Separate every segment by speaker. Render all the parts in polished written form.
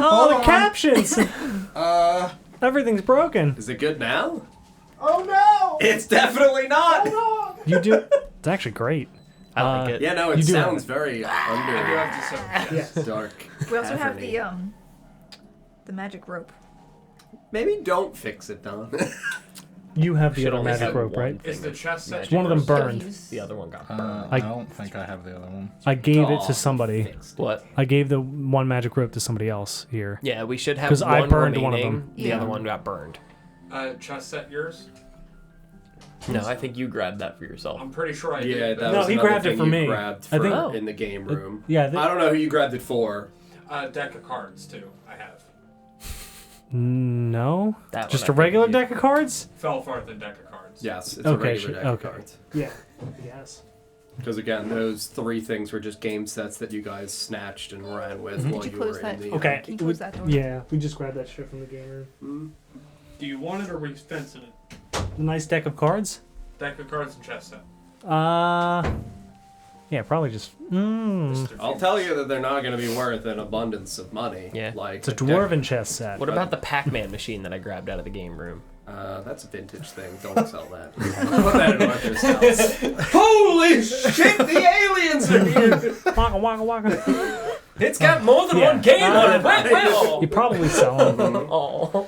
Speaker 1: Oh, the captions! Everything's broken.
Speaker 2: Is it good now?
Speaker 3: Oh no!
Speaker 2: It's definitely not!
Speaker 3: Oh, no!
Speaker 1: You do. It's actually great.
Speaker 4: I like it.
Speaker 2: Yeah, no, it sounds very dark.
Speaker 5: We also have the magic rope.
Speaker 2: Maybe don't fix it, Don.
Speaker 1: You have the
Speaker 4: Should
Speaker 1: other
Speaker 4: only
Speaker 1: magic
Speaker 4: have
Speaker 1: rope,
Speaker 4: one
Speaker 1: right?
Speaker 4: thing
Speaker 3: Is the
Speaker 4: of
Speaker 3: chest set
Speaker 4: magic.
Speaker 1: One of them
Speaker 3: yours?
Speaker 1: burned.
Speaker 4: The other one got burned.
Speaker 6: I don't think I have the other one.
Speaker 1: I gave it to somebody.
Speaker 4: What?
Speaker 1: I gave the one magic rope to somebody else here.
Speaker 4: Yeah, we should have
Speaker 1: 'Cause I
Speaker 4: one
Speaker 1: burned
Speaker 4: remaining.
Speaker 1: one of them.
Speaker 4: The other one got burned.
Speaker 3: Chest set yours?
Speaker 4: No, I think you grabbed that for yourself.
Speaker 3: I'm pretty sure I did.
Speaker 2: Yeah, that
Speaker 1: No,
Speaker 2: was
Speaker 1: he
Speaker 2: another
Speaker 1: grabbed it
Speaker 2: thing
Speaker 1: for
Speaker 2: you
Speaker 1: me.
Speaker 2: grabbed
Speaker 1: I think-
Speaker 2: in the game room.
Speaker 1: Yeah.
Speaker 2: I don't know who you grabbed it for.
Speaker 3: Deck of cards, too. I have.
Speaker 1: No.
Speaker 4: That
Speaker 1: Just
Speaker 4: one
Speaker 1: a
Speaker 4: I
Speaker 1: regular
Speaker 4: think
Speaker 1: deck of cards?
Speaker 3: Felfarth deck of cards.
Speaker 2: Yes, it's
Speaker 1: Okay,
Speaker 2: a regular
Speaker 1: shit,
Speaker 2: deck
Speaker 1: okay.
Speaker 2: of cards.
Speaker 1: Yeah. Yes.
Speaker 2: Because again, those three things were just game sets that you guys snatched and ran with while
Speaker 5: Did
Speaker 2: you
Speaker 5: you close
Speaker 2: were
Speaker 5: that?
Speaker 2: in the...
Speaker 1: Okay.
Speaker 5: Can you close that door?
Speaker 1: Yeah, we just grabbed that shit from the game room.
Speaker 3: Do you want it or are we fencing it?
Speaker 1: A nice deck of cards?
Speaker 3: Deck of cards and chest set.
Speaker 1: Yeah, probably just.
Speaker 2: I'll tell you that they're not going to be worth an abundance of money.
Speaker 4: Yeah.
Speaker 2: Like
Speaker 1: It's a dwarven chess set.
Speaker 4: What about the Pac-Man machine that I grabbed out of the game room?
Speaker 2: That's a vintage thing. Don't sell that. Put that in Arthur's house. Holy shit! The aliens are here.
Speaker 1: Waka waka waka.
Speaker 4: It's got more than one game on it. Wow.
Speaker 1: You probably sell them.
Speaker 4: Oh.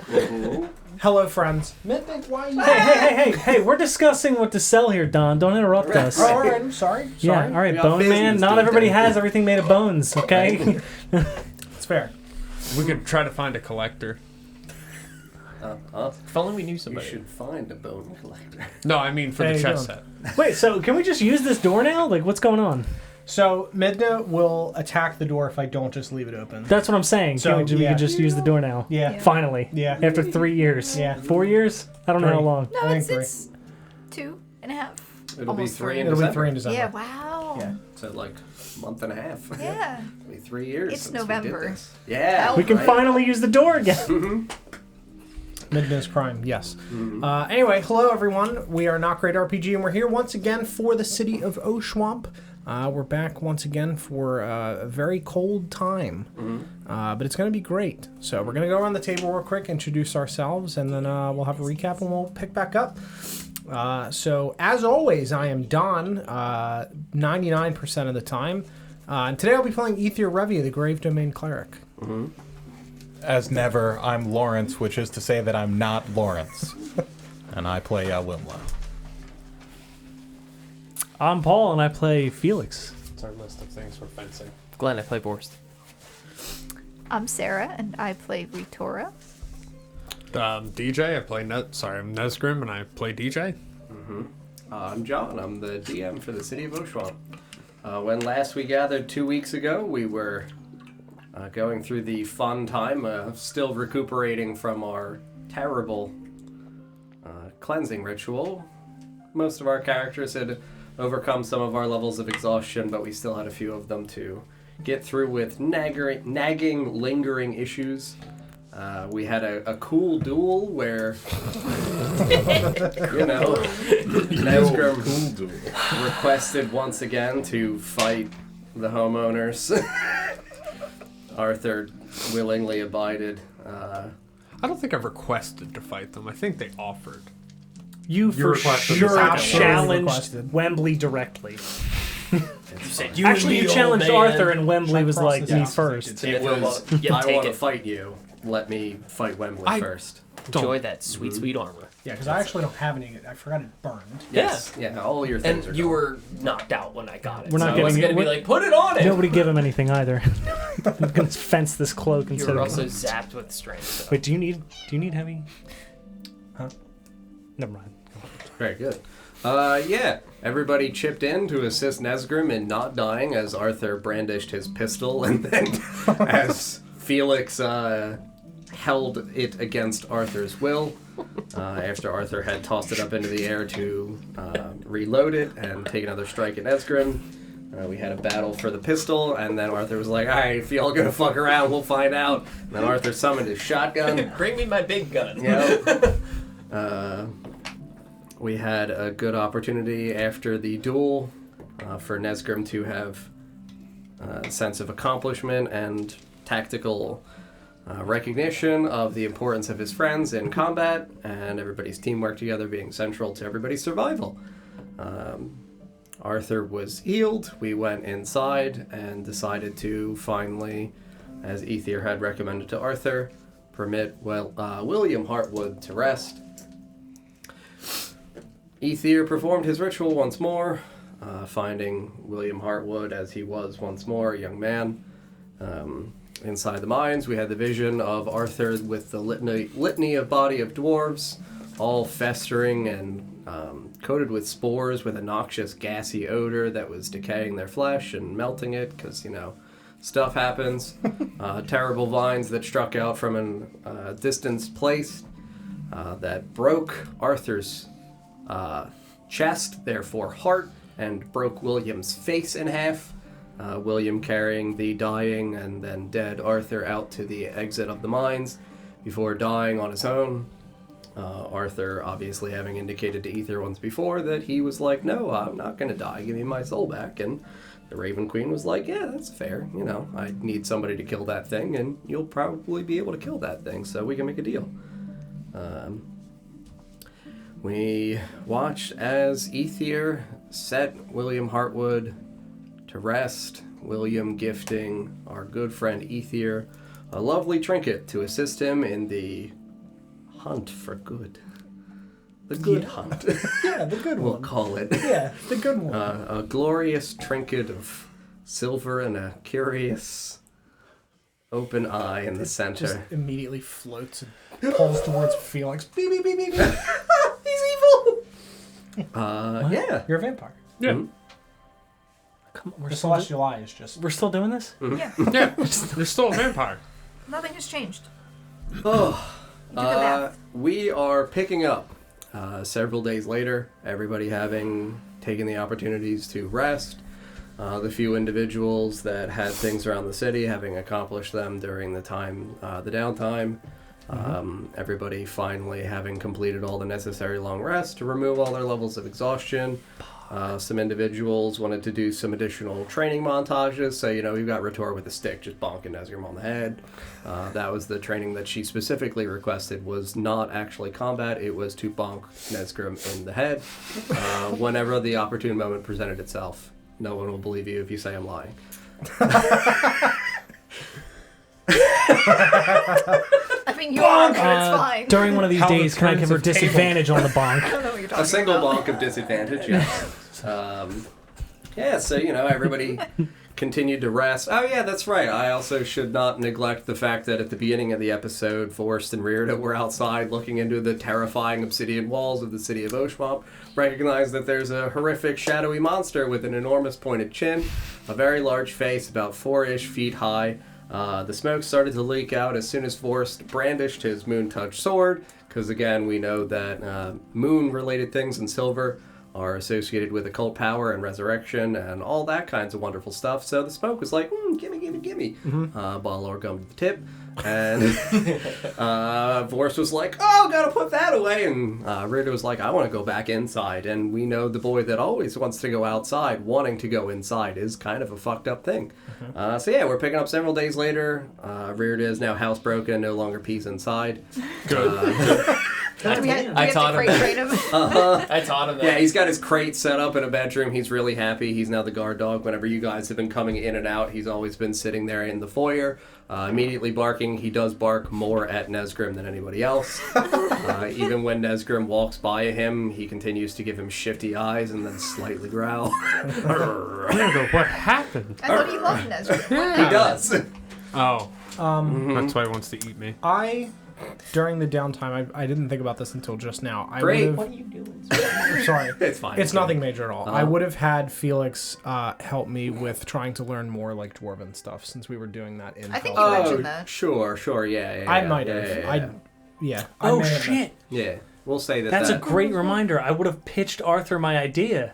Speaker 6: Hello, friends. Mythic, why you?
Speaker 1: Hey, we're discussing what to sell here, Don. Don't interrupt us.
Speaker 6: Oh, all right, I'm sorry.
Speaker 1: Yeah, all right,
Speaker 2: We got
Speaker 1: Bone Man.
Speaker 2: business
Speaker 1: Not
Speaker 2: to
Speaker 1: everybody
Speaker 2: attend
Speaker 1: has
Speaker 2: to.
Speaker 1: everything made of bones, okay?
Speaker 6: It's fair.
Speaker 3: We could try to find a collector.
Speaker 4: If only we knew
Speaker 2: You
Speaker 4: somebody.
Speaker 2: should find a bone collector.
Speaker 3: No, I mean for
Speaker 6: Hey,
Speaker 3: the chest
Speaker 6: don't.
Speaker 3: set.
Speaker 1: Wait, so can we just use this door now? Like, what's going on?
Speaker 6: So Midna will attack the door if I don't just leave it open.
Speaker 1: That's what I'm saying.
Speaker 6: So,
Speaker 1: we
Speaker 6: yeah.
Speaker 1: can just use the door now.
Speaker 6: Yeah.
Speaker 1: Finally.
Speaker 6: Yeah.
Speaker 1: After 3 years.
Speaker 6: Yeah.
Speaker 1: 4 years? I don't know how
Speaker 6: 3.
Speaker 1: long.
Speaker 5: No,
Speaker 6: I think
Speaker 5: it's 2.5.
Speaker 2: It'll be
Speaker 5: Almost
Speaker 2: 3 in
Speaker 6: It'll be
Speaker 2: December.
Speaker 6: 3 in December.
Speaker 5: Yeah, wow.
Speaker 6: Yeah.
Speaker 2: So like a month and a half.
Speaker 5: Yeah.
Speaker 2: It'll be 3 years.
Speaker 5: It's
Speaker 2: since we did
Speaker 5: November.
Speaker 2: this. Yeah.
Speaker 1: We can
Speaker 2: right?
Speaker 1: finally use the door again.
Speaker 6: Midna's Prime, yes. Anyway, hello everyone. We are NotGreatRPG, and we're here once again for the City of Oshuamp. We're back once again for a very cold time, but it's going to be great. So we're going to go around the table real quick, introduce ourselves, and then we'll have a recap and we'll pick back up. So as always, I am Don, 99% of the time. And today I'll be playing Ether Revia, the Grave Domain Cleric.
Speaker 7: As never, I'm Lawrence, which is to say that I'm not Lawrence. And I play Wimla.
Speaker 1: I'm Paul, and I play Felix.
Speaker 3: It's our list of things for fencing.
Speaker 4: Glenn, I play Vorst.
Speaker 5: I'm Sarah, and I play Rheirda.
Speaker 3: DJ, I play I'm Nesgrim, and I play DJ.
Speaker 2: I'm John. I'm the DM for the City of Oshuamp. When last we gathered 2 weeks ago, we were going through the fun time of still recuperating from our terrible cleansing ritual. Most of our characters had overcome some of our levels of exhaustion, but we still had a few of them to get through with nagging, lingering issues. We had a cool duel where, Nesgrim requested once again to fight the homeowners. Arthur willingly abided.
Speaker 3: I don't think I've requested to fight them. I think they offered.
Speaker 1: You for
Speaker 6: requested
Speaker 1: sure
Speaker 6: this.
Speaker 1: challenged
Speaker 6: Requested.
Speaker 1: Wembley directly.
Speaker 4: Said you
Speaker 1: Actually,
Speaker 4: and
Speaker 1: you
Speaker 4: me,
Speaker 1: challenged
Speaker 4: old man.
Speaker 1: Arthur, and Wembley was
Speaker 6: cross
Speaker 1: like,
Speaker 6: the
Speaker 1: me
Speaker 6: boxes
Speaker 1: first.
Speaker 2: It was,
Speaker 4: Yeah,
Speaker 2: I
Speaker 4: take
Speaker 2: want to
Speaker 4: it.
Speaker 2: fight you. Let me fight Wembley
Speaker 3: I-
Speaker 2: first.
Speaker 4: Enjoy that sweet, sweet armor.
Speaker 6: Yeah, because I actually don't have any. I forgot it burned.
Speaker 2: Yes. Yeah, all your things are
Speaker 4: And you
Speaker 2: gone.
Speaker 4: were knocked out when I got it.
Speaker 1: We're not
Speaker 4: so I
Speaker 1: getting
Speaker 4: wasn't
Speaker 1: it.
Speaker 4: going to be
Speaker 1: We're-
Speaker 4: like, put it on him!
Speaker 1: Nobody give him anything either. I'm gonna fence this cloak
Speaker 4: You
Speaker 1: instead
Speaker 4: were
Speaker 1: of.
Speaker 4: also zapped with strength. So.
Speaker 1: Wait, do you need heavy? Huh? Never mind.
Speaker 2: Very good. Yeah, everybody chipped in to assist Nesgrim in not dying as Arthur brandished his pistol, and then as Felix held it against Arthur's will, after Arthur had tossed it up into the air to reload it and take another strike at Nesgrim. We had a battle for the pistol, and then Arthur was like, alright, if y'all gonna fuck around, we'll find out. And then Arthur summoned his shotgun.
Speaker 4: Bring me my big gun.
Speaker 2: Yep. We had a good opportunity after the duel for Nesgrim to have sense of accomplishment and tactical recognition of the importance of his friends in combat, and everybody's teamwork together being central to everybody's survival. Arthur was healed. We went inside and decided to finally, as Ether had recommended to Arthur, permit William Hartwood to rest. Ether performed his ritual once more, finding William Hartwood as he was once more, a young man. Inside the mines, we had the vision of Arthur with the litany of body of dwarves, all festering and coated with spores with a noxious, gassy odor that was decaying their flesh and melting it, because, stuff happens. Terrible vines that struck out from a distant place that broke Arthur's chest, therefore heart, and broke William's face in half. William carrying the dying and then dead Arthur out to the exit of the mines before dying on his own. Arthur obviously having indicated to Ether once before that he was like, no, I'm not going to die, give me my soul back. And the Raven Queen was like, yeah, that's fair, I need somebody to kill that thing, and you'll probably be able to kill that thing, so we can make a deal. We watched as Ether set William Hartwood to rest, William gifting our good friend Ether a lovely trinket to assist him in the hunt for good. The good hunt.
Speaker 6: Yeah, the good
Speaker 2: We'll
Speaker 6: one.
Speaker 2: call it.
Speaker 6: Yeah, the good one.
Speaker 2: A glorious trinket of silver and a curious open eye in the center.
Speaker 6: Just immediately floats and pulls towards Felix. Beep, beep, beep, beep, beep.
Speaker 2: He's evil! Yeah.
Speaker 6: You're a vampire.
Speaker 3: Yeah.
Speaker 2: Mhm.
Speaker 4: Come on,
Speaker 6: The celestial eye is just...
Speaker 4: we're still doing this?
Speaker 5: Yeah,
Speaker 3: Yeah, you're still a vampire.
Speaker 5: nothing has changed.
Speaker 2: Oh.
Speaker 5: Do the math.
Speaker 2: We are picking up several days later, everybody having taken the opportunities to rest. The few individuals that had things around the city having accomplished them during the downtime. Everybody finally having completed all the necessary long rest to remove all their levels of exhaustion. Some individuals wanted to do some additional training montages. So, we've got Ritor with a stick just bonking Nesgrim on the head. That was the training that she specifically requested, was not actually combat. It was to bonk Nesgrim in the head. Whenever the opportune moment presented itself. No one will believe you if you say I'm lying.
Speaker 5: I mean, you are, but it's fine.
Speaker 4: During one of these
Speaker 6: How the
Speaker 4: days, can I give her
Speaker 6: turns of table.
Speaker 4: disadvantage on the bonk?
Speaker 5: I don't know what you're talking
Speaker 2: A single
Speaker 5: about.
Speaker 2: bonk of disadvantage, yes. So, everybody continued to rest. Oh, yeah, that's right. I also should not neglect the fact that at the beginning of the episode, Vorst and Rheirda were outside looking into the terrifying obsidian walls of the City of Oshuamp, recognized that there's a horrific shadowy monster with an enormous pointed chin, a very large face, about 4-ish feet high. The smoke started to leak out as soon as Vorst brandished his moon-touch sword, because again, we know that moon-related things in silver are associated with occult power and resurrection and all that kinds of wonderful stuff. So the smoke was like, gimme. Ball or gum to the tip. And Vorst was like, gotta put that away. And Rheirda was like, I want to go back inside. And we know the boy that always wants to go outside, wanting to go inside, is kind of a fucked up thing. So yeah, we're picking up several days later. Rheirda is now housebroken, no longer peace inside.
Speaker 3: Good.
Speaker 5: Do we have
Speaker 4: I
Speaker 5: to
Speaker 4: taught him
Speaker 5: crate train him?
Speaker 4: I taught him that.
Speaker 2: Yeah, he's got his crate set up in a bedroom. He's really happy. He's now the guard dog. Whenever you guys have been coming in and out, he's always been sitting there in the foyer, immediately barking. He does bark more at Nesgrim than anybody else. Even when Nesgrim walks by him, he continues to give him shifty eyes and then slightly growl.
Speaker 3: Rheirda, what happened?
Speaker 5: I thought he loved Nesgrim.
Speaker 2: He does.
Speaker 3: Oh, that's why he wants to eat me.
Speaker 6: During the downtime, I didn't think about this until just now.
Speaker 2: Great.
Speaker 4: What are you doing?
Speaker 6: Sorry.
Speaker 2: It's fine.
Speaker 6: It's nothing major at all.
Speaker 2: Uh-huh.
Speaker 6: I would have had Felix help me with trying to learn more like dwarven stuff, since we were doing that in.
Speaker 5: I think
Speaker 6: Felix.
Speaker 5: you mentioned that.
Speaker 2: Sure, yeah.
Speaker 6: I might have. I
Speaker 4: Oh
Speaker 6: may have.
Speaker 4: shit!
Speaker 2: Yeah, we'll say that.
Speaker 4: That's a great reminder. I would have pitched Arthur my idea.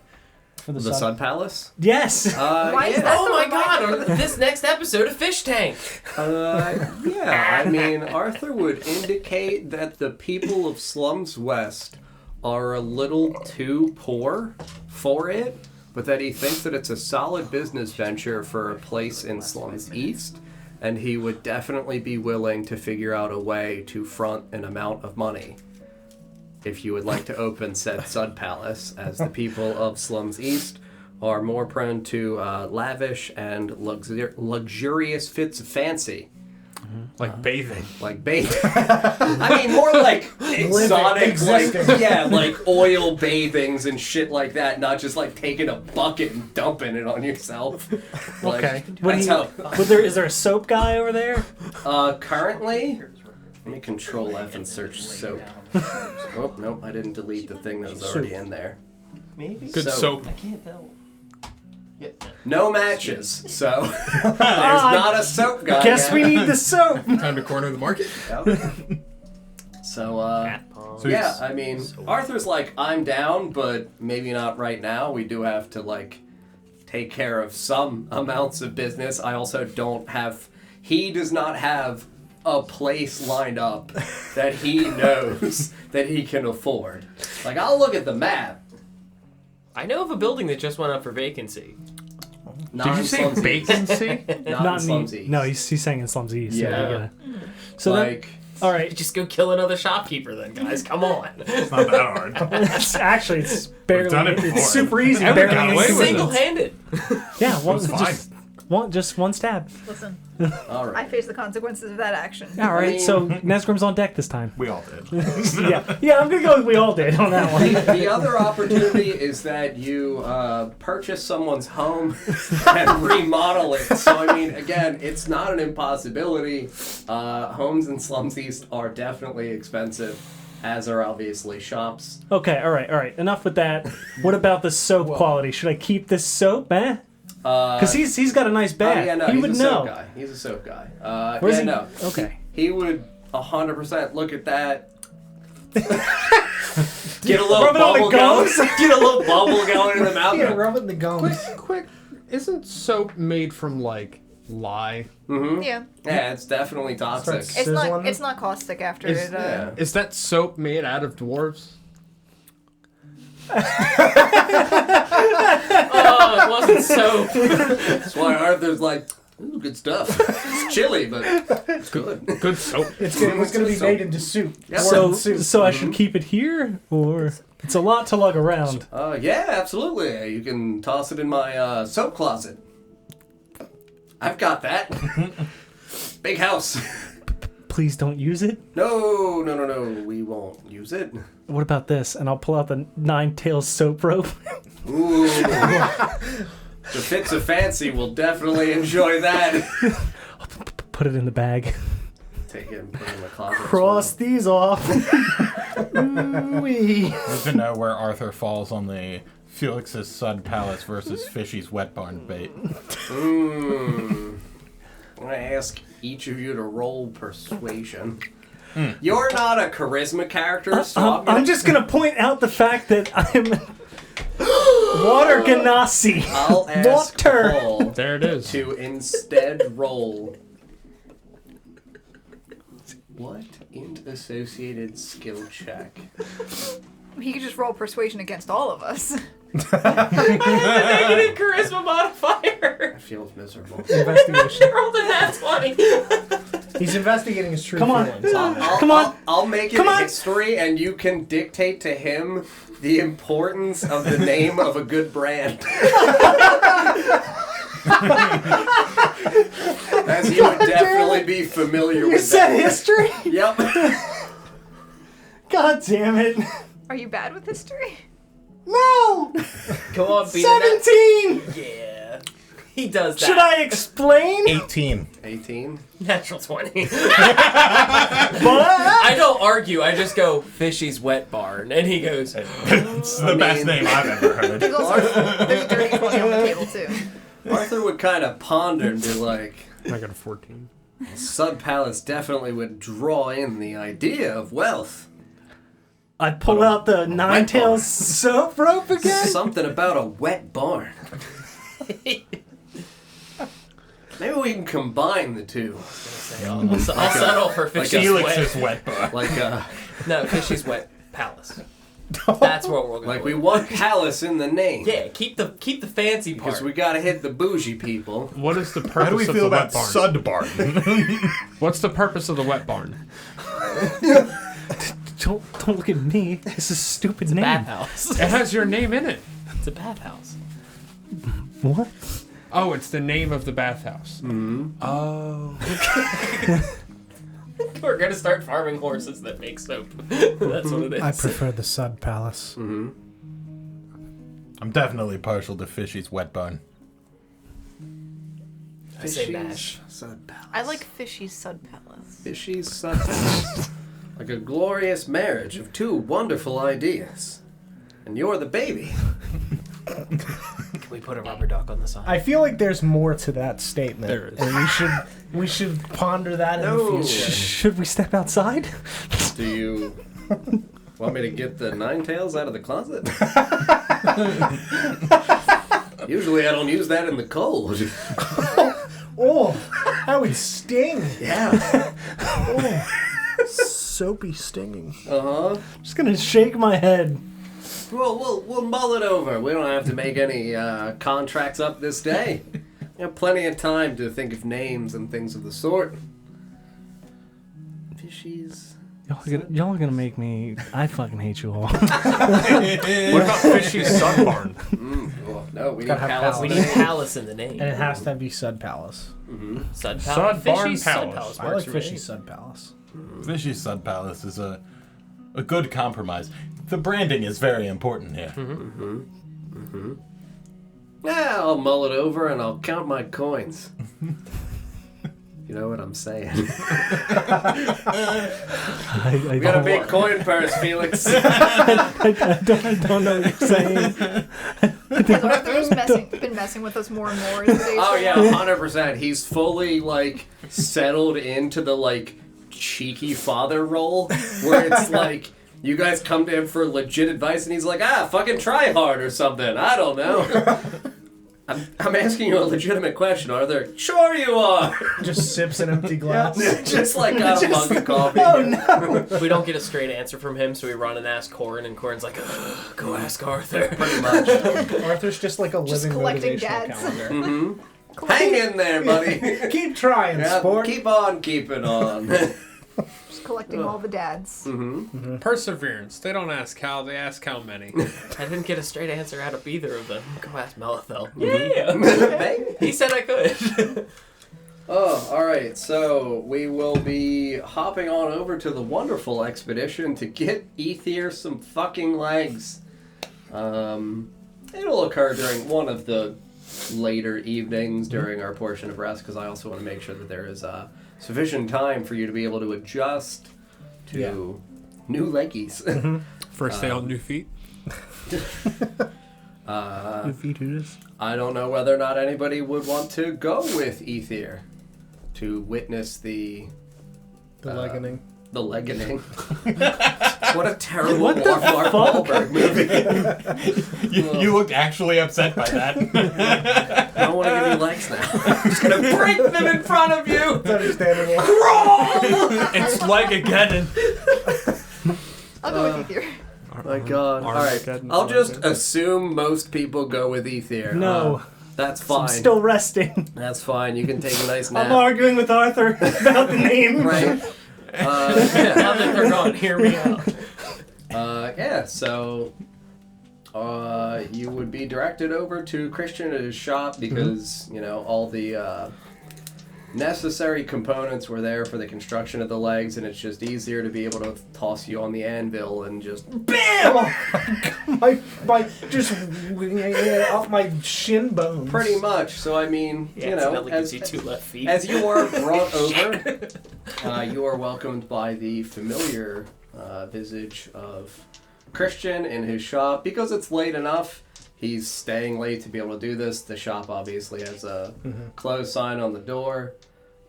Speaker 6: For
Speaker 2: The Sun Palace?
Speaker 4: Yes.
Speaker 5: Why is
Speaker 2: yeah.
Speaker 5: that
Speaker 4: Oh
Speaker 5: the
Speaker 4: my
Speaker 5: reminder?
Speaker 4: god! This next episode of Fish Tank.
Speaker 2: Yeah, I mean, Arthur would indicate that the people of Slums West are a little too poor for it, but that he thinks that it's a solid business venture for a place in Slums East, and he would definitely be willing to figure out a way to front an amount of money if you would like to open said Sud Palace, as the people of Slums East are more prone to lavish and luxurious fits of fancy.
Speaker 3: Like bathing.
Speaker 2: Like bathing. I mean, more like exotic, like oil bathings and shit like that, not just like taking a bucket and dumping it on yourself. Like,
Speaker 4: Okay. Is there a soap guy over there?
Speaker 2: Currently, let me Control F and search soap. Oh, nope, I didn't delete the thing that was already in there.
Speaker 1: Maybe.
Speaker 3: Good soap.
Speaker 1: I can't tell.
Speaker 2: No matches, so there's not a soap guy.
Speaker 4: Guess we need the soap.
Speaker 3: Time to corner the market.
Speaker 2: Yep. So, yeah, I mean, Arthur's like, I'm down, but maybe not right now. We do have to, like, take care of some amounts of business. I also don't have... He does not have a place lined up that he knows that he can afford. Like, I'll look at the map.
Speaker 8: I know of a building that just went up for vacancy.
Speaker 3: Did you say vacancy?
Speaker 2: Not in Slums East.
Speaker 4: No, he's saying in Slums East.
Speaker 2: Yeah.
Speaker 4: So
Speaker 2: like...
Speaker 4: all right.
Speaker 8: Just go kill another shopkeeper then, guys. Come on.
Speaker 3: It's not that hard.
Speaker 4: Actually, it's barely.
Speaker 3: done it before.
Speaker 4: It's super easy.
Speaker 3: And we got
Speaker 4: Barely.
Speaker 3: away with it.
Speaker 8: Single-handed.
Speaker 4: Yeah, one,
Speaker 3: It was
Speaker 4: just one stab.
Speaker 5: Listen,
Speaker 2: All right.
Speaker 5: I face the consequences of that action.
Speaker 4: All right,
Speaker 2: mean-
Speaker 4: so Nesgrim's on deck this time.
Speaker 3: We all did.
Speaker 4: Yeah, I'm gonna go with we all did on that one.
Speaker 2: The other opportunity is that you purchase someone's home and remodel it. So, I mean, again, it's not an impossibility. Homes in Slums East are definitely expensive, as are obviously shops.
Speaker 4: Okay, all right. Enough with that. What about the soap quality? Should I keep this soap, eh? Because he's got a nice bag.
Speaker 2: Yeah, no,
Speaker 4: he
Speaker 2: he's
Speaker 4: would
Speaker 2: a
Speaker 4: know.
Speaker 2: soap guy. He's a soap guy.
Speaker 4: Where's
Speaker 2: yeah,
Speaker 4: he?
Speaker 2: no.
Speaker 4: Okay.
Speaker 2: He would 100% look at that. Get a little
Speaker 4: Rub it on the
Speaker 2: bubble going.
Speaker 4: gums?
Speaker 2: Get a little bubble going in the mouth.
Speaker 6: Yeah, rub it in the gums.
Speaker 3: Quick. Isn't soap made from, like, lye?
Speaker 2: Mm-hmm.
Speaker 5: Yeah,
Speaker 2: Yeah, it's definitely toxic.
Speaker 6: Starts-
Speaker 5: it's not.
Speaker 6: Sizzling?
Speaker 5: It's not caustic after
Speaker 3: Is-
Speaker 5: it.
Speaker 2: Yeah.
Speaker 3: Is that soap made out of dwarves?
Speaker 8: Oh, it wasn't soap.
Speaker 2: That's why Arthur's like, ooh, good stuff. It's chilly, but it's good.
Speaker 3: Good soap.
Speaker 6: It's going to be made into soup.
Speaker 2: Yep.
Speaker 4: So I should keep it here, or it's a lot to lug around.
Speaker 2: Yeah, absolutely. You can toss it in my soap closet. I've got that. Big house.
Speaker 4: Please don't use it.
Speaker 2: No. We won't use it.
Speaker 4: What about this? And I'll pull out the 9-tailed soap rope.
Speaker 2: Ooh. The fits of fancy will definitely enjoy that.
Speaker 4: Put it in the bag.
Speaker 2: Take it and put it in the closet.
Speaker 4: Cross these off. Ooh-wee.
Speaker 7: Need to know where Arthur falls on the Felix's Sud Palace versus Fishy's Wet Barn debate.
Speaker 2: I'm going to ask each of you to roll persuasion. You're not a charisma character, so
Speaker 4: I'm just going to point out the fact that I'm Water Ganassi.
Speaker 2: I'll ask
Speaker 4: Water.
Speaker 2: Paul
Speaker 3: There it is.
Speaker 2: to instead roll what int associated skill check.
Speaker 5: He could just roll persuasion against all of us.
Speaker 8: Negative charisma modifier.
Speaker 2: I feel miserable.
Speaker 6: Investigation.
Speaker 8: Rolled a nat 20.
Speaker 6: He's investigating his true
Speaker 4: Come on.
Speaker 6: feelings.
Speaker 4: Come on.
Speaker 2: I'll make it a history, and you can dictate to him the importance of the name of a good brand. As he would definitely be familiar
Speaker 4: You
Speaker 2: with
Speaker 4: said
Speaker 2: that.
Speaker 4: history?
Speaker 2: Yep.
Speaker 4: God damn it.
Speaker 5: Are you bad with history?
Speaker 4: No!
Speaker 8: Go on, beat
Speaker 4: 17!
Speaker 8: Yeah. He does that.
Speaker 4: Should I explain?
Speaker 7: 18.
Speaker 2: 18.
Speaker 8: Natural 20.
Speaker 4: But
Speaker 8: I don't argue. I just go, Fishy's Wet Barn. And he goes,
Speaker 7: It's the best name I've ever heard.
Speaker 5: There's also there's a dirty 20 on the table too.
Speaker 2: Arthur would kind of ponder and be like,
Speaker 3: I got a 14.
Speaker 2: Sud Palace definitely would draw in the idea of wealth.
Speaker 4: I pull out the 9-tailed soap rope again.
Speaker 2: Something about a wet barn. Maybe we can combine the two.
Speaker 8: I'll settle for Fishy's
Speaker 7: Felix's
Speaker 8: Wet.
Speaker 7: Wet Barn.
Speaker 2: Like,
Speaker 8: No, Fishy's Wet Palace. That's what we're going.
Speaker 2: Like we want palace in the name.
Speaker 8: Yeah, keep the fancy part.
Speaker 2: Because we gotta hit the bougie people.
Speaker 3: What is the purpose
Speaker 7: How do we
Speaker 3: of
Speaker 7: feel
Speaker 3: the
Speaker 7: about
Speaker 3: wet barn?
Speaker 7: Sudbarn?
Speaker 3: What's the purpose of the wet barn?
Speaker 4: Don't look at me. This is a stupid name.
Speaker 8: bathhouse.
Speaker 3: It has your name in it.
Speaker 8: It's a bathhouse.
Speaker 4: What?
Speaker 3: Oh, it's the name of the bathhouse. Oh.
Speaker 8: We're gonna start farming horses that make soap. That's what it is.
Speaker 6: I prefer the Sud Palace.
Speaker 2: Mm-hmm.
Speaker 7: I'm definitely partial to Fishy's wet barn.
Speaker 8: I say mash.
Speaker 2: Sud Palace.
Speaker 5: I like Fishy's Sud Palace.
Speaker 2: Fishy's Sud Palace. Like a glorious marriage of two wonderful ideas. And you're the baby.
Speaker 8: Can we put a rubber duck on the side?
Speaker 6: I feel like there's more to that statement.
Speaker 3: There is.
Speaker 6: And we should ponder that in
Speaker 2: No.
Speaker 6: the future.
Speaker 4: Should we step outside?
Speaker 2: Do you want me to get the nine tails out of the closet? Usually I don't use that in the cold.
Speaker 6: Oh, that would sting.
Speaker 2: Yeah.
Speaker 6: Soapy stinging.
Speaker 2: Uh-huh.
Speaker 4: Just gonna shake my head.
Speaker 2: We'll mull it over. We don't have to make any contracts up this day. We have plenty of time to think of names and things of the sort. Fishies.
Speaker 4: Y'all are gonna make me. I fucking hate you all.
Speaker 3: What about Fishy's sun barn?
Speaker 2: Well, no, we need
Speaker 6: Gotta have
Speaker 2: palace.
Speaker 8: We
Speaker 6: palace.
Speaker 8: need palace in the name.
Speaker 6: And it has to be Sud Palace.
Speaker 8: Sud
Speaker 3: Sud
Speaker 8: Palace.
Speaker 3: Barn
Speaker 8: Fishy's Sud
Speaker 3: Palace.
Speaker 8: Palace.
Speaker 6: I
Speaker 8: works
Speaker 6: like
Speaker 8: for me.
Speaker 6: Fishy's Sud Palace.
Speaker 7: Fishy's Sud Palace is a good compromise. The branding is very important here.
Speaker 2: Yeah, I'll mull it over and I'll count my coins. You know what I'm saying?
Speaker 4: I
Speaker 2: We got a big coin purse, Felix.
Speaker 4: I don't know what you're saying.
Speaker 5: Has Arthur just been messing with us more and more as the days
Speaker 2: Oh
Speaker 5: go
Speaker 2: yeah,
Speaker 5: on?
Speaker 2: 100%. He's fully like settled into the like cheeky father role, where it's like you guys come to him for legit advice, and he's like, fucking try hard or something. I don't know. I'm asking you a legitimate question, Arthur. Sure you are.
Speaker 6: Just sips an empty glass.
Speaker 2: Just like got a mug of coffee.
Speaker 4: Oh no!
Speaker 8: We don't get a straight answer from him, so we run and ask Corin, and Corin's like, go ask Arthur.
Speaker 2: Pretty much.
Speaker 6: Arthur's just like a
Speaker 5: Just
Speaker 6: living
Speaker 5: collecting
Speaker 6: motivational
Speaker 5: dads.
Speaker 6: calendar.
Speaker 2: Hang in there, buddy.
Speaker 6: Keep trying,
Speaker 2: Yeah,
Speaker 6: sport.
Speaker 2: keep on keeping on.
Speaker 5: Just collecting all the dads.
Speaker 3: Perseverance. They don't ask how, they ask how many.
Speaker 8: I didn't get a straight answer out of either of them. Go ask Melithel.
Speaker 2: Bang.
Speaker 8: He said I could.
Speaker 2: Oh, alright, so we will be hopping on over to the wonderful expedition to get Ether some fucking legs. It'll occur during one of the later evenings during our portion of rest, because I also want to make sure that there is sufficient time for you to be able to adjust to new leggies.
Speaker 3: First day on new feet.
Speaker 2: I don't know whether or not anybody would want to go with Ether to witness the
Speaker 6: Leggening.
Speaker 2: The Leggening. What a terrible Mark Wahlberg movie.
Speaker 7: You looked actually upset by that.
Speaker 2: I don't want to give you legs now. I'm just going to break them in front of you.
Speaker 6: It's understandable.
Speaker 3: It's like again.
Speaker 5: I'll go with Ether.
Speaker 2: My God. Alright, I'll just assume most people go with Ether.
Speaker 4: No.
Speaker 2: That's fine.
Speaker 4: I'm still resting.
Speaker 2: That's fine. You can take a nice nap.
Speaker 4: I'm arguing with Arthur about the name.
Speaker 2: Right.
Speaker 8: Now that they're gone, hear me out.
Speaker 2: Yeah, so you would be directed over to Christian at his shop because, you know, all the necessary components were there for the construction of the legs, and it's just easier to be able to toss you on the anvil and just
Speaker 6: BAM! my just off my shin bones.
Speaker 2: pretty much. So, I mean,
Speaker 8: Yeah,
Speaker 2: you know,
Speaker 8: gives you two left feet.
Speaker 2: as you are brought over, you are welcomed by the familiar visage of Christian in his shop. Because it's late enough, he's staying late to be able to do this. The shop obviously has a closed sign on the door.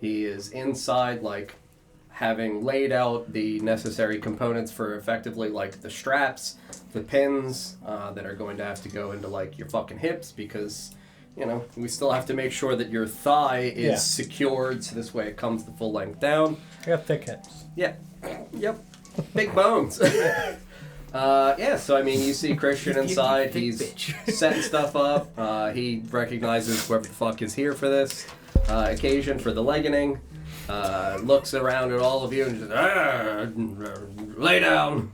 Speaker 2: He is inside, like, having laid out the necessary components for effectively, like, the straps, the pins that are going to have to go into, like, your fucking hips because, you know, we still have to make sure that your thigh is secured so this way it comes the full length down.
Speaker 6: I got thick hips.
Speaker 2: Yeah. Yep. Big bones. So I mean, you see Christian inside. He's setting stuff up. He recognizes whoever the fuck is here for this occasion, for the legging. Looks around at all of you and just, lay down.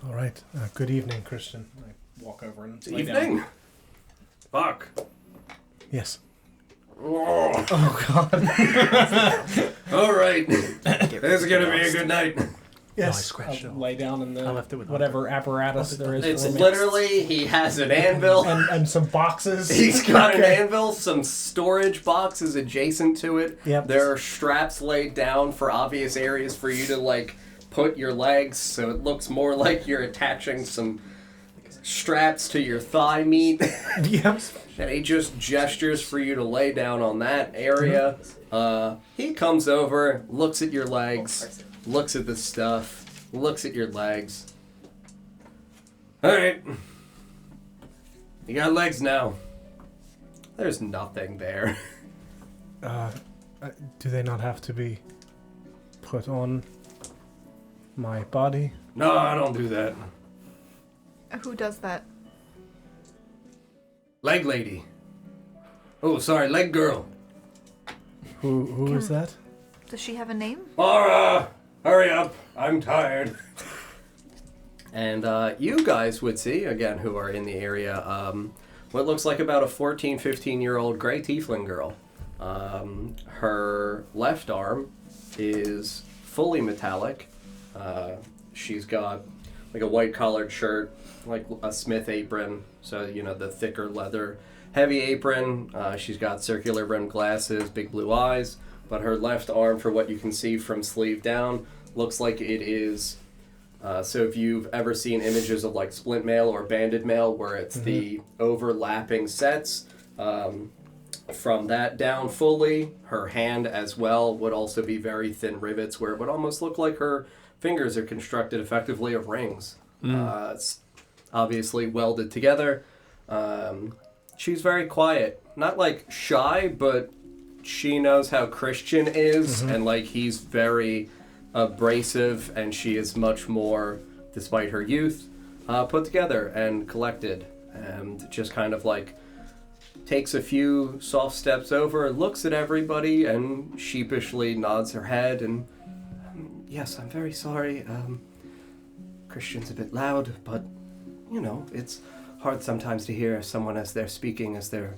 Speaker 6: All right. Good evening, Christian. I walk over and lay
Speaker 2: Evening.
Speaker 6: down.
Speaker 2: Fuck.
Speaker 6: Yes.
Speaker 2: Oh God. All right. This is gonna be a good night.
Speaker 6: Yes.
Speaker 1: I scratched it
Speaker 6: I'll
Speaker 1: off.
Speaker 6: lay down in the
Speaker 1: I left it with
Speaker 6: whatever apparatus there is.
Speaker 2: It's
Speaker 6: for me.
Speaker 2: literally, he has an anvil.
Speaker 6: and some boxes.
Speaker 2: He's got
Speaker 6: Okay.
Speaker 2: an anvil, some storage boxes adjacent to it.
Speaker 6: Yep.
Speaker 2: There are straps laid down for obvious areas for you to, like, put your legs, so it looks more like you're attaching some straps to your thigh meat.
Speaker 6: Yep.
Speaker 2: And he just gestures for you to lay down on that area. He comes over, looks at your legs, looks at the stuff, looks at your legs. Alright. You got legs now. There's nothing there.
Speaker 6: Do they not have to be put on my body?
Speaker 2: No, I don't do that.
Speaker 5: Who does that?
Speaker 2: Leg lady. Oh, sorry, leg girl.
Speaker 6: Who is that?
Speaker 5: Does she have a name?
Speaker 2: Laura, hurry up. I'm tired. And you guys would see, again, who are in the area, what looks like about a 14, 15-year-old gray tiefling girl. Her left arm is fully metallic. She's got like a white collared shirt, like a smith apron, so you know, the thicker leather heavy apron. She's got circular rimmed glasses, big blue eyes, but her left arm, for what you can see from sleeve down, looks like it is so if you've ever seen images of like splint mail or banded mail where it's the overlapping sets, from that down fully, her hand as well would also be very thin rivets where it would almost look like her fingers are constructed effectively of rings. It's obviously welded together. She's very quiet. Not like shy, but she knows how Christian is, and like he's very abrasive, and she is much more, despite her youth, put together and collected, and just kind of like takes a few soft steps over, looks at everybody, and sheepishly nods her head, and yes, I'm very sorry. Christian's a bit loud, but, you know, it's hard sometimes to hear someone as they're speaking, as they're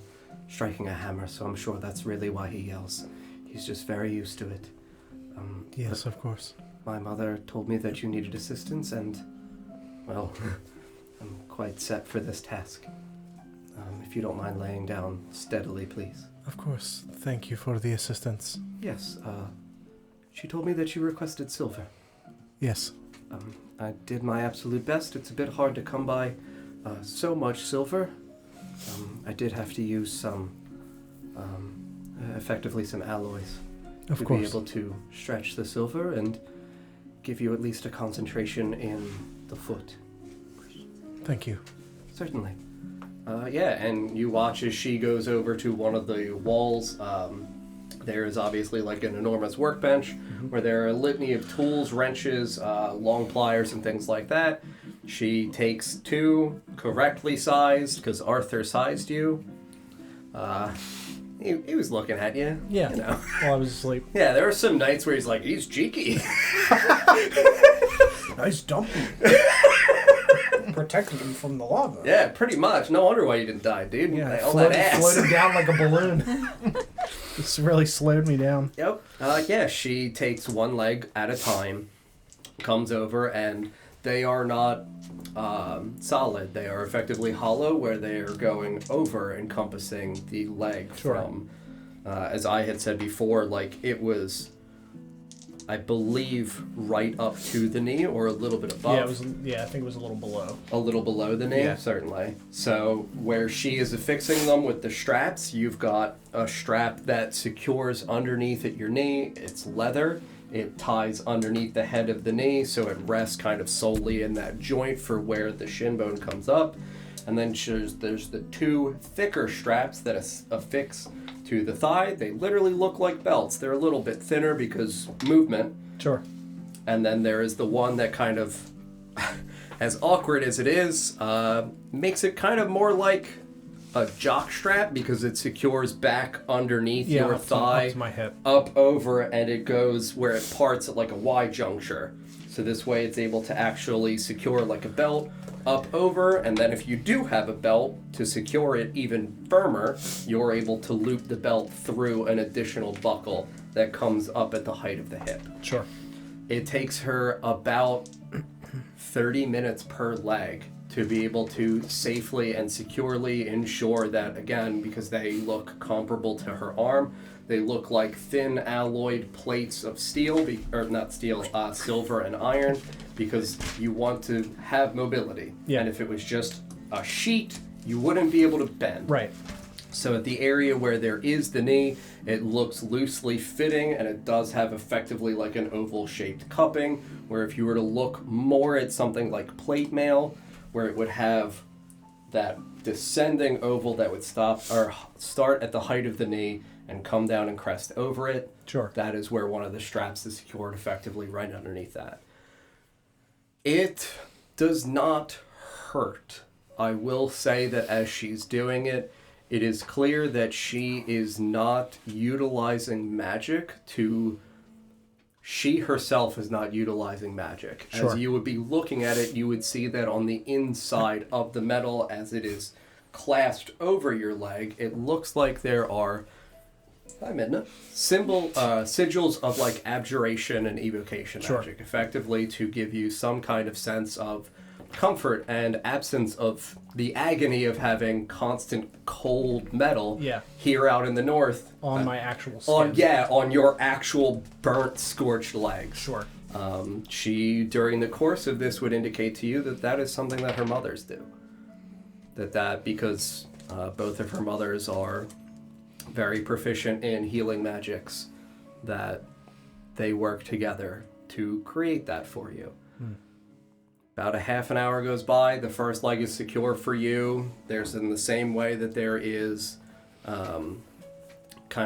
Speaker 2: striking a hammer, so I'm sure that's really why he yells. He's just very used to it.
Speaker 6: Yes, of course.
Speaker 2: My mother told me that you needed assistance, and, well, I'm quite set for this task. If you don't mind laying down steadily, please.
Speaker 6: Of course. Thank you for the assistance.
Speaker 2: Yes, she told me that you requested silver.
Speaker 6: Yes.
Speaker 2: I did my absolute best. It's a bit hard to come by so much silver. I did have to use some, effectively some alloys
Speaker 6: Of
Speaker 2: to
Speaker 6: course.
Speaker 2: be able to stretch the silver and give you at least a concentration in the foot.
Speaker 6: Thank you.
Speaker 2: Certainly. And you watch as she goes over to one of the walls. There is obviously like an enormous workbench where there are a litany of tools, wrenches, long pliers, and things like that. She takes two correctly sized, because Arthur sized you. He was looking at you.
Speaker 6: Yeah.
Speaker 2: You know.
Speaker 6: While I was asleep.
Speaker 2: Yeah, there were some nights where he's like, he's cheeky.
Speaker 6: Nice dumping. Protected him from the lava.
Speaker 2: Yeah, pretty much. No wonder why you didn't die, dude.
Speaker 6: Yeah,
Speaker 2: All that ass.
Speaker 6: floated down like a balloon. This really slowed me down.
Speaker 2: Yep. She takes one leg at a time, comes over, and they are not solid. They are effectively hollow, where they are going over, encompassing the leg from, as I had said before, like it was, I believe, right up to the knee or a little bit above.
Speaker 6: I think it was a little below.
Speaker 2: A little below the knee,
Speaker 6: Yeah.
Speaker 2: certainly. So where she is affixing them with the straps, you've got a strap that secures underneath at your knee. It's leather. It ties underneath the head of the knee, so it rests kind of solely in that joint for where the shin bone comes up. And then there's the two thicker straps that affix to the thigh. They literally look like belts. They're a little bit thinner because movement.
Speaker 6: Sure.
Speaker 2: And then there is the one that kind of, as awkward as it is, makes it kind of more like a jock strap because it secures back underneath your thigh,
Speaker 6: up to my hip.
Speaker 2: up over, and it goes where it parts at like a Y juncture. So this way it's able to actually secure like a belt up over, and then if you do have a belt to secure it even firmer, you're able to loop the belt through an additional buckle that comes up at the height of the hip.
Speaker 6: Sure.
Speaker 2: It takes her about 30 minutes per leg to be able to safely and securely ensure that, again, because they look comparable to her arm, they look like thin alloyed plates of steel, silver and iron, because you want to have mobility.
Speaker 6: Yeah.
Speaker 2: And if it was just a sheet, you wouldn't be able to bend.
Speaker 6: Right.
Speaker 2: So at the area where there is the knee, it looks loosely fitting, and it does have effectively like an oval-shaped cupping, where if you were to look more at something like plate mail, where it would have that descending oval that would start at the height of the knee and come down and crest over it.
Speaker 6: Sure.
Speaker 2: That is where one of the straps is secured effectively right underneath that. It does not hurt. I will say that as she's doing it, it is clear that she is not utilizing magic to... She herself is not utilizing magic.
Speaker 6: Sure.
Speaker 2: As you would be looking at it, you would see that on the inside of the metal, as it is clasped over your leg, it looks like there are... Hi, Midna. Sigils of like abjuration and evocation magic, effectively to give you some kind of sense of comfort and absence of the agony of having constant cold metal here out in the north.
Speaker 6: On my actual skin.
Speaker 2: On your actual burnt, scorched legs.
Speaker 6: Sure.
Speaker 2: She, during the course of this, would indicate to you that that is something that her mothers do. Because both of her mothers are very proficient in healing magics, that they work together to create that for you. About a half an hour goes by. The first leg is secure for you. There's in the same way that there is kind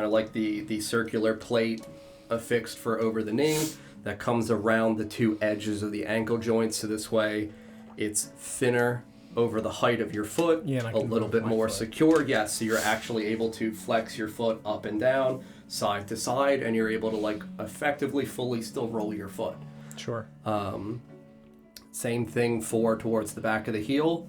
Speaker 2: of like the circular plate affixed for over the knee that comes around the two edges of the ankle joints. So this way it's thinner over the height of your foot, a little bit more secure. Yes, so you're actually able to flex your foot up and down, side to side, and you're able to like effectively fully still roll your foot.
Speaker 6: Sure.
Speaker 2: Same thing for towards the back of the heel.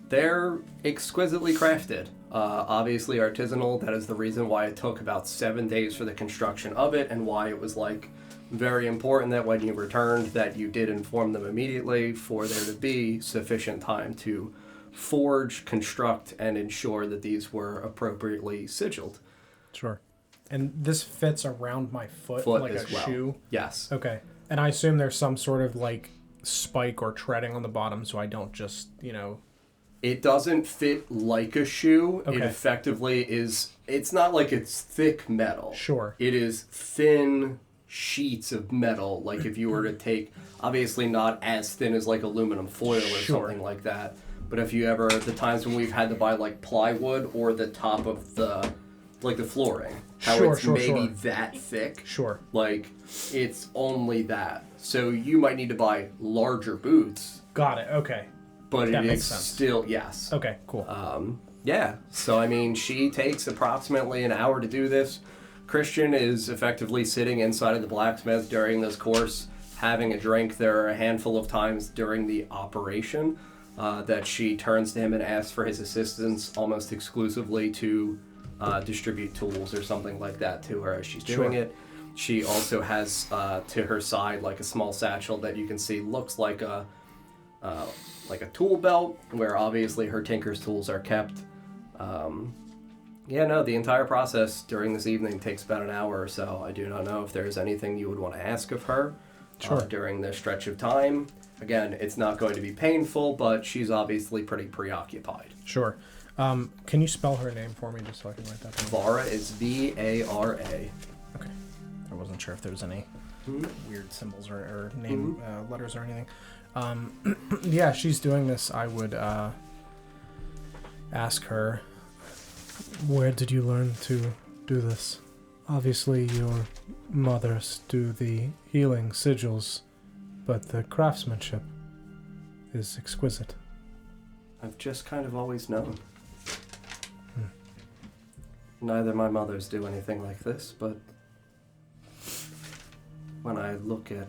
Speaker 2: They're exquisitely crafted. Obviously artisanal. That is the reason why it took about 7 days for the construction of it, and why it was like very important that when you returned that you did inform them immediately for there to be sufficient time to forge, construct, and ensure that these were appropriately sigiled.
Speaker 6: Sure. And this fits around my foot like a shoe?
Speaker 2: Yes.
Speaker 6: Okay. And I assume there's some sort of like spike or treading on the bottom so I don't just,
Speaker 2: It doesn't fit like a shoe.
Speaker 6: Okay.
Speaker 2: It effectively is... It's not like it's thick metal.
Speaker 6: Sure.
Speaker 2: It is thin sheets of metal, like if you were to take... Obviously not as thin as like aluminum foil or something like that. But if you ever... The times when we've had to buy like plywood or the top of the... Like the flooring. How it's maybe that thick.
Speaker 6: Sure.
Speaker 2: Like, it's only that. So you might need to buy larger boots.
Speaker 6: Got it. Okay.
Speaker 2: But
Speaker 6: that
Speaker 2: it
Speaker 6: makes
Speaker 2: is
Speaker 6: sense.
Speaker 2: still, yes.
Speaker 6: Okay, cool.
Speaker 2: Yeah. So, I mean, she takes approximately an hour to do this. Christian is effectively sitting inside of the blacksmith during this course, having a drink. There are a handful of times during the operation that she turns to him and asks for his assistance almost exclusively to distribute tools or something like that to her as she's doing it. She also has to her side like a small satchel that you can see looks like a tool belt, where obviously her tinker's tools are kept. The entire process during this evening takes about an hour or so. I do not know if there's anything you would want to ask of her during this stretch of time. Again, it's not going to be painful, but she's obviously pretty preoccupied.
Speaker 6: Sure. Can you spell her name for me just so I can write that down?
Speaker 2: Vara is V-A-R-A.
Speaker 6: Okay. I wasn't sure if there was any weird symbols or name letters or anything. Yeah, she's doing this. I would ask her, where did you learn to do this? Obviously, your mothers do the healing sigils, but the craftsmanship, is exquisite.
Speaker 2: I've just kind of always known. Neither my mothers do anything like this, but when I look at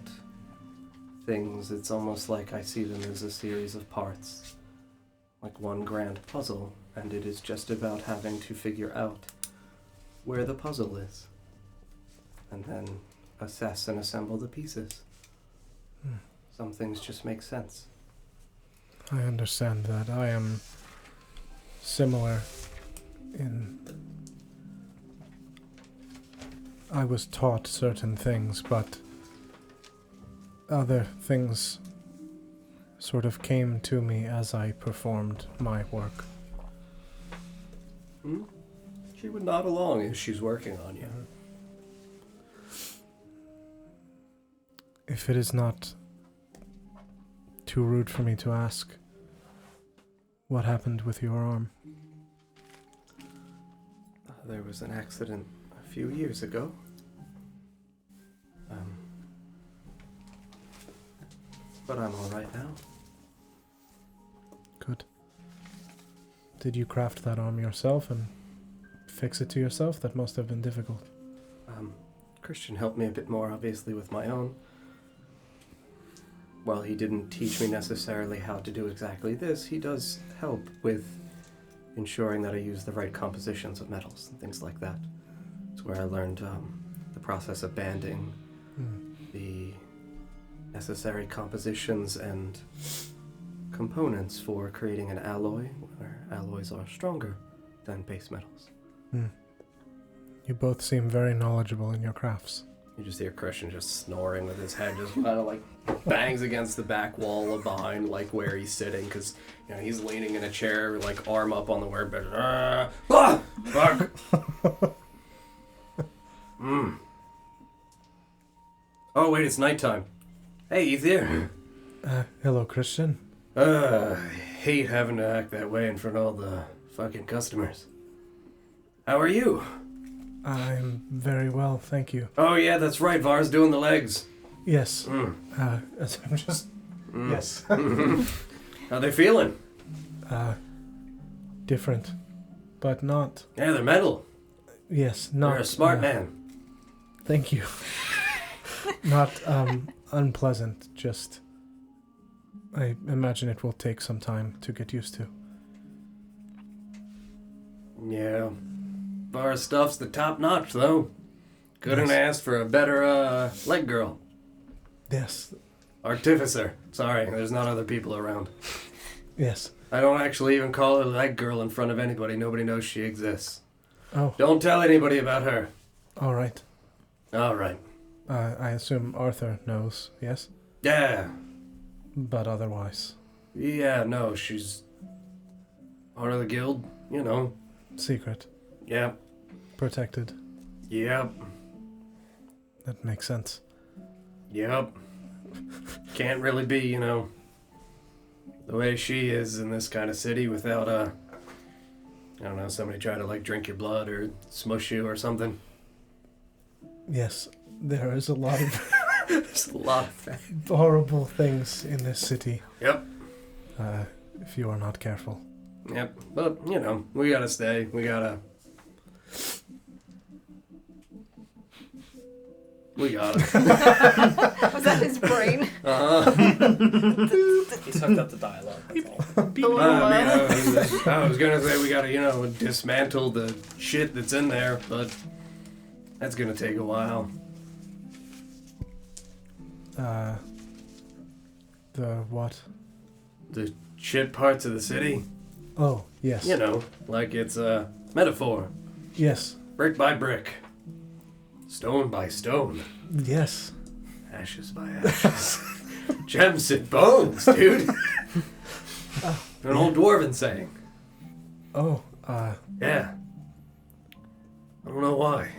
Speaker 2: things, it's almost like I see them as a series of parts, like one grand puzzle, and it is just about having to figure out where the puzzle is, and then assess and assemble the pieces. Some things just make sense.
Speaker 6: I understand that. I am similar in... I was taught certain things, but other things sort of came to me as I performed my work.
Speaker 2: She would nod along as she's working on you.
Speaker 6: If it is not too rude for me to ask, what happened with your arm?
Speaker 2: There was an accident a few years ago. But I'm all right now.
Speaker 6: Good. Did you craft that arm yourself and fix it to yourself? That must have been difficult.
Speaker 2: Christian helped me a bit more, obviously, with my own. While he didn't teach me necessarily how to do exactly this, he does help with ensuring that I use the right compositions of metals and things like that. It's where I learned the process of banding, the necessary compositions and components for creating an alloy, where alloys are stronger than base metals.
Speaker 6: You both seem very knowledgeable in your crafts.
Speaker 2: You just hear Christian just snoring with his head just kind of like bangs against the back wall of behind like where he's sitting, because you know he's leaning in a chair like arm up on the workbench. Fuck. Oh wait, it's nighttime. Hey, you there?
Speaker 6: Hello, Christian.
Speaker 2: I hate having to act that way in front of all the fucking customers. How are you?
Speaker 6: I'm very well, thank you.
Speaker 2: Oh yeah, that's right, Var's doing the legs.
Speaker 6: Yes. I'm just... Yes.
Speaker 2: How they feeling?
Speaker 6: Different. But not...
Speaker 2: Yeah, they're metal.
Speaker 6: Yes, not...
Speaker 2: You're a smart man.
Speaker 6: Thank you. Not unpleasant, just... I imagine it will take some time to get used to.
Speaker 2: Yeah. Bar stuff's the top notch, though. Couldn't
Speaker 6: Yes.
Speaker 2: ask for a better leg girl.
Speaker 6: Yes.
Speaker 2: Artificer. Sorry, there's not other people around.
Speaker 6: Yes.
Speaker 2: I don't actually even call her leg girl in front of anybody. Nobody knows she exists.
Speaker 6: Oh,
Speaker 2: Don't tell anybody about her.
Speaker 6: all right.
Speaker 2: All right.
Speaker 6: I assume Arthur knows, yes?
Speaker 2: Yeah.
Speaker 6: But otherwise.
Speaker 2: Yeah, no, she's part of the guild, you know.
Speaker 6: Secret.
Speaker 2: Yep.
Speaker 6: Protected.
Speaker 2: Yep.
Speaker 6: That makes sense.
Speaker 2: Yep. Can't really be, you know, the way she is in this kind of city without, I don't know, somebody trying to, like, drink your blood or smush you or something.
Speaker 6: Yes, there is a lot of
Speaker 2: There's a lot of that.
Speaker 6: horrible things in this city.
Speaker 2: Yep.
Speaker 6: If you are not careful.
Speaker 2: Yep. But, you know, we gotta stay. We gotta...
Speaker 5: Was that his brain?
Speaker 8: He's hooked up the dialogue. That's all.
Speaker 2: I was gonna say we gotta, you know, dismantle the shit that's in there, but that's gonna take a while.
Speaker 6: The what?
Speaker 2: The shit parts of the city,
Speaker 6: Oh, yes.
Speaker 2: you know, like it's a metaphor.
Speaker 6: Yes.
Speaker 2: Brick by brick. Stone by stone.
Speaker 6: Yes.
Speaker 2: Ashes by ashes. Gems and bones, dude. An old dwarven saying.
Speaker 6: Oh,
Speaker 2: Yeah. I don't know why.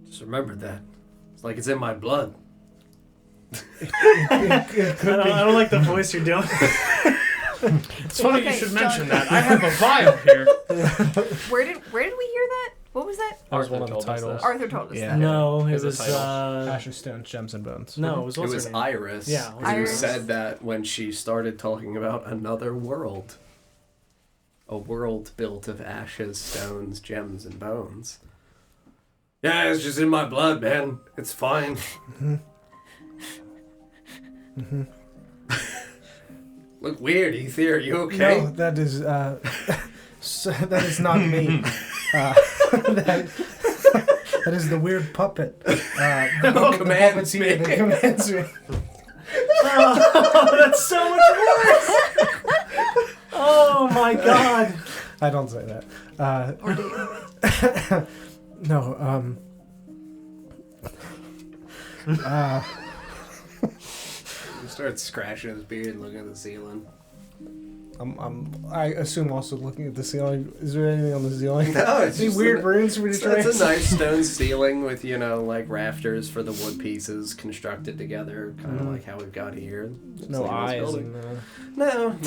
Speaker 2: Just remembered that. It's like it's in my blood.
Speaker 6: it could
Speaker 4: I don't like the voice you're doing.
Speaker 3: It's funny
Speaker 5: Okay,
Speaker 3: you should
Speaker 5: John.
Speaker 3: mention that. I have a vial here.
Speaker 5: Where did we hear that? What was that?
Speaker 6: That was one of the
Speaker 8: told us
Speaker 6: titles.
Speaker 8: that.
Speaker 5: Arthur told us
Speaker 6: Yeah.
Speaker 5: that.
Speaker 4: No, it
Speaker 8: Is it
Speaker 4: was.
Speaker 8: title?
Speaker 6: Ashes, Stones, Gems, and Bones.
Speaker 4: No, it was.
Speaker 2: It
Speaker 4: What's
Speaker 2: was
Speaker 4: her name?
Speaker 2: Iris.
Speaker 4: Yeah,
Speaker 2: Who
Speaker 5: Iris.
Speaker 2: said that when she started talking about another world. A world built of ashes, stones, gems, and bones. Yeah, it's just in my blood, man. It's fine. Look weird, Ether. Are you okay?
Speaker 6: No, that is that is not me. That is the weird puppet.
Speaker 2: Who commands me.
Speaker 6: That commands me.
Speaker 4: Oh, that's so much worse. Oh my god.
Speaker 6: I don't say that.
Speaker 5: Or do you?
Speaker 6: No.
Speaker 2: He starts scratching his beard and looking at the ceiling.
Speaker 6: I assume also looking at the ceiling. Is there anything on the ceiling?
Speaker 2: No, it's
Speaker 6: Any
Speaker 2: just
Speaker 6: weird runes for me to try?
Speaker 2: It's a nice stone ceiling with, like rafters for the wood pieces constructed together, kind of like how we've got here. Just
Speaker 6: No
Speaker 2: like in this
Speaker 6: eyes.
Speaker 2: building.
Speaker 6: And,
Speaker 2: No.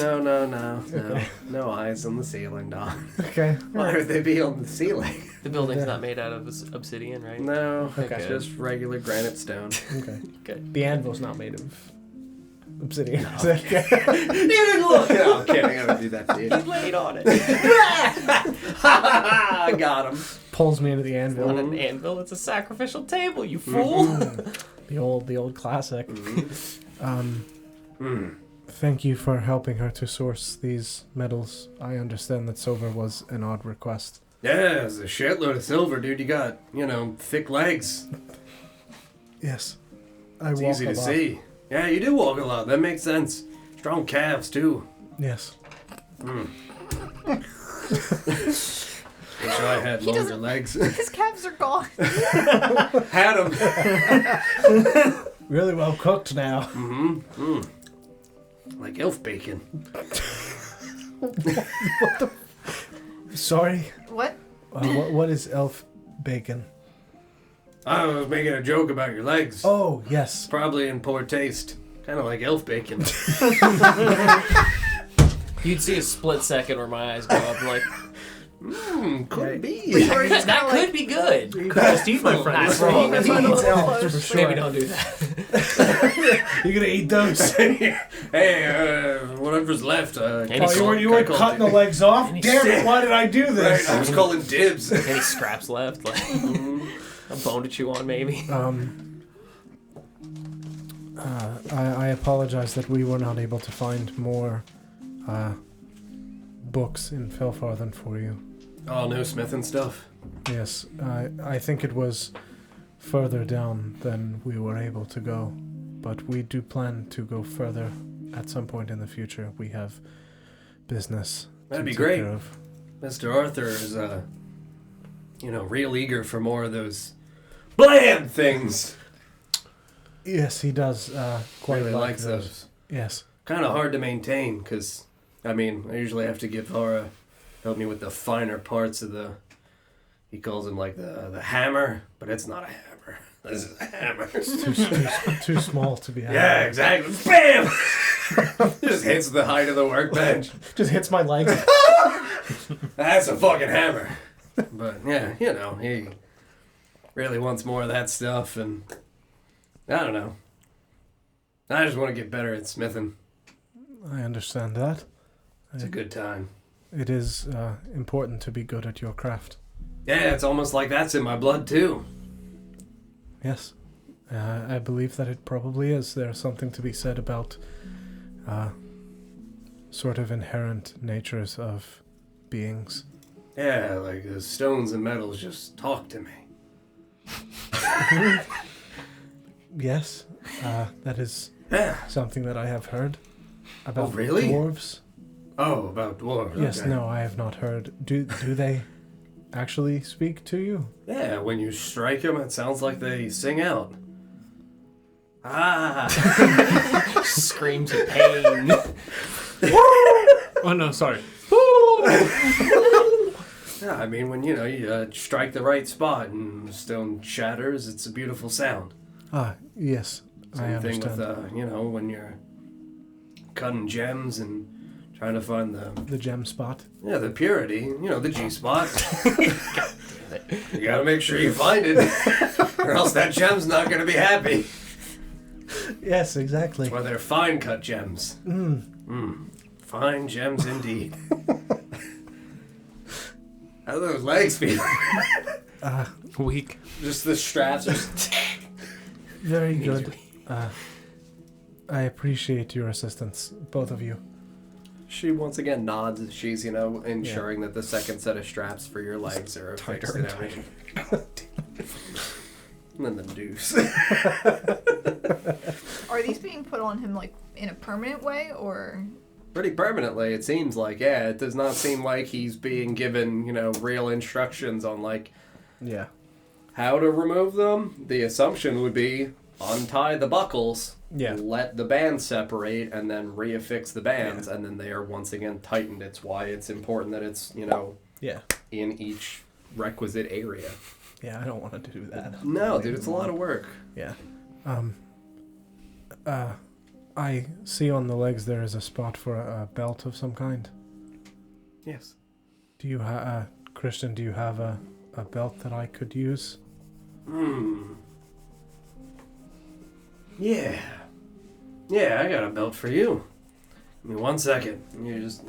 Speaker 6: Okay.
Speaker 2: No eyes on the ceiling, no.
Speaker 6: okay.
Speaker 2: Why would they be on the ceiling?
Speaker 8: The building's
Speaker 6: Yeah.
Speaker 8: not made out of obsidian, right?
Speaker 2: No,
Speaker 6: Okay.
Speaker 2: it's just regular granite stone.
Speaker 6: Okay.
Speaker 8: Good.
Speaker 6: The anvil's not made of obsidian.
Speaker 2: Even look! No, I'm kidding, I would do that to you.
Speaker 8: He laid on it.
Speaker 2: I got him.
Speaker 6: Pulls me into the
Speaker 8: It's not
Speaker 6: anvil.
Speaker 8: an anvil, it's a sacrificial table, you fool.
Speaker 6: The old classic.
Speaker 2: Mm.
Speaker 6: Thank you for helping her to source these metals. I understand that silver was an odd request.
Speaker 2: Yeah, it's a shitload of silver, dude. You got, thick legs.
Speaker 6: Yes. I
Speaker 2: It's
Speaker 6: walk
Speaker 2: easy
Speaker 6: a
Speaker 2: to
Speaker 6: lot.
Speaker 2: see. Yeah, you do walk a lot. That makes sense. Strong calves, too.
Speaker 6: Yes.
Speaker 2: Wish I had
Speaker 5: He
Speaker 2: longer
Speaker 5: doesn't-
Speaker 2: legs.
Speaker 5: His calves are gone.
Speaker 2: Had them.
Speaker 6: Really well cooked now.
Speaker 2: Like elf bacon.
Speaker 6: Sorry.
Speaker 5: What?
Speaker 6: What is elf bacon?
Speaker 2: I was making a joke about your legs.
Speaker 6: Oh, yes.
Speaker 2: Probably in poor taste. Kind of like elf bacon.
Speaker 8: You'd see a split second where my eyes go up like,
Speaker 2: Could be.
Speaker 5: Or he's
Speaker 8: that
Speaker 5: kinda
Speaker 8: could be good.
Speaker 4: Steve, my friend.
Speaker 8: That's wrong.
Speaker 6: He eats elves for sure.
Speaker 8: Maybe don't do that.
Speaker 6: You're gonna eat those.
Speaker 2: Hey, whatever's left.
Speaker 8: Any
Speaker 6: Oh, you weren't cutting the legs off? Damn it, why did I do
Speaker 2: Right,
Speaker 6: this?
Speaker 2: I was calling dibs.
Speaker 8: Any scraps left? Like a bone to chew on, maybe.
Speaker 6: I apologize that we were not able to find more books in Felfarthen for you.
Speaker 2: Oh, no smith and stuff.
Speaker 6: Yes, I think it was further down than we were able to go, but we do plan to go further at some point in the future. We have business
Speaker 2: That'd
Speaker 6: to
Speaker 2: be
Speaker 6: take
Speaker 2: great.
Speaker 6: care of.
Speaker 2: Mr. Arthur is, real eager for more of those bland things.
Speaker 6: Yes, he does quite
Speaker 2: Really
Speaker 6: like
Speaker 2: likes those.
Speaker 6: Yes.
Speaker 2: Kind of hard to maintain, because, I usually have to give Laura help me with the finer parts of the, he calls them like the hammer, but it's not a hammer. This is a hammer.
Speaker 6: It's too small to be.
Speaker 2: Yeah, exactly. Bam! Just hits the height of the workbench.
Speaker 6: Just hits my leg.
Speaker 2: That's a fucking hammer. But, yeah, he really wants more of that stuff, and I don't know. I just want to get better at smithing.
Speaker 6: I understand that.
Speaker 2: It's a good time.
Speaker 6: It is important to be good at your craft.
Speaker 2: Yeah, it's almost like that's in my blood, too.
Speaker 6: Yes. I believe that it probably is. There's something to be said about sort of inherent natures of beings.
Speaker 2: Yeah, like the stones and metals just talk to me.
Speaker 6: Yes, that is
Speaker 2: Yeah.
Speaker 6: something that I have heard about
Speaker 2: Oh, really?
Speaker 6: dwarves.
Speaker 2: Oh, about dwarves.
Speaker 6: Yes,
Speaker 2: okay.
Speaker 6: no, I have not heard. Do they actually speak to you?
Speaker 2: Yeah, when you strike them, it sounds like they sing out. Ah!
Speaker 8: Screams of pain.
Speaker 3: Oh no, sorry.
Speaker 2: Yeah, when you strike the right spot and the stone shatters, it's a beautiful sound.
Speaker 6: Ah, yes, I
Speaker 2: Same thing
Speaker 6: understand.
Speaker 2: with when you're cutting gems and Trying to find
Speaker 6: The gem spot.
Speaker 2: the purity, the G spot. You gotta make sure you find it, or else that gem's not gonna be happy.
Speaker 6: Yes, exactly.
Speaker 2: Well, they're fine cut gems. Fine gems indeed. How do those legs feel?
Speaker 3: Weak.
Speaker 2: Just the straps are...
Speaker 6: Very good. I appreciate your assistance, both of you.
Speaker 2: She once again nods as she's, ensuring that the second set of straps for your legs are fixed and everything. And then the deuce.
Speaker 5: Are these being put on him like in a permanent way, or?
Speaker 2: Pretty permanently, it seems like. Yeah, it does not seem like he's being given, real instructions on
Speaker 6: Yeah.
Speaker 2: how to remove them. The assumption would be untie the buckles, let the bands separate, and then reaffix the bands, and then they are once again tightened. It's why it's important that it's, in each requisite area.
Speaker 6: Yeah, I don't want to do that.
Speaker 2: No, dude, it's a lot of work.
Speaker 6: Yeah. I see on the legs there is a spot for a belt of some kind.
Speaker 2: Yes.
Speaker 6: Do you Christian, do you have a belt that I could use?
Speaker 2: Yeah. Yeah, I got a belt for you. Give me 1 second. And he just,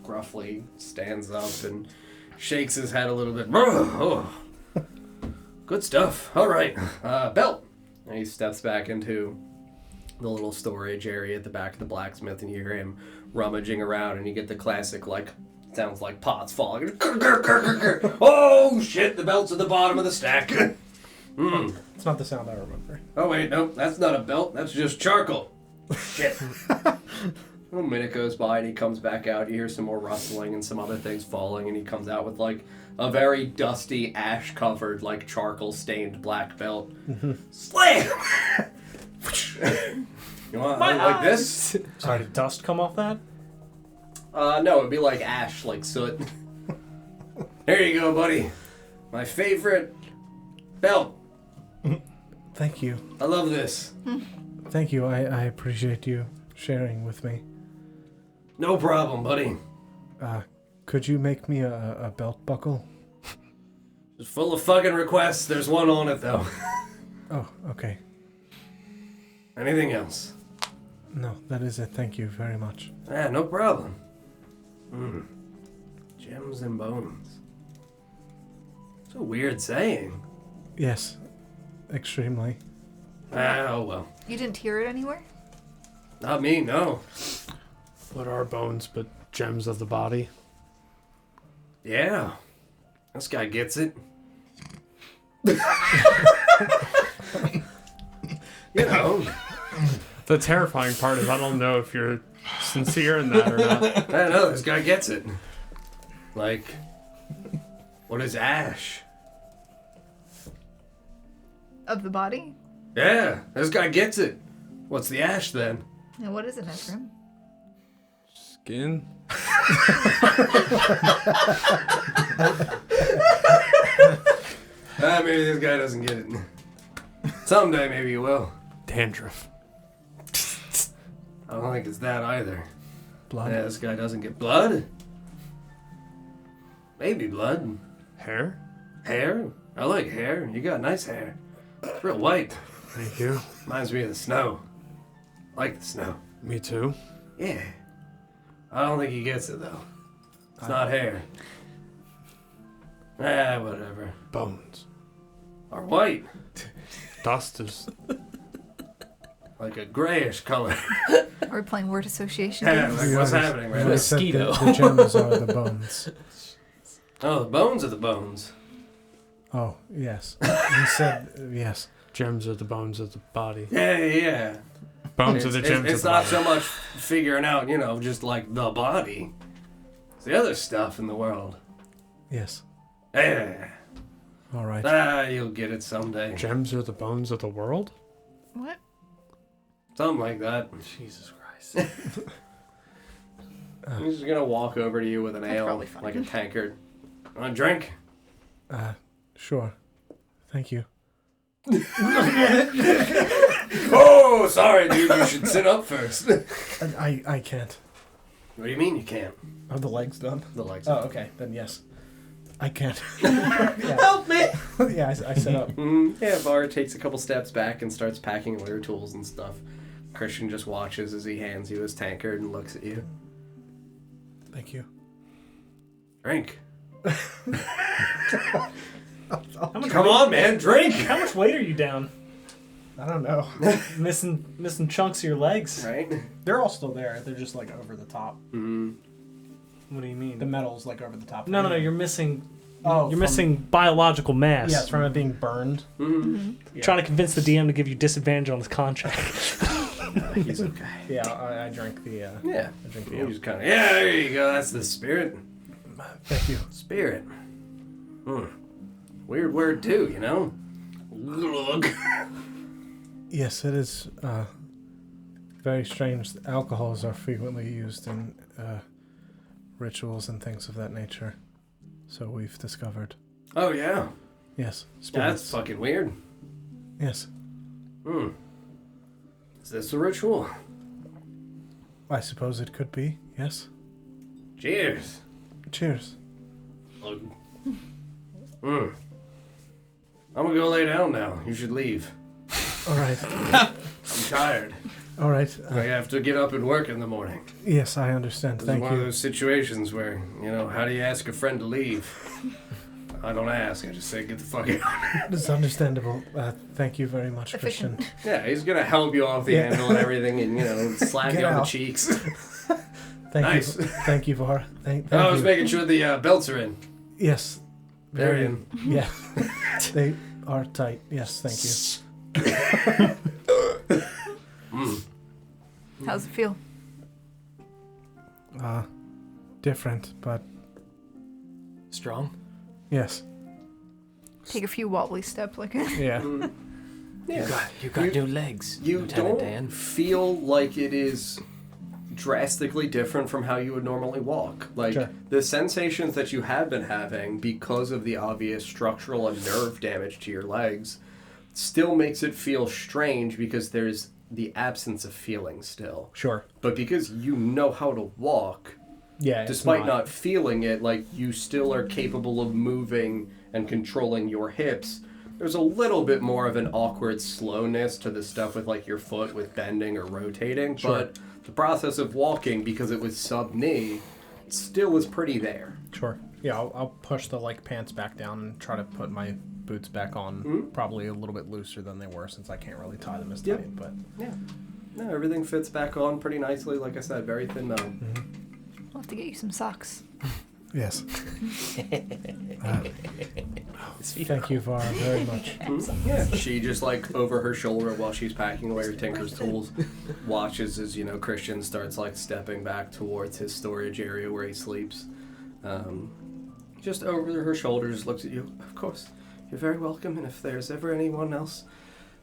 Speaker 2: gruffly stands up and shakes his head a little bit. Oh. Good stuff. All right. Belt. And he steps back into the little storage area at the back of the blacksmith, and you hear him rummaging around, and you get the classic, sounds like pots falling. Oh, shit, the belt's at the bottom of the stack.
Speaker 6: It's not the sound I remember.
Speaker 2: Oh, wait, no, that's not a belt. That's just charcoal. Shit. A minute goes by, and he comes back out. You hear some more rustling and some other things falling, and he comes out with, a very dusty, ash-covered, charcoal-stained black belt. Slam! You want like this?
Speaker 4: Sorry, did dust come off that?
Speaker 2: No, it'd be like ash, like soot. Here you go, buddy. My favorite belt.
Speaker 6: Thank you.
Speaker 2: I love this.
Speaker 6: Thank you. I appreciate you sharing with me.
Speaker 2: No problem, buddy.
Speaker 6: Could you make me a belt buckle?
Speaker 2: It's full of fucking requests. There's one on it, though.
Speaker 6: Oh, okay.
Speaker 2: Anything else?
Speaker 6: No, that is it. Thank you very much.
Speaker 2: Yeah, no problem. Gems and bones. It's a weird saying.
Speaker 6: Yes, extremely.
Speaker 2: Oh, well.
Speaker 5: You didn't hear it anywhere?
Speaker 2: Not me, no.
Speaker 3: What are bones but gems of the body?
Speaker 2: Yeah. This guy gets it.
Speaker 3: The terrifying part is I don't know if you're sincere in that or not.
Speaker 2: I know, this guy gets it. What is ash?
Speaker 5: Of the body?
Speaker 2: Yeah, this guy gets it. What's the ash then?
Speaker 5: And what is it, Nesrim?
Speaker 3: Skin?
Speaker 2: Maybe this guy doesn't get it. Someday maybe he will.
Speaker 3: Dandruff.
Speaker 2: I don't think it's that either.
Speaker 6: Blood.
Speaker 2: Yeah, this guy doesn't get blood. Maybe blood.
Speaker 3: Hair?
Speaker 2: Hair? I like hair. You got nice hair. It's real white.
Speaker 3: Thank you.
Speaker 2: Reminds me of the snow. I like the snow.
Speaker 3: Me too.
Speaker 2: Yeah. I don't think he gets it though. It's not hair. Whatever.
Speaker 3: Bones.
Speaker 2: Are white.
Speaker 3: Dust is...
Speaker 2: Like a grayish color.
Speaker 5: Are we playing word association
Speaker 2: Yeah,
Speaker 5: games?
Speaker 2: like what's happening right
Speaker 6: I
Speaker 2: now?
Speaker 6: said
Speaker 8: Mosquito.
Speaker 6: the gems are the bones.
Speaker 2: Oh, the bones are the bones.
Speaker 6: Oh, yes. He said yes.
Speaker 3: Gems are the bones of the body.
Speaker 2: Yeah.
Speaker 3: Bones are the gems
Speaker 2: It's
Speaker 3: of the
Speaker 2: not
Speaker 3: body.
Speaker 2: so much figuring out, just like the body. It's the other stuff in the world.
Speaker 6: Yes.
Speaker 2: Yeah.
Speaker 6: All right.
Speaker 2: You'll get it someday.
Speaker 3: Gems are the bones of the world?
Speaker 5: What?
Speaker 2: Something like that.
Speaker 8: Jesus Christ.
Speaker 2: He's just gonna walk over to you with an
Speaker 5: That's
Speaker 2: ale,
Speaker 5: probably fine.
Speaker 2: like a tankard. Want a drink?
Speaker 6: Sure. Thank you.
Speaker 2: Oh, sorry, dude. You should sit up first.
Speaker 6: I can't.
Speaker 2: What do you mean you can't?
Speaker 6: Are the legs done?
Speaker 2: The legs.
Speaker 6: Oh, okay. Then yes. I can't.
Speaker 2: Help me!
Speaker 6: Yeah, I set up.
Speaker 2: Yeah, Var takes a couple steps back and starts packing away her tools and stuff. Christian just watches as he hands you his tankard and looks at you.
Speaker 6: Thank you.
Speaker 2: Drink.
Speaker 4: Come
Speaker 2: on, man, drink!
Speaker 4: How much weight are you down?
Speaker 6: I don't know.
Speaker 4: missing chunks of your legs.
Speaker 2: Right?
Speaker 6: They're all still there. They're just like over the top.
Speaker 2: Mm-hmm.
Speaker 4: What do you mean?
Speaker 6: The metal's like over the top.
Speaker 4: No. You're missing.
Speaker 6: Oh,
Speaker 4: you're missing biological mass.
Speaker 6: Yes, from it being burned.
Speaker 2: Mm-hmm.
Speaker 6: Yeah.
Speaker 4: Trying to convince the DM to give you disadvantage on his contract.
Speaker 2: He's okay.
Speaker 6: Yeah, I drank the.
Speaker 2: Yeah.
Speaker 6: I drink the.
Speaker 2: He was kind of, yeah, there you go. That's the spirit.
Speaker 6: Thank you.
Speaker 2: Spirit. Weird word, too, you know? Glug.
Speaker 6: Yes, it is very strange. Alcohols are frequently used in rituals and things of that nature. So we've discovered.
Speaker 2: Oh, yeah.
Speaker 6: Yes.
Speaker 2: That's fucking weird.
Speaker 6: Yes.
Speaker 2: Is this a ritual?
Speaker 6: I suppose it could be. Yes.
Speaker 2: Cheers.
Speaker 6: Cheers.
Speaker 2: I'm gonna go lay down now. You should leave.
Speaker 6: All right.
Speaker 2: I'm tired.
Speaker 6: All right.
Speaker 2: I have to get up and work in the morning.
Speaker 6: Yes, I understand.
Speaker 2: This
Speaker 6: Thank
Speaker 2: is one of
Speaker 6: you.
Speaker 2: those situations where, you know, how do you ask a friend to leave? I don't ask. I just say, get the fuck out.
Speaker 6: It's understandable. Thank you very much,
Speaker 5: Efficient.
Speaker 6: Christian.
Speaker 2: Yeah, he's gonna help you off the
Speaker 6: Yeah.
Speaker 2: handle and everything, and you know, slap
Speaker 6: Get
Speaker 2: you on the
Speaker 6: out.
Speaker 2: cheeks.
Speaker 6: Thank
Speaker 2: Nice.
Speaker 6: you. Thank you, Var. Thank
Speaker 2: I was
Speaker 6: you.
Speaker 2: making sure the belts are in.
Speaker 6: Yes.
Speaker 2: They're in.
Speaker 6: Yeah. They are tight. Yes, thank you.
Speaker 5: How's it feel?
Speaker 6: Different, but
Speaker 8: Strong?
Speaker 6: yes.
Speaker 5: Take a few wobbly steps like it.
Speaker 6: Yeah.
Speaker 2: Yeah.
Speaker 8: You got new legs,
Speaker 2: You
Speaker 8: Lieutenant
Speaker 2: don't
Speaker 8: Dan.
Speaker 2: feel like it is drastically different from how you would normally walk. Like,
Speaker 6: Sure.
Speaker 2: the sensations that you have been having because of the obvious structural and nerve damage to your legs still makes it feel strange because there's the absence of feeling still.
Speaker 6: Sure.
Speaker 2: But because you know how to walk,
Speaker 6: Yeah. it's
Speaker 2: despite not feeling it, like, you still are capable of moving and controlling your hips. There's a little bit more of an awkward slowness to the stuff with, like, your foot with bending or rotating,
Speaker 6: Sure.
Speaker 2: but the process of walking, because it was sub-knee, still is pretty there.
Speaker 6: Sure. Yeah, I'll push the pants back down and try to put my boots back on.
Speaker 2: Mhm.
Speaker 6: Probably a little bit looser than they were since I can't really tie them as
Speaker 2: Yep.
Speaker 6: tight. But
Speaker 2: Yeah. No, everything fits back on pretty nicely. Like I said, very thin metal.
Speaker 5: I'll have to get you some socks.
Speaker 6: yes. Thank you, Var, very much.
Speaker 2: Yeah. She just, like, over her shoulder while she's packing away her tinker's tools, watches as, you know, Christian starts, like, stepping back towards his storage area where he sleeps. Just over her shoulder, just looks at you. Of course, you're very welcome, and if there's ever anyone else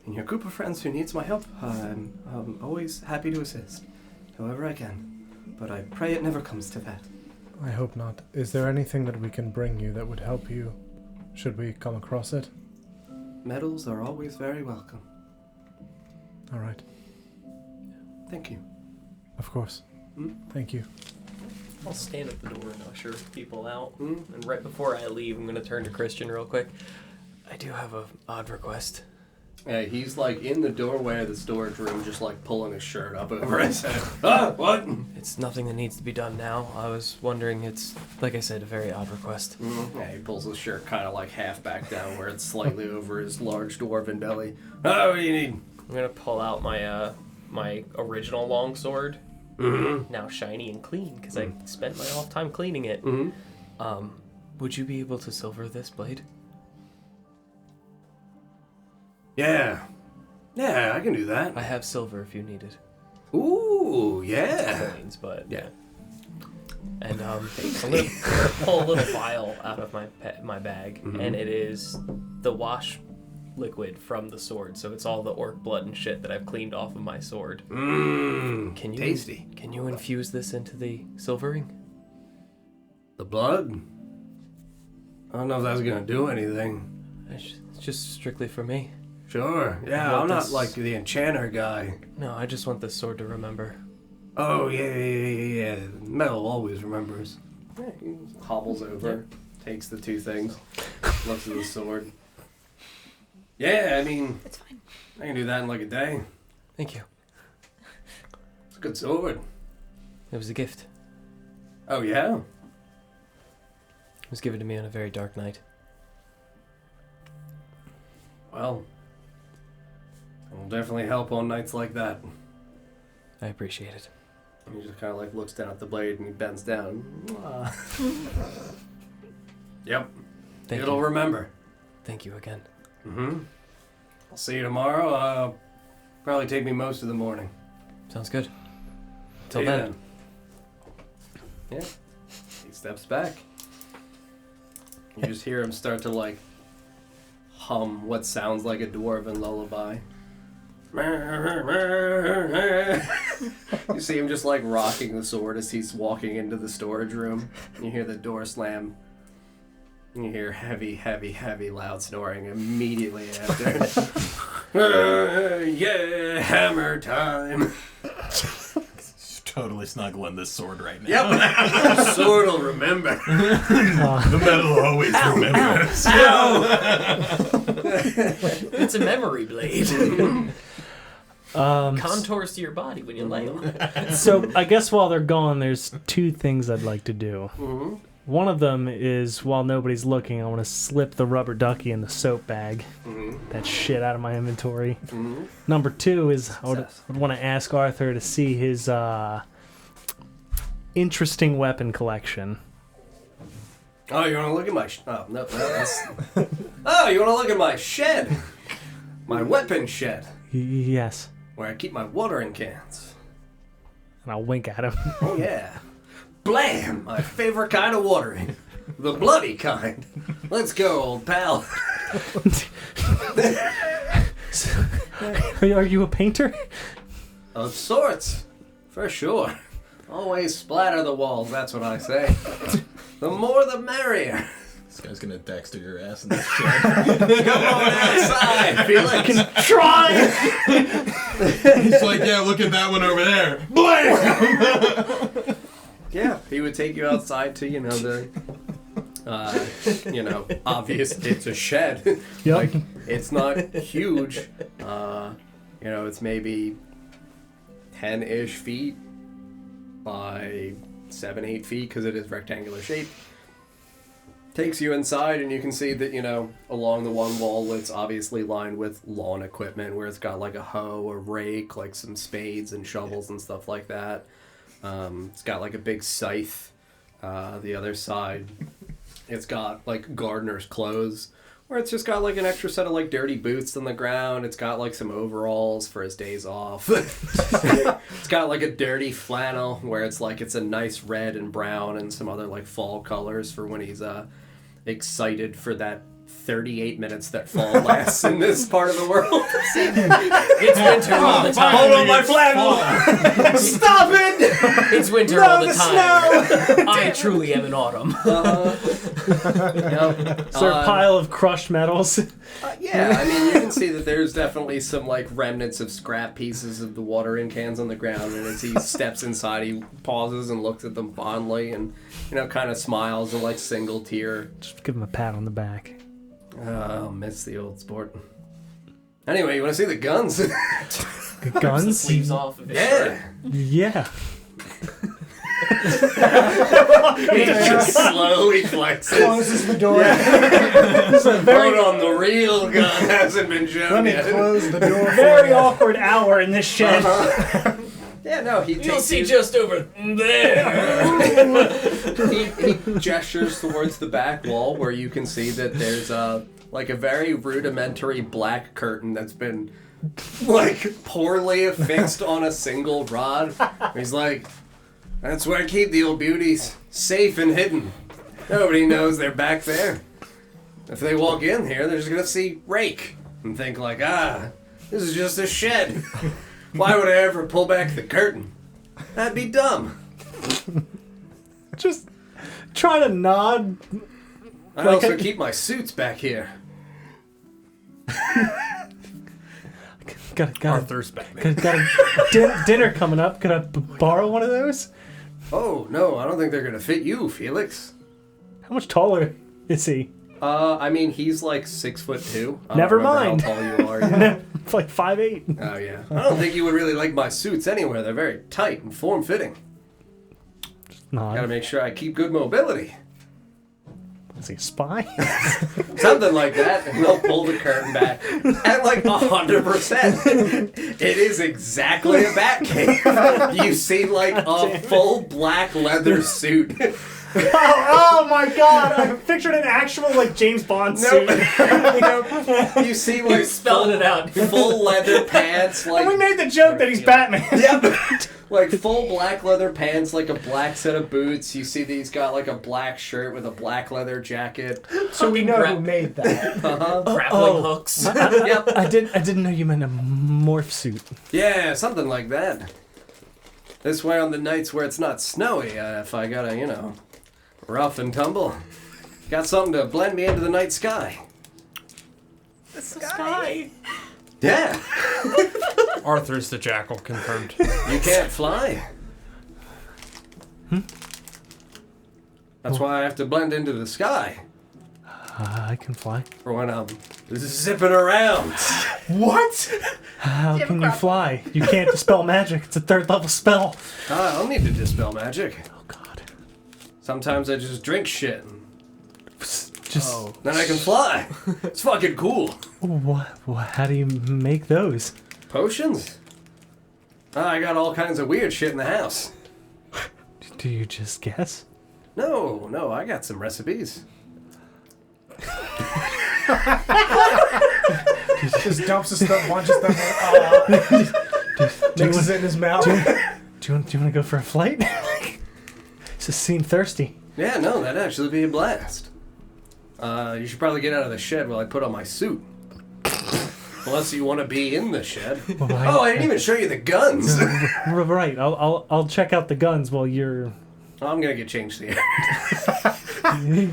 Speaker 2: in your group of friends who needs my help, I'm always happy to assist, however I can. But I pray it never comes to that.
Speaker 6: I hope not. Is there anything that we can bring you that would help you, should we come across it?
Speaker 2: Medals are always very welcome.
Speaker 6: All right.
Speaker 2: Thank you.
Speaker 6: Of course.
Speaker 2: Mm.
Speaker 6: Thank you.
Speaker 8: I'll stand at the door and usher people out.
Speaker 2: Mm.
Speaker 8: And right before I leave, I'm going to turn to Christian real quick. I do have a odd request.
Speaker 2: Yeah, he's like in the doorway of the storage room, just like pulling his shirt up over his head. Ah, what?
Speaker 8: It's nothing that needs to be done now. I was wondering, it's, like I said, a very odd request.
Speaker 2: Yeah, he pulls his shirt kind of like half back down where it's slightly over his large dwarven belly. Oh, what do you need?
Speaker 8: I'm going to pull out my my original longsword,
Speaker 2: Mm-hmm.
Speaker 8: now shiny and clean, because I spent my off time cleaning it.
Speaker 2: Mm-hmm.
Speaker 8: Would you be able to silver this blade?
Speaker 2: Yeah. Yeah, I can do that.
Speaker 8: I have silver if you need it.
Speaker 2: Ooh, yeah.
Speaker 8: Coins, but
Speaker 2: Yeah.
Speaker 8: And I'm gonna pull a little vial out of my bag, and it is the wash liquid from the sword. So it's all the orc blood and shit that I've cleaned off of my sword.
Speaker 2: Mmm,
Speaker 8: Can you
Speaker 2: tasty.
Speaker 8: Can you infuse this into the silvering?
Speaker 2: The blood? I don't know if that's gonna do anything.
Speaker 8: It's just strictly for me.
Speaker 2: Sure. Yeah,
Speaker 8: What
Speaker 2: I'm not
Speaker 8: this-
Speaker 2: like the enchanter guy.
Speaker 8: No, I just want this sword to remember.
Speaker 2: Oh, yeah. Metal always remembers. Yeah, he hobbles over, takes the two things, looks at the sword. Yeah, I mean,
Speaker 5: It's fine.
Speaker 2: I can do that in like a day.
Speaker 8: Thank you.
Speaker 2: It's a good sword.
Speaker 8: It was a gift.
Speaker 2: Oh, yeah?
Speaker 8: It was given to me on a very dark night.
Speaker 2: Well, it will definitely help on nights like that.
Speaker 8: I appreciate it.
Speaker 2: And he just kind of like looks down at the blade and he bends down. Yep.
Speaker 8: Thank
Speaker 2: It'll
Speaker 8: you.
Speaker 2: remember.
Speaker 8: Thank you again.
Speaker 2: Mm-hmm. I'll see you tomorrow. Probably take me most of the morning.
Speaker 8: Sounds good. Till
Speaker 2: See you
Speaker 8: then.
Speaker 2: Yeah. He steps back. You just hear him start to like hum what sounds like a dwarven lullaby. You see him just like rocking the sword as he's walking into the storage room. You hear the door slam. And you hear heavy, loud snoring immediately after. Yeah, hammer time.
Speaker 7: Totally snuggling this sword right now.
Speaker 2: Yep. Sword will remember.
Speaker 7: The metal always remembers.
Speaker 8: It's a memory blade. Contours to your body when you lay on it.
Speaker 4: So I guess while they're gone, there's two things I'd like to do.
Speaker 2: Mm-hmm.
Speaker 4: One of them is, while nobody's looking, I want to slip the rubber ducky in the soap bag.
Speaker 2: Mm-hmm.
Speaker 4: That shit out of my inventory.
Speaker 2: Mm-hmm.
Speaker 4: Number two is I would want to ask Arthur to see his interesting weapon collection.
Speaker 2: Oh, you want to look at my... oh, no, that's... Oh, you want to look at my shed? My weapon shed,
Speaker 4: Yes.
Speaker 2: where I keep my watering cans.
Speaker 4: And I'll wink at him.
Speaker 2: Oh, yeah. Blam! My favorite kind of watering. The bloody kind. Let's go, old pal.
Speaker 4: Are you a painter?
Speaker 2: Of sorts. For sure. Always splatter the walls, that's what I say. The more the merrier.
Speaker 7: This guy's gonna Dexter your ass in this shit.
Speaker 2: Come on outside, Felix.
Speaker 4: Try!
Speaker 7: He's like, yeah, look at that one over there. Blam!
Speaker 2: Yeah, he would take you outside to, the, obvious, it's a shed.
Speaker 4: Yep.
Speaker 2: Like, it's not huge. It's maybe 10-ish feet by 7-8 feet because it is rectangular shape. Takes you inside and you can see that, along the one wall it's obviously lined with lawn equipment where it's got like a hoe, a rake, like some spades and shovels and stuff like that. It's got like a big scythe. The other side, it's got like gardener's clothes where it's just got like an extra set of like dirty boots on the ground. It's got like some overalls for his days off. It's got like a dirty flannel where it's a nice red and brown and some other like fall colors for when he's excited for that 38 minutes that fall lasts in this part of the world.
Speaker 8: It's winter all the time.
Speaker 2: Hold on my flannel! Stop it!
Speaker 8: It's winter all the time. I truly am in autumn.
Speaker 2: Yep.
Speaker 4: Is there a pile of crushed metals?
Speaker 2: Yeah, I mean, you can see that there's definitely some like remnants of scrap pieces of the watering cans on the ground, and as he steps inside, he pauses and looks at them fondly and, kind of smiles and like single tear.
Speaker 4: Just give him a pat on the back.
Speaker 2: Oh, miss the old sport. Anyway, you want to see the guns?
Speaker 4: Guns?
Speaker 8: Sleeves off of his
Speaker 2: Yeah.
Speaker 8: shirt.
Speaker 4: Yeah.
Speaker 2: He just slowly flexes.
Speaker 6: Closes the door.
Speaker 2: Hold on, the real gun hasn't been shown
Speaker 6: Let me
Speaker 2: yet.
Speaker 6: close the door.
Speaker 4: Very awkward hour in this shed.
Speaker 2: Yeah, no, he
Speaker 8: You'll
Speaker 2: takes
Speaker 8: see
Speaker 2: you.
Speaker 8: just over there.
Speaker 2: He gestures towards the back wall where you can see that there's like a very rudimentary black curtain that's been like poorly affixed on a single rod. He's like, that's where I keep the old beauties, safe and hidden. Nobody knows they're back there. If they walk in here, they're just gonna see rake and think like, this is just a shed. Why would I ever pull back the curtain? That'd be dumb.
Speaker 4: Just try to nod.
Speaker 2: I
Speaker 4: Like
Speaker 2: also
Speaker 4: a-
Speaker 2: keep my suits back here.
Speaker 4: got
Speaker 3: Arthur's Batman.
Speaker 4: got a dinner coming up. Could I borrow one of those?
Speaker 2: Oh, no, I don't think they're gonna fit you, Felix.
Speaker 4: How much taller is he?
Speaker 2: I mean, he's like 6'2". I don't
Speaker 4: Never
Speaker 2: remember
Speaker 4: mind.
Speaker 2: How tall you are. Yeah.
Speaker 4: Like 5'8".
Speaker 2: Oh, yeah. I don't think you would really like my suits anywhere. They're very tight and form-fitting.
Speaker 4: No,
Speaker 2: Gotta make sure I keep good mobility.
Speaker 4: is he a spy?
Speaker 2: Something like that, and they'll pull the curtain back at like 100%. It is exactly a bat cave. You see like a full black leather suit.
Speaker 4: oh my god! I pictured an actual like James Bond suit.
Speaker 2: You see like
Speaker 8: spelling it out.
Speaker 2: full leather pants. Like
Speaker 4: And we made the joke that he's Batman.
Speaker 2: Yep. Like full black leather pants, like a black set of boots. You see that he's got like a black shirt with a black leather jacket.
Speaker 6: So we know who made that.
Speaker 8: Grappling hooks.
Speaker 2: Yep.
Speaker 4: I didn't know you meant a morph suit.
Speaker 2: Yeah, something like that. This way on the nights where it's not snowy, if I gotta, rough and tumble. Got something to blend me into the night sky.
Speaker 5: The sky.
Speaker 2: Yeah.
Speaker 3: Arthur's the Jackal, confirmed.
Speaker 2: You can't fly. That's why I have to blend into the sky.
Speaker 4: I can fly.
Speaker 2: For when I'm zipping around.
Speaker 6: What?
Speaker 4: How
Speaker 5: Do you have
Speaker 4: can
Speaker 5: a
Speaker 4: you
Speaker 5: grapple?
Speaker 4: fly? You can't dispel magic. It's a 3rd level spell.
Speaker 2: I don't need to dispel magic.
Speaker 4: Oh god.
Speaker 2: Sometimes I just drink shit.
Speaker 4: Just
Speaker 2: Then I can fly. It's fucking cool.
Speaker 4: what? How do you make those?
Speaker 2: Potions? I got all kinds of weird shit in the house.
Speaker 4: Do you just guess?
Speaker 2: No, I got some recipes.
Speaker 6: Just dumps his stuff, bunches stuff, mixes it in his mouth.
Speaker 4: Do you want to go for a flight? Just seem thirsty.
Speaker 2: Yeah, no, that'd actually be a blast. You should probably get out of the shed while I put on my suit. Unless you want to be in the shed.
Speaker 4: Well,
Speaker 2: I didn't even show you the guns.
Speaker 4: Right. I'll check out the guns while you're.
Speaker 2: I'm gonna get changed here.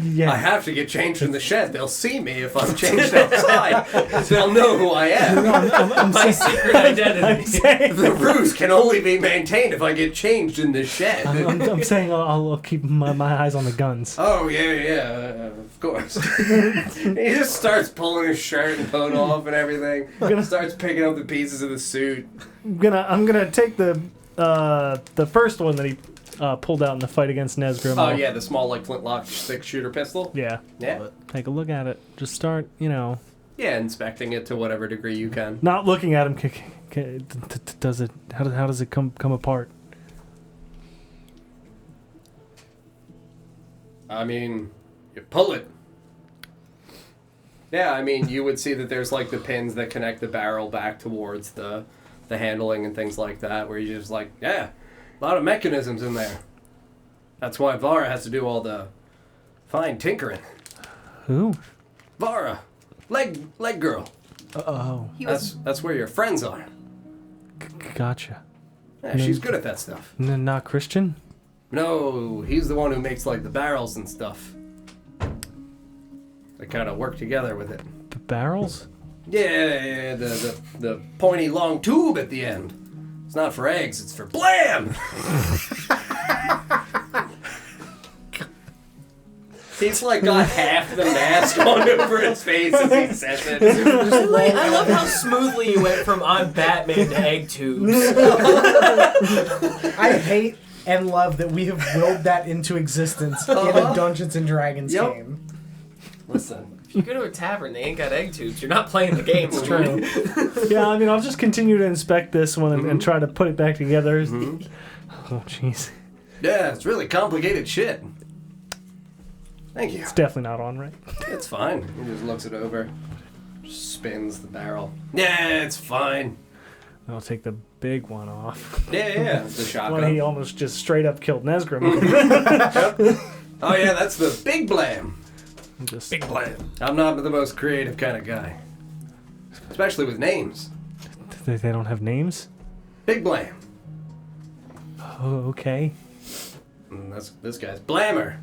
Speaker 4: Yeah.
Speaker 2: I have to get changed in the shed. They'll see me if I'm changed outside. They'll know who I am.
Speaker 4: I'm
Speaker 8: My
Speaker 4: saying,
Speaker 8: secret
Speaker 4: I'm
Speaker 8: identity.
Speaker 4: saying,
Speaker 2: The ruse can only be maintained if I get changed in the shed.
Speaker 4: I'm saying I'll keep my eyes on the guns.
Speaker 2: Oh, yeah, of course. He just starts pulling his shirt and coat off and everything. Starts picking up the pieces of the suit.
Speaker 4: I'm gonna take the first one that he pulled out in the fight against Nesgrim.
Speaker 2: Oh, yeah, the small, like, flintlock 6-shooter pistol.
Speaker 4: Yeah.
Speaker 2: Yeah.
Speaker 4: Take a look at it. Just start,
Speaker 2: Yeah, inspecting it to whatever degree you can.
Speaker 4: not looking at him. Does it? How does it come apart?
Speaker 2: I mean, you pull it. Yeah, I mean, you would see that there's, like, the pins that connect the barrel back towards the handling and things like that, where you just, like, yeah, a lot of mechanisms in there. That's why Vara has to do all the fine tinkering.
Speaker 4: Who?
Speaker 2: Vara, leg girl.
Speaker 4: Oh,
Speaker 5: He was
Speaker 2: That's where your friends are.
Speaker 4: gotcha.
Speaker 2: Yeah, she's good at that stuff.
Speaker 4: Not Christian.
Speaker 2: No, he's the one who makes, like, the barrels and stuff. They kind of work together with it.
Speaker 4: The barrels.
Speaker 2: Yeah, the pointy long tube at the end. It's not for eggs, it's for blam! He's like got half the mask on over his face as he says it.
Speaker 8: I love how smoothly you went from I'm Batman to egg tubes.
Speaker 6: I hate and love that we have willed that into existence in a Dungeons and Dragons
Speaker 2: Yep.
Speaker 6: game.
Speaker 2: Listen,
Speaker 8: If you go to a tavern, they ain't got egg tubes. You're not playing the game. It's
Speaker 4: True. Yeah, I mean, I'll just continue to inspect this one and try to put it back together. Oh, jeez.
Speaker 2: yeah, it's really complicated shit. Thank you.
Speaker 4: It's definitely not on right.
Speaker 2: It's fine. He just looks it over, spins the barrel. Yeah, it's fine.
Speaker 4: I'll take the big one off.
Speaker 2: Yeah, the
Speaker 4: When
Speaker 2: shotgun.
Speaker 4: he almost just straight up killed Nesgrim.
Speaker 2: Oh yeah, that's the big blam.
Speaker 4: Just,
Speaker 3: Big blam.
Speaker 2: I'm not the most creative kind of guy, especially with names.
Speaker 4: they don't have names?
Speaker 2: Big blam.
Speaker 4: Oh, okay.
Speaker 2: And that's this guy's Blammer.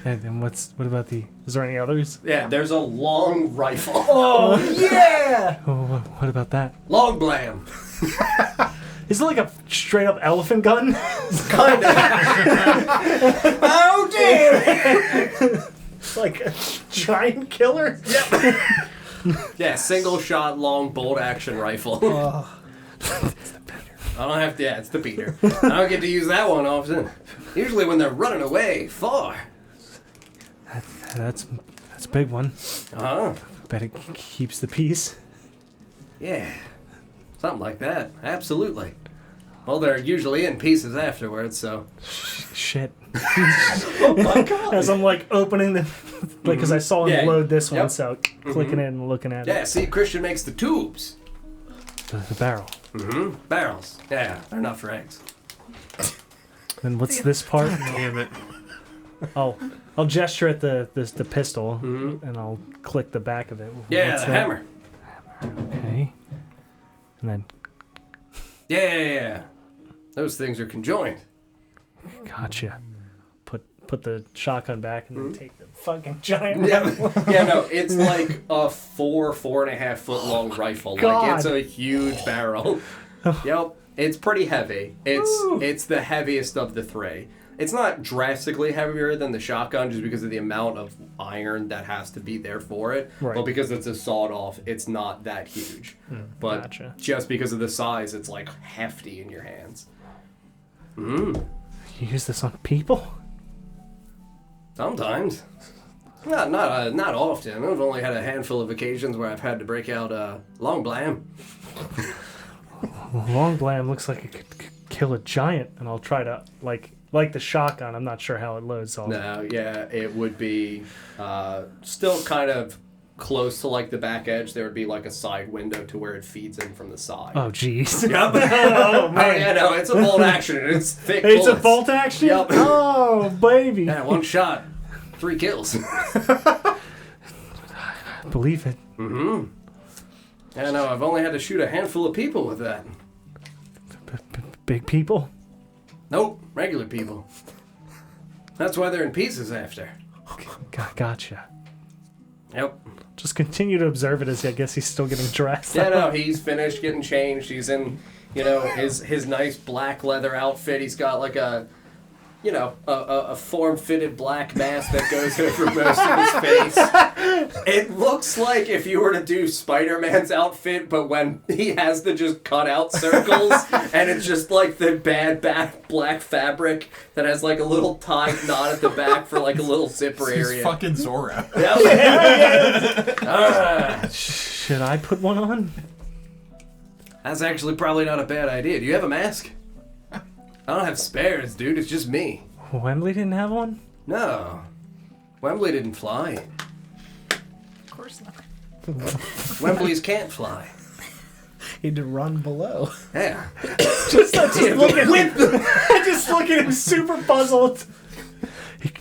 Speaker 4: And what about the? Is there any others?
Speaker 2: Yeah, there's a long rifle.
Speaker 6: Oh yeah!
Speaker 4: Oh, what about that?
Speaker 2: Long blam.
Speaker 4: Is it like a straight up elephant gun?
Speaker 2: Kind of. Oh, damn!
Speaker 4: It's like a giant killer?
Speaker 2: Yep. Yeah, single shot, long bolt action rifle. I don't have to, yeah, it's the beater. I don't get to use that one often. Usually when they're running away far.
Speaker 4: That's a big one.
Speaker 2: Uh-huh.
Speaker 4: Bet it keeps the peace.
Speaker 2: Yeah. Something like that. Absolutely. Well, they're usually in pieces afterwards, so.
Speaker 4: Shit.
Speaker 6: Oh my god!
Speaker 4: As I'm like opening the, like, because I saw him
Speaker 2: Yeah.
Speaker 4: load this one,
Speaker 2: Yep.
Speaker 4: so clicking in and looking at
Speaker 2: Yeah,
Speaker 4: it.
Speaker 2: see, Christian makes the tubes.
Speaker 4: The barrel.
Speaker 2: Mm-hmm. Barrels. Yeah, they're not for eggs.
Speaker 4: Then what's this part?
Speaker 3: Damn it.
Speaker 4: I'll gesture at the pistol,
Speaker 2: Mhm.
Speaker 4: and I'll click the back of it.
Speaker 2: Yeah,
Speaker 4: What's
Speaker 2: the
Speaker 4: that?
Speaker 2: hammer.
Speaker 4: Okay. And then,
Speaker 2: Yeah. Those things are conjoined.
Speaker 4: gotcha. Put the shotgun back and then take the fucking giant
Speaker 2: Yeah,
Speaker 4: rifle.
Speaker 2: yeah, no, it's like a 4.5 foot long rifle. Like it's
Speaker 4: God.
Speaker 2: a huge barrel. Yep, it's pretty heavy. It's the heaviest of the three. It's not drastically heavier than the shotgun just because of the amount of iron that has to be there for it.
Speaker 4: Right.
Speaker 2: But because it's a sawed off, it's not that huge. But
Speaker 4: Gotcha.
Speaker 2: just because of the size, it's like hefty in your hands. Mm.
Speaker 4: You use this on people?
Speaker 2: Sometimes. Not often. I've only had a handful of occasions where I've had to break out long blam.
Speaker 4: Long blam looks like it could kill a giant, and I'll try to like the shotgun. I'm not sure how it loads. So
Speaker 2: No, yeah, it would be still kind of close to like the back edge. There would be like a side window to where it feeds in from the side.
Speaker 4: Oh jeez.
Speaker 2: Yep.
Speaker 4: Oh
Speaker 2: Oh
Speaker 4: man.
Speaker 2: yeah, no, it's a bolt action. And it's thick.
Speaker 4: It's a
Speaker 2: bullets.
Speaker 4: bolt action.
Speaker 2: Yep.
Speaker 4: Oh baby.
Speaker 2: Yeah, one shot, 3 kills.
Speaker 4: Believe it.
Speaker 2: Mm-hmm. Yeah, no, I've only had to shoot a handful of people with that.
Speaker 4: Big people.
Speaker 2: Nope, regular people. That's why they're in pieces after.
Speaker 4: Gotcha.
Speaker 2: Yep.
Speaker 4: Just continue to observe it as I guess he's still getting dressed.
Speaker 2: Yeah, no, he's finished getting changed. He's in, his nice black leather outfit. He's got like a form-fitted black mask that goes over most of his face. It looks like if you were to do Spider-Man's outfit, but when he has the just cut out circles, and it's just like the bad black fabric that has like a little tied knot at the back for like a little zipper
Speaker 7: He's
Speaker 2: area.
Speaker 7: fucking Zora.
Speaker 2: Yep.
Speaker 4: Should I put one on?
Speaker 2: That's actually probably not a bad idea. Do you have a mask? I don't have spares, dude. It's just me.
Speaker 4: Wembley didn't have one?
Speaker 2: No. Wembley didn't fly.
Speaker 5: Of course not.
Speaker 2: Wembleys can't fly.
Speaker 6: He had to run below.
Speaker 2: Yeah.
Speaker 4: Just look at him super puzzled. He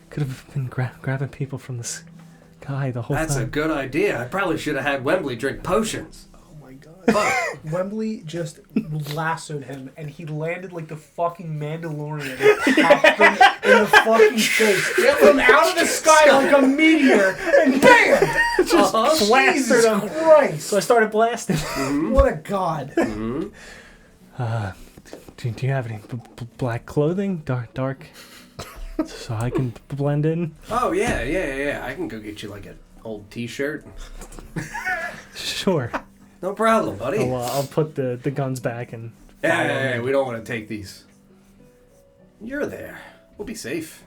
Speaker 4: could have been grabbing people from the sky the whole
Speaker 2: That's a
Speaker 4: time.
Speaker 2: good idea. I probably should have had Wembley drink potions.
Speaker 6: Oh my god.
Speaker 2: Fuck.
Speaker 6: Wembley just lassoed him, and he landed like the fucking Mandalorian and popped him in the fucking face. From out of the sky like a meteor, and BAM!
Speaker 4: Just blasted
Speaker 6: Jesus
Speaker 4: him.
Speaker 6: Christ!
Speaker 4: So I started blasting.
Speaker 6: What a god.
Speaker 2: Mm-hmm.
Speaker 4: Do you have any black clothing? Dark? So I can blend in?
Speaker 2: Oh, yeah. I can go get you like an old t-shirt.
Speaker 4: Sure.
Speaker 2: No problem, buddy.
Speaker 4: I'll put the guns back and...
Speaker 2: Yeah, we don't want to take these. You're there. We'll be safe.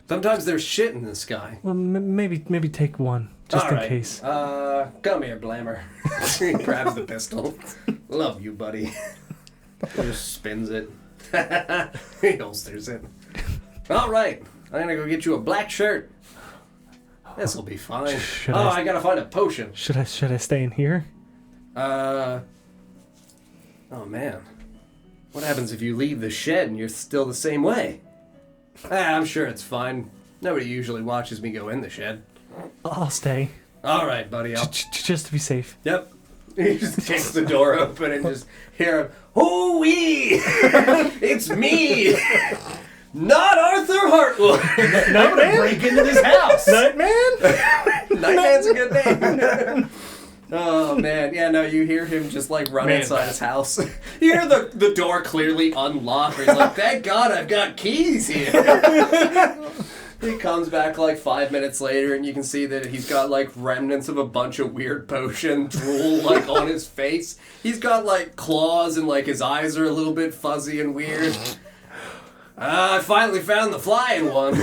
Speaker 2: Sometimes there's shit in the sky.
Speaker 4: Well, maybe take one, just
Speaker 2: All
Speaker 4: in
Speaker 2: right.
Speaker 4: case.
Speaker 2: Come here, Blammer. He grabs the pistol. Love you, buddy. He just spins it. He holsters it. All right. I'm going to go get you a black shirt. This'll be fine. I got to find a potion.
Speaker 4: Should I stay in here?
Speaker 2: Oh, man. What happens if you leave the shed and you're still the same way? I'm sure it's fine. Nobody usually watches me go in the shed.
Speaker 4: I'll stay.
Speaker 2: All right, buddy.
Speaker 4: Just to be safe.
Speaker 2: Yep. He just kicks the door open and just hear him, "Hoo-wee! It's me! Not Arthur Hartwell.
Speaker 6: I'm gonna break into this house.
Speaker 4: Nightman?
Speaker 2: Nightman's a good name. Oh man, yeah, no, you hear him just like run inside his house. You hear the door clearly unlocked. He's like, thank God I've got keys here. He comes back like 5 minutes later, and you can see that he's got like remnants of a bunch of weird potion drool like on his face. He's got like claws, and like his eyes are a little bit fuzzy and weird. I finally found the flying one.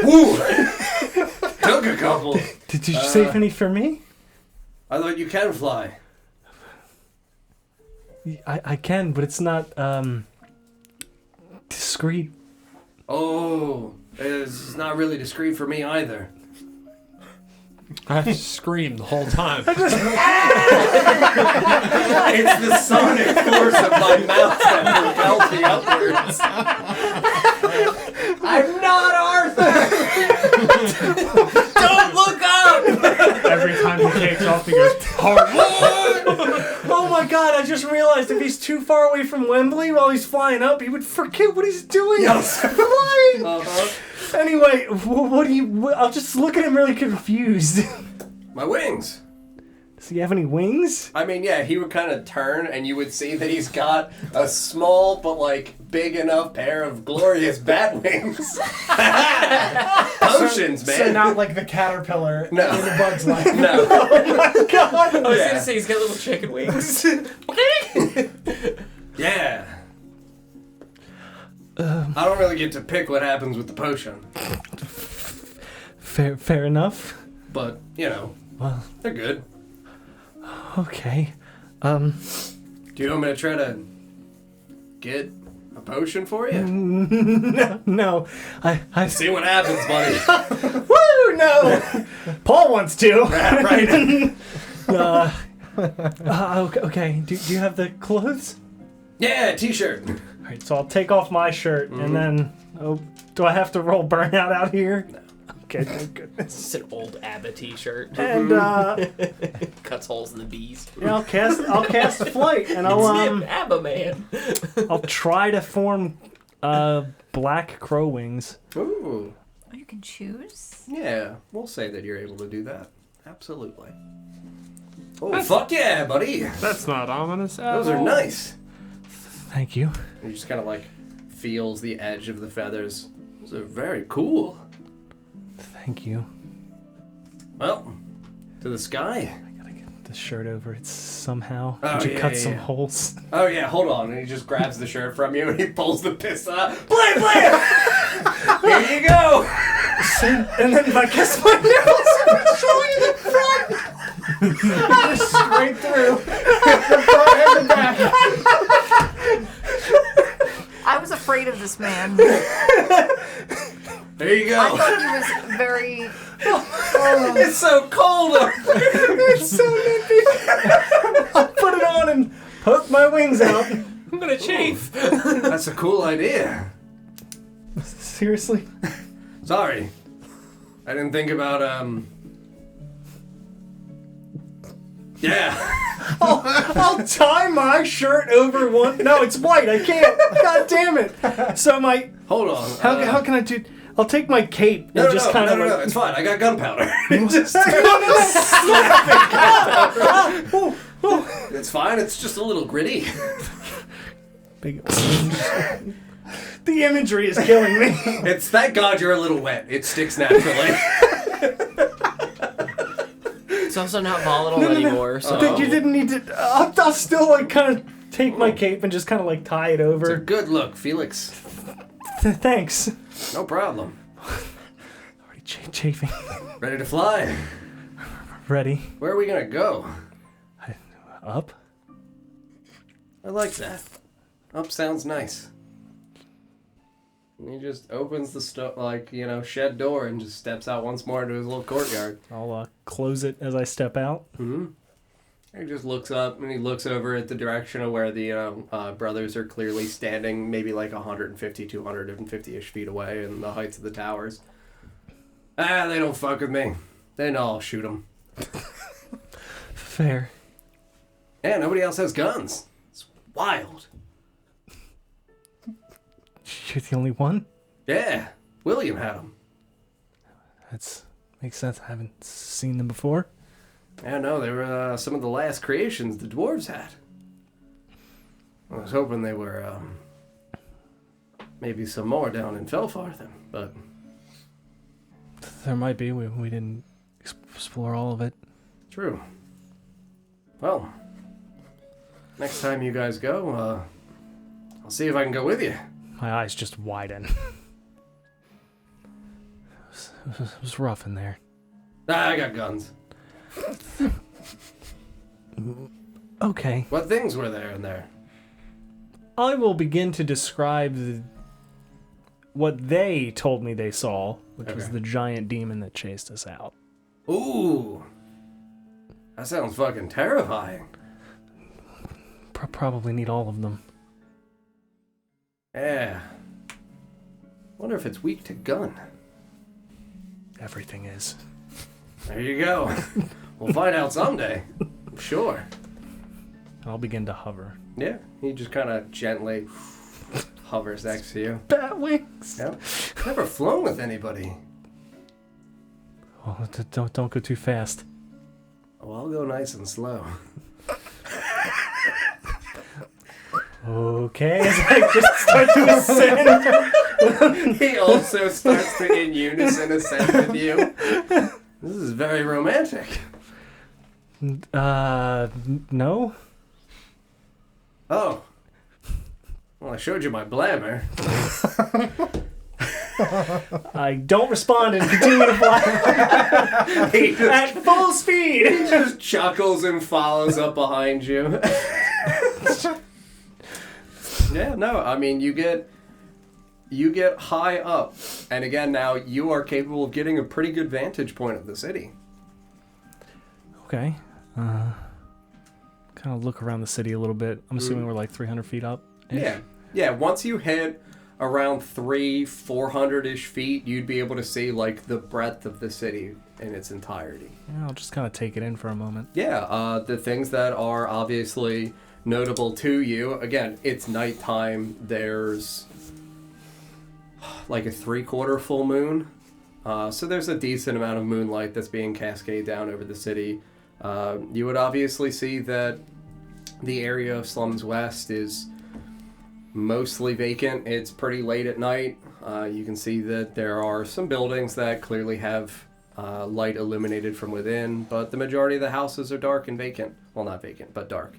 Speaker 2: Woo! Took a couple.
Speaker 4: Did you save any for me?
Speaker 2: I thought you can fly.
Speaker 4: I can, but it's not discreet.
Speaker 2: Oh, it's not really discreet for me either.
Speaker 3: I have to scream the whole time.
Speaker 2: It's the sonic force of my mouth that propels me upwards. I'm not Arthur! Don't look up!
Speaker 4: Every time he takes off, he goes, hard. Oh my god, I just realized if he's too far away from Wembley while he's flying up, he would forget what he's doing.
Speaker 2: Yes.
Speaker 4: Flying!
Speaker 2: Uh-huh.
Speaker 4: Anyway, what do you... I'll just look at him really confused.
Speaker 2: My wings.
Speaker 4: Does he have any wings?
Speaker 2: I mean, yeah, he would kind of turn, and you would see that he's got a small but, like, big enough pair of glorious bat wings. Potions, man.
Speaker 6: So not like the caterpillar
Speaker 2: No.
Speaker 6: in the Bug's Life.
Speaker 2: No.
Speaker 4: God.
Speaker 8: I was
Speaker 2: Yeah.
Speaker 8: gonna say he's got little chicken wings.
Speaker 2: Yeah. I don't really get to pick what happens with the potion.
Speaker 4: Fair enough.
Speaker 2: But, you know,
Speaker 4: Well,
Speaker 2: they're good.
Speaker 4: okay.
Speaker 2: Do you want me to try to get a potion for you?
Speaker 4: No. I
Speaker 2: See what happens, buddy.
Speaker 4: Woo! No! Paul wants to.
Speaker 2: Right.
Speaker 4: Okay. Do you have the clothes?
Speaker 2: Yeah, t-shirt.
Speaker 4: Alright, so I'll take off my shirt and then... Oh, do I have to roll burnout out here? No. Okay, thank goodness.
Speaker 8: It's an old ABBA t-shirt.
Speaker 4: And
Speaker 8: Cuts holes in the bees.
Speaker 4: yeah, I'll cast flight and
Speaker 8: It's him,
Speaker 4: I'll
Speaker 8: ABBA man.
Speaker 4: I'll try to form black crow wings.
Speaker 2: Ooh.
Speaker 5: Oh, you can choose?
Speaker 2: Yeah, we'll say that you're able to do that. Absolutely. Oh, fuck yeah, buddy.
Speaker 3: That's not ominous at
Speaker 2: Those are
Speaker 3: all.
Speaker 2: nice.
Speaker 4: Thank you.
Speaker 2: And he just kind of like feels the edge of the feathers. Those are very cool.
Speaker 4: Thank you.
Speaker 2: Well, to the sky.
Speaker 4: I gotta get the shirt over it somehow.
Speaker 2: Oh,
Speaker 4: Could you
Speaker 2: yeah,
Speaker 4: cut
Speaker 2: yeah,
Speaker 4: some
Speaker 2: yeah.
Speaker 4: holes?
Speaker 2: Oh yeah, hold on. And he just grabs the shirt from you and he pulls the pistol out. Play! Here you go!
Speaker 4: And then I guess my nipples are showing the front.
Speaker 6: Just straight through the front and the back.
Speaker 5: I was afraid of this man.
Speaker 2: There you
Speaker 5: I
Speaker 2: go.
Speaker 5: thought he was very...
Speaker 2: It's so cold up there.
Speaker 4: It's so nippy. I'll put it on and poke my wings out.
Speaker 8: I'm gonna chafe.
Speaker 2: That's a cool idea.
Speaker 4: Seriously?
Speaker 2: Sorry. I didn't think about, Yeah.
Speaker 4: I'll tie my shirt over one. No, it's white. I can't. God damn it. So my...
Speaker 2: Hold on.
Speaker 4: How can I do... I'll take my cape and just kind of
Speaker 2: no, it's fine. I got gunpowder. Just It's fine. It's just a little gritty.
Speaker 4: Big... The imagery is killing me.
Speaker 2: It's thank God you're a little wet. It sticks naturally.
Speaker 8: It's also not volatile anymore, so...
Speaker 4: You didn't need to... I'll still like kind of take my cape and just kind of like tie it
Speaker 2: It's a
Speaker 4: over.
Speaker 2: good look, Felix.
Speaker 4: Thanks.
Speaker 2: No problem.
Speaker 4: Already chafing.
Speaker 2: Ready to fly?
Speaker 4: Ready.
Speaker 2: Where are we gonna go?
Speaker 4: Up.
Speaker 2: I like that. Up sounds nice. And he just opens the shed door and just steps out once more into his little courtyard.
Speaker 4: I'll close it as I step out.
Speaker 2: Mm-hmm. He just looks up and he looks over at the direction of where the brothers are clearly standing, maybe like 150, 250-ish feet away in the heights of the towers. They don't fuck with me. They know I'll shoot them.
Speaker 4: Fair.
Speaker 2: Yeah, nobody else has guns. It's wild.
Speaker 4: You're the only one?
Speaker 2: Yeah, William had them.
Speaker 4: That makes sense. I haven't seen them before.
Speaker 2: Yeah, no, they were some of the last creations the dwarves had. I was hoping they were maybe some more down in Felfarthen, but
Speaker 4: There might be. We didn't explore all of it.
Speaker 2: true. Well, next time you guys go, I'll see if I can go with you.
Speaker 4: My eyes just widen. It was rough in there.
Speaker 2: Ah, I got guns.
Speaker 4: Okay.
Speaker 2: What things were there in there?
Speaker 4: I will begin to describe what they told me they saw, which was
Speaker 2: Okay.
Speaker 4: the giant demon that chased us out.
Speaker 2: Ooh, that sounds fucking terrifying.
Speaker 4: Probably need all of them.
Speaker 2: Yeah. Wonder if it's weak to gun.
Speaker 4: Everything is.
Speaker 2: There you go. We'll find out someday. I'm sure.
Speaker 4: I'll begin to hover.
Speaker 2: Yeah, he just kind of gently hovers next to you.
Speaker 4: Bat wings.
Speaker 2: Yep. Never flown with anybody.
Speaker 4: Oh, don't go too fast.
Speaker 2: Oh, I'll go nice and slow.
Speaker 4: Okay, as I just start to ascend.
Speaker 2: He also starts to in unison ascend with you. This is very romantic.
Speaker 4: No?
Speaker 2: Oh. Well, I showed you my blammer.
Speaker 4: I don't respond and continue to fly
Speaker 2: He just,
Speaker 4: at full speed.
Speaker 2: he just chuckles and follows up behind you. Yeah, no, I mean, you get high up, and again, now you are capable of getting a pretty good vantage point of the city.
Speaker 4: Okay. Kind of look around the city a little bit. I'm assuming we're like 300 feet up.
Speaker 2: Yeah. Once you hit around 400-ish feet, you'd be able to see like the breadth of the city in its entirety.
Speaker 4: Yeah, I'll just kind of take it in for a moment.
Speaker 2: Yeah, the things that are obviously notable to you, again, it's nighttime. There's like a 3/4 full moon. So there's a decent amount of moonlight that's being cascaded down over the city. You would obviously see that the area of Slums West is mostly vacant. It's pretty late at night. You can see that there are some buildings that clearly have light illuminated from within, but the majority of the houses are dark and vacant. Well, not vacant, but dark.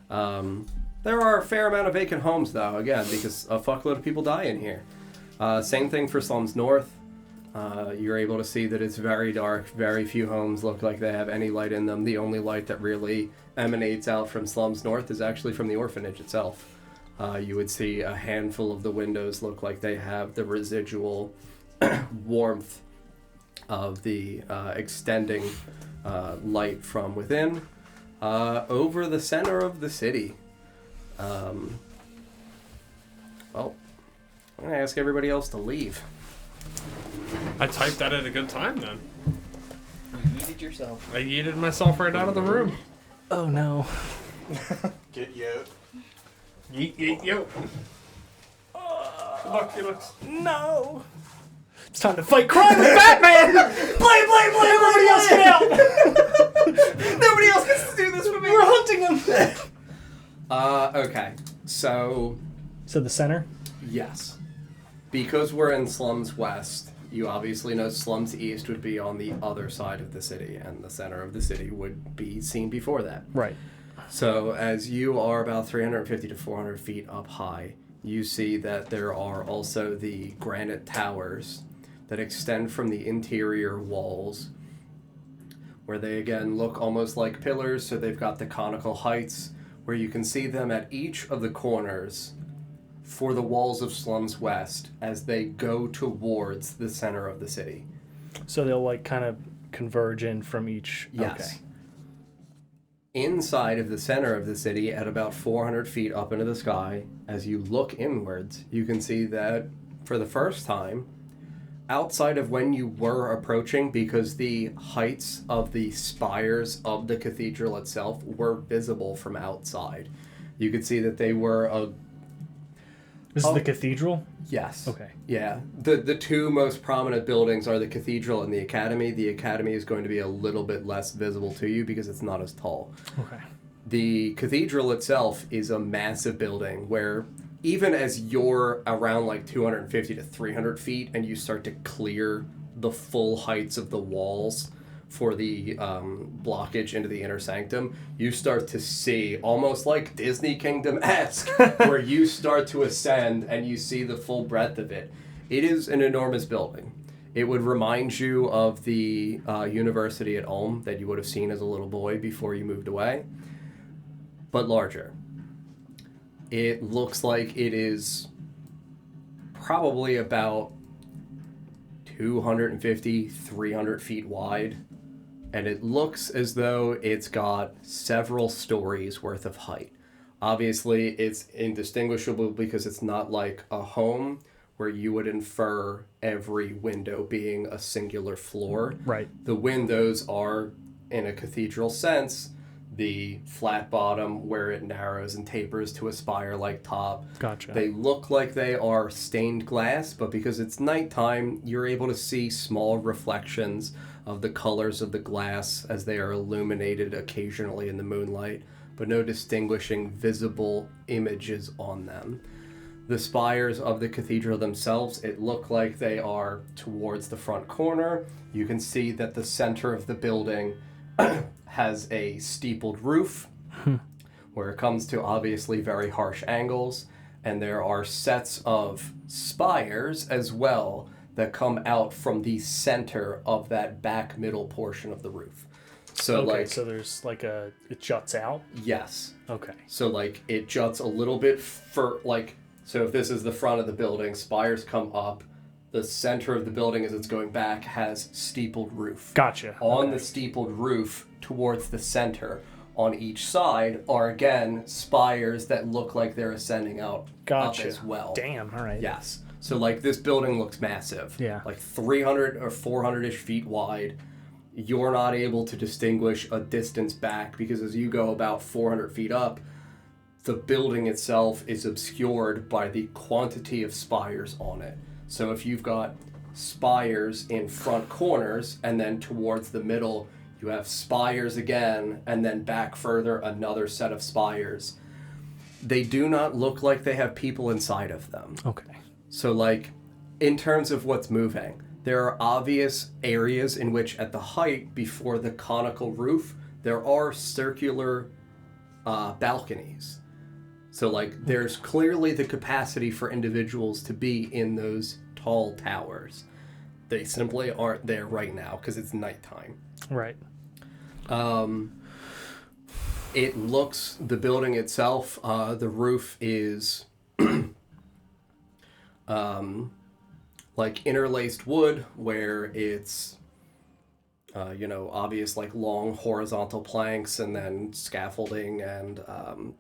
Speaker 2: There are a fair amount of vacant homes, though, again, because a fuckload of people die in here. Same thing for Slums North. You're able to see that it's very dark. Very few homes look like they have any light in them. The only light that really emanates out from Slums North is actually from the orphanage itself. You would see a handful of the windows look like they have the residual warmth of the extending light from within over the center of the city. Well, I'm going to ask everybody else to leave.
Speaker 3: I typed that at a good time then.
Speaker 8: You yeeted yourself.
Speaker 3: I yeeted myself right out of the room.
Speaker 4: Oh no.
Speaker 7: Get you.
Speaker 3: Yeet, yeet, yo. Good luck.
Speaker 4: No. It's time to fight crime with Batman. Play. Everybody else get out.
Speaker 2: Nobody else gets to do this with me.
Speaker 4: We're hunting him.
Speaker 2: Okay. So,
Speaker 4: The center.
Speaker 2: yes. Because we're in Slums West, you obviously know Slums East would be on the other side of the city, and the center of the city would be seen before that.
Speaker 4: Right.
Speaker 2: So, as you are about 350 to 400 feet up high, you see that there are also the granite towers that extend from the interior walls, where they again look almost like pillars, so they've got the conical heights, where you can see them at each of the corners for the walls of Slums West as they go towards the center of the city.
Speaker 4: So they'll like kind of converge in from each.
Speaker 2: Yes.
Speaker 4: Okay.
Speaker 2: Inside of the center of the city, at about 400 feet up into the sky, as you look inwards, you can see that for the first time, outside of when you were approaching, because the heights of the spires of the cathedral itself were visible from outside, you could see that they were
Speaker 4: This is the cathedral?
Speaker 2: Yes.
Speaker 4: Okay.
Speaker 2: Yeah. The two most prominent buildings are the Cathedral and the Academy. The Academy is going to be a little bit less visible to you because it's not as tall.
Speaker 4: Okay.
Speaker 2: The Cathedral itself is a massive building where even as you're around like 250 to 300 feet and you start to clear the full heights of the walls for the blockage into the inner sanctum, you start to see, almost like Disney Kingdom-esque, where you start to ascend and you see the full breadth of it. It is an enormous building. It would remind you of the university at Ulm that you would have seen as a little boy before you moved away, but larger. It looks like it is probably about 250, 300 feet wide. And it looks as though it's got several stories worth of height. Obviously, it's indistinguishable because it's not like a home where you would infer every window being a singular floor.
Speaker 4: Right.
Speaker 2: The windows are, in a cathedral sense, the flat bottom where it narrows and tapers to a spire-like top.
Speaker 4: Gotcha.
Speaker 2: They look like they are stained glass, but because it's nighttime, you're able to see small reflections of the colors of the glass as they are illuminated occasionally in the moonlight, but no distinguishing visible images on them. The spires of the cathedral themselves, it look like they are towards the front corner. You can see that the center of the building has a steepled roof, where it comes to obviously very harsh angles, and there are sets of spires as well that come out from the center of that back middle portion of the roof. So
Speaker 4: okay,
Speaker 2: like,
Speaker 4: so there's like it juts out?
Speaker 2: yes.
Speaker 4: Okay.
Speaker 2: So like it juts a little bit so if this is the front of the building, spires come up. The center of the building as it's going back has steepled roof.
Speaker 4: Gotcha.
Speaker 2: On the steepled roof towards the center on each side are again spires that look like they're ascending out up as well.
Speaker 4: Damn, all right.
Speaker 2: Yes. So like this building looks massive.
Speaker 4: Yeah.
Speaker 2: Like 300 or 400-ish feet wide. You're not able to distinguish a distance back because as you go about 400 feet up, the building itself is obscured by the quantity of spires on it. So if you've got spires in front corners and then towards the middle, you have spires again, and then back further, another set of spires. They do not look like they have people inside of them.
Speaker 4: Okay.
Speaker 2: So, like, in terms of what's moving, there are obvious areas in which at the height before the conical roof, there are circular balconies. So, like, there's clearly the capacity for individuals to be in those tall towers. They simply aren't there right now because it's nighttime.
Speaker 4: Right.
Speaker 2: It looks, the building itself, the roof is like interlaced wood where it's, obvious like long horizontal planks and then scaffolding and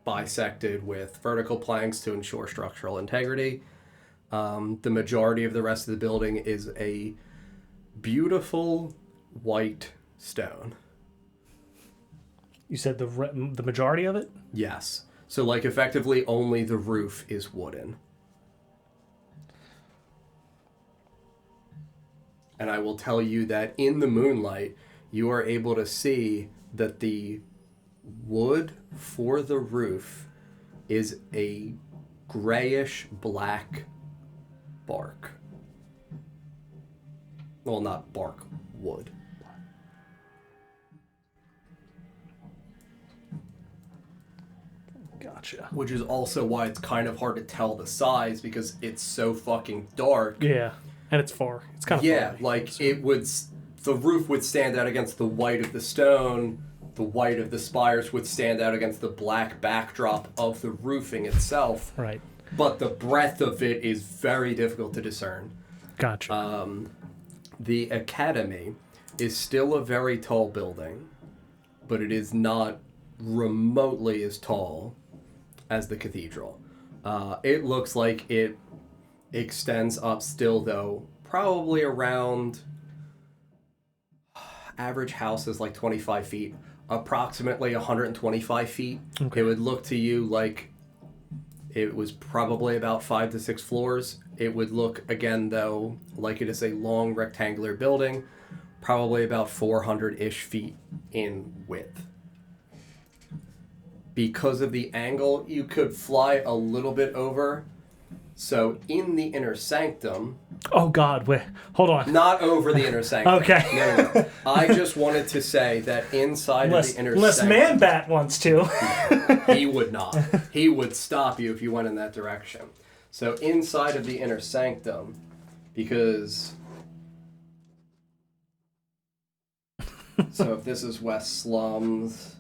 Speaker 2: bisected with vertical planks to ensure structural integrity. The majority of the rest of the building is a beautiful white stone.
Speaker 4: You said the majority of it?
Speaker 2: Yes. So, like, effectively only the roof is wooden. And I will tell you that in the moonlight, you are able to see that the wood for the roof is a grayish black bark. Well, not bark, wood.
Speaker 4: Gotcha.
Speaker 2: Which is also why it's kind of hard to tell the size because it's so fucking dark.
Speaker 4: Yeah, and it's far. It's kind of
Speaker 2: yeah,
Speaker 4: far.
Speaker 2: like the roof would stand out against the white of the stone. The white of the spires would stand out against the black backdrop of the roofing itself.
Speaker 4: Right.
Speaker 2: But the breadth of it is very difficult to discern.
Speaker 4: Gotcha.
Speaker 2: The Academy is still a very tall building, but it is not remotely as tall as the Cathedral. It looks like it extends up still, though, probably around average house is like 25 feet, approximately 125 feet.
Speaker 4: Okay.
Speaker 2: It would look to you like It was probably about 5 to 6 floors. It would look, again, though, like it is a long rectangular building, probably about 400-ish feet in width. Because of the angle, you could fly a little bit over. So in the inner sanctum...
Speaker 4: Oh, God, wait. Hold on.
Speaker 2: Not over the inner sanctum.
Speaker 4: Okay.
Speaker 2: No. I just wanted to say that inside of the inner
Speaker 4: unless
Speaker 2: sanctum...
Speaker 4: Man-Bat wants to.
Speaker 2: He would not. He would stop you if you went in that direction. So inside of the inner sanctum, because... So if this is West Slums...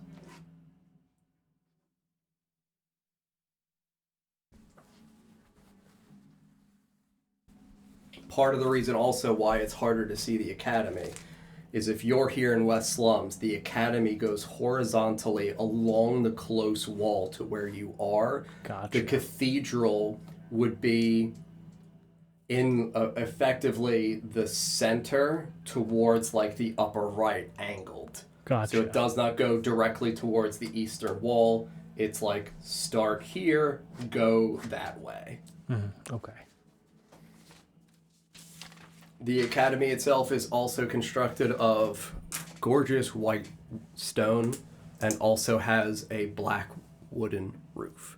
Speaker 2: Part of the reason also why it's harder to see the academy is if you're here in West Slums, the academy goes horizontally along the close wall to where you are.
Speaker 4: Gotcha.
Speaker 2: The cathedral would be in effectively the center towards like the upper right angled.
Speaker 4: Gotcha.
Speaker 2: So it does not go directly towards the eastern wall. It's like start here, go that way.
Speaker 4: Okay.
Speaker 2: The academy itself is also constructed of gorgeous white stone and also has a black wooden roof.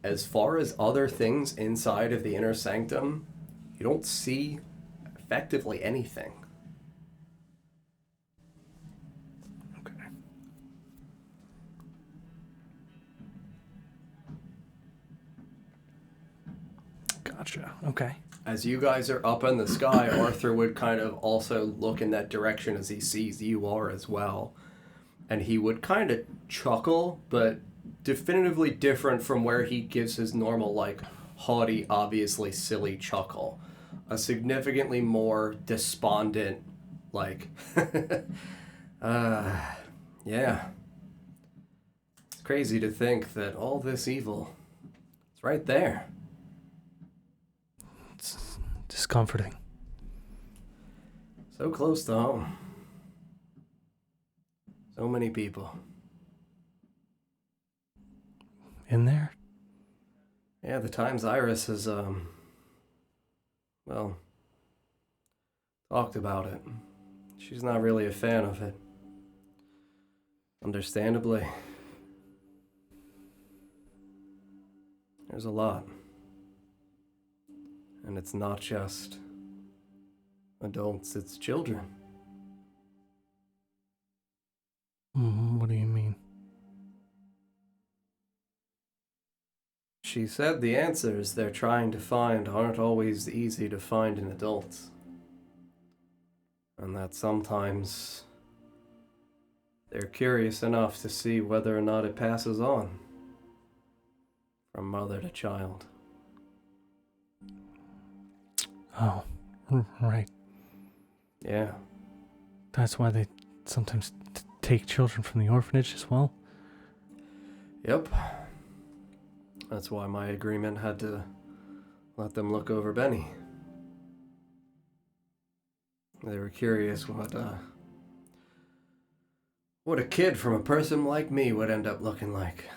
Speaker 2: As far as other things inside of the inner sanctum, you don't see effectively anything.
Speaker 4: Okay. Gotcha. Okay.
Speaker 2: As you guys are up in the sky, Arthur would kind of also look in that direction as he sees you are as well. And he would kind of chuckle, but definitively different from where he gives his normal, like, haughty, obviously silly chuckle. A significantly more despondent, like, yeah. It's crazy to think that all this evil is right there.
Speaker 4: It's discomforting.
Speaker 2: So close to home. So many people.
Speaker 4: In there?
Speaker 2: Yeah, the times Iris has, well, talked about it. She's not really a fan of it. Understandably. There's a lot. And it's not just adults, it's children.
Speaker 4: What do you mean?
Speaker 2: She said the answers they're trying to find aren't always easy to find in adults. And that sometimes they're curious enough to see whether or not it passes on from mother to child.
Speaker 4: Oh, right.
Speaker 2: Yeah.
Speaker 4: That's why they sometimes take children from the orphanage as well?
Speaker 2: Yep. That's why my agreement had to let them look over Benny. They were curious what a kid from a person like me would end up looking like.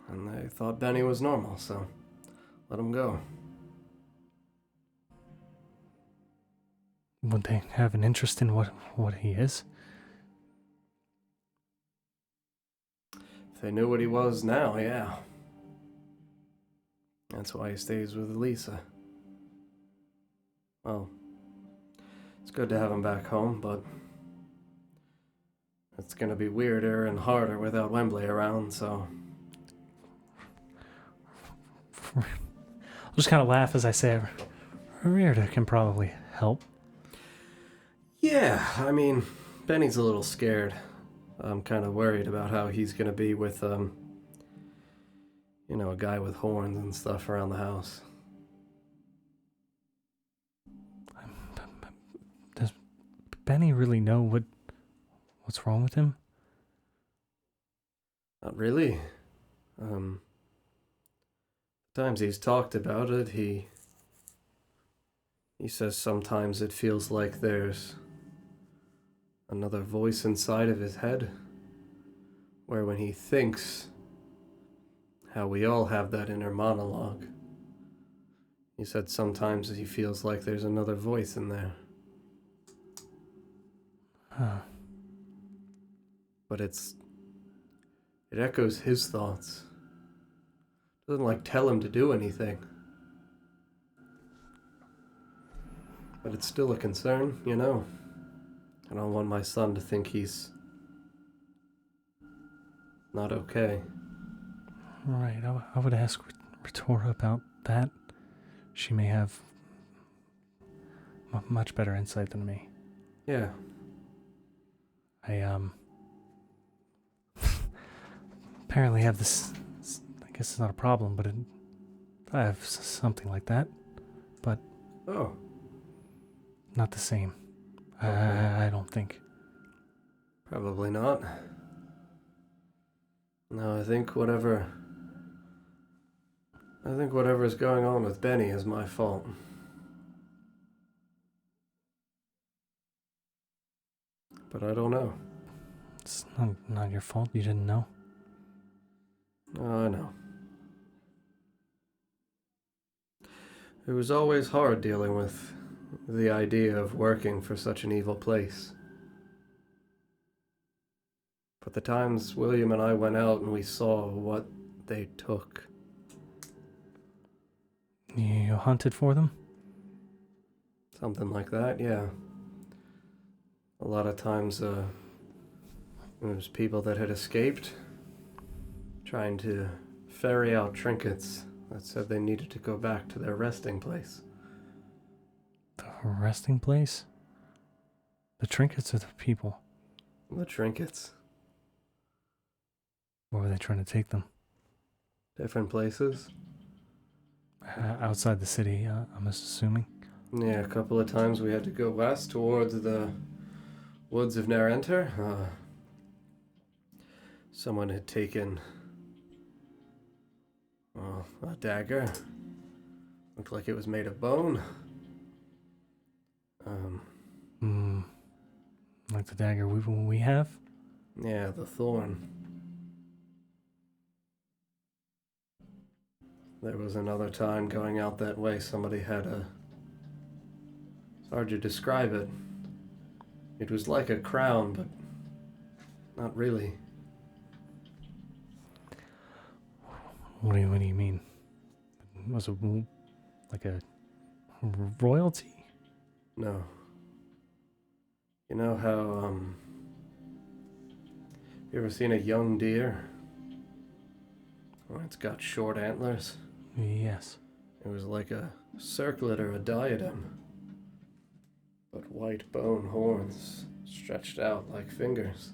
Speaker 2: And they thought Benny was normal, so let him go.
Speaker 4: Would they have an interest in what he is?
Speaker 2: If they knew what he was now, yeah. That's why he stays with Elisa. Well, it's good to have him back home, but it's gonna be weirder and harder without Wembley around, so...
Speaker 4: I'll just kind of laugh as I say, Rheirda can probably help.
Speaker 2: Yeah, I mean, Benny's a little scared. I'm kind of worried about how he's gonna be with, a guy with horns and stuff around the house.
Speaker 4: Does Benny really know what's wrong with him?
Speaker 2: Not really. Times he's talked about it, he says sometimes it feels like there's another voice inside of his head, where when he thinks, how we all have that inner monologue. He said sometimes he feels like there's another voice in there.
Speaker 4: Huh.
Speaker 2: But it echoes his thoughts. Doesn't tell him to do anything. But it's still a concern, you know. I don't want my son to think he's not okay.
Speaker 4: Right, I would ask Rheirda about that. She may have much better insight than me.
Speaker 2: Yeah.
Speaker 4: I apparently have this. I guess it's not a problem, but I have something like that, but
Speaker 2: Oh.
Speaker 4: not the same.
Speaker 2: Okay.
Speaker 4: I don't think.
Speaker 2: Probably not. No, I think whatever is going on with Benny is my fault. But I don't know.
Speaker 4: It's not your fault. You didn't know.
Speaker 2: Oh, I know. It was always hard dealing with the idea of working for such an evil place. But the times William and I went out and we saw what they took.
Speaker 4: You hunted for them?
Speaker 2: Something like that, yeah. A lot of times, it was people that had escaped, trying to ferry out trinkets that said they needed to go back to their resting place.
Speaker 4: The resting place? The trinkets or the people?
Speaker 2: The trinkets.
Speaker 4: Where were they trying to take them?
Speaker 2: Different places.
Speaker 4: Outside the city, I'm assuming.
Speaker 2: Yeah, a couple of times we had to go west towards the woods of Rheirda. Someone had taken a dagger. Looked like it was made of bone.
Speaker 4: Like the dagger we have?
Speaker 2: Yeah, the thorn. There was another time going out that way, somebody had it's hard to describe it. It was like a crown, but not really.
Speaker 4: What do you mean? Was it like a royalty?
Speaker 2: No. You know how, you ever seen a young deer? Or it's got short antlers?
Speaker 4: Yes.
Speaker 2: It was like a circlet or a diadem, but white bone horns stretched out like fingers.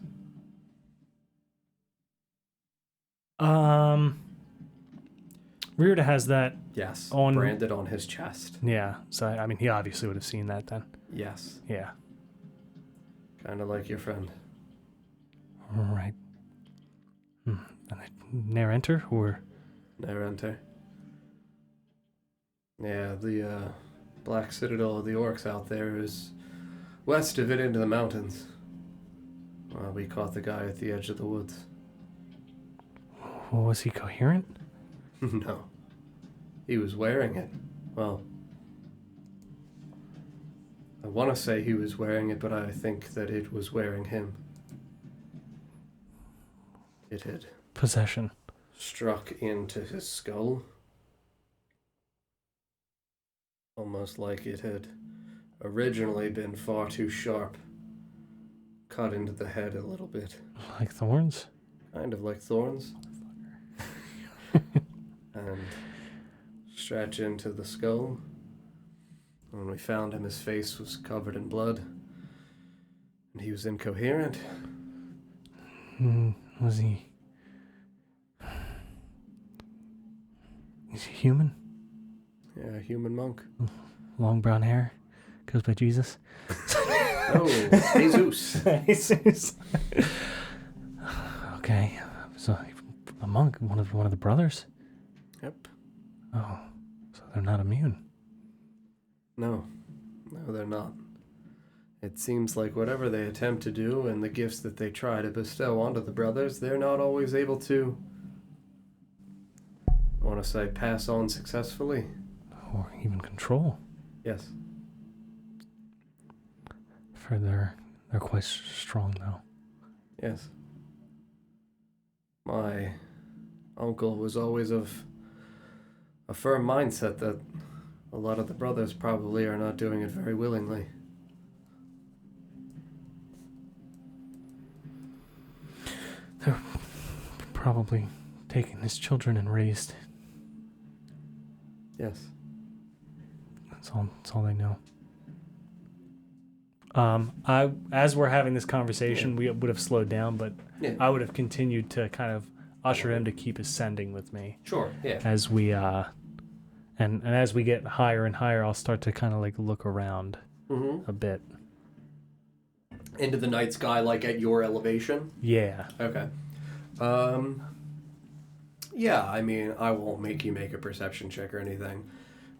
Speaker 4: Rheirda has that.
Speaker 2: Yes,
Speaker 4: On-
Speaker 2: branded on his chest.
Speaker 4: Yeah, so I mean, he obviously would have seen that then.
Speaker 2: Yes,
Speaker 4: Yeah.
Speaker 2: kind of like your friend.
Speaker 4: Right. And ne'er enter or?
Speaker 2: Rheirda. Yeah, the Black Citadel of the Orcs out there is west of it into the mountains. We caught the guy at the edge of the woods.
Speaker 4: Was he coherent?
Speaker 2: No. He was wearing it. Well, I want to say he was wearing it, but I think that it was wearing him. It had
Speaker 4: Possession.
Speaker 2: struck into his skull. Almost like it had originally been far too sharp. Cut into the head a little bit.
Speaker 4: Like thorns?
Speaker 2: Kind of like thorns. And stretch into the skull. When we found him, his face was covered in blood. And he was incoherent.
Speaker 4: Was he... Is he human?
Speaker 2: Yeah, a human monk.
Speaker 4: Long brown hair? Goes by Jesus?
Speaker 2: Oh, Jesus.
Speaker 4: Jesus. Okay. So, a monk, one of the brothers?
Speaker 2: Yep.
Speaker 4: Oh, so they're not immune.
Speaker 2: No, they're not. It seems like whatever they attempt to do and the gifts that they try to bestow onto the brothers, they're not always able to, I want to say, pass on successfully.
Speaker 4: Or even control.
Speaker 2: Yes.
Speaker 4: For they're quite strong, though.
Speaker 2: Yes. My uncle was always of a firm mindset that a lot of the brothers probably are not doing it very willingly.
Speaker 4: They're probably taken his children and raised.
Speaker 2: Yes.
Speaker 4: That's all they know. As we're having this conversation, we would have slowed down, but I would have continued to kind of usher him to keep ascending with me.
Speaker 2: Sure, yeah.
Speaker 4: As we and as we get higher and higher, I'll start to kind of like look around a bit.
Speaker 2: Into the night sky, like at your elevation?
Speaker 4: Yeah.
Speaker 2: Okay. Yeah, I mean, I won't make you make a perception check or anything.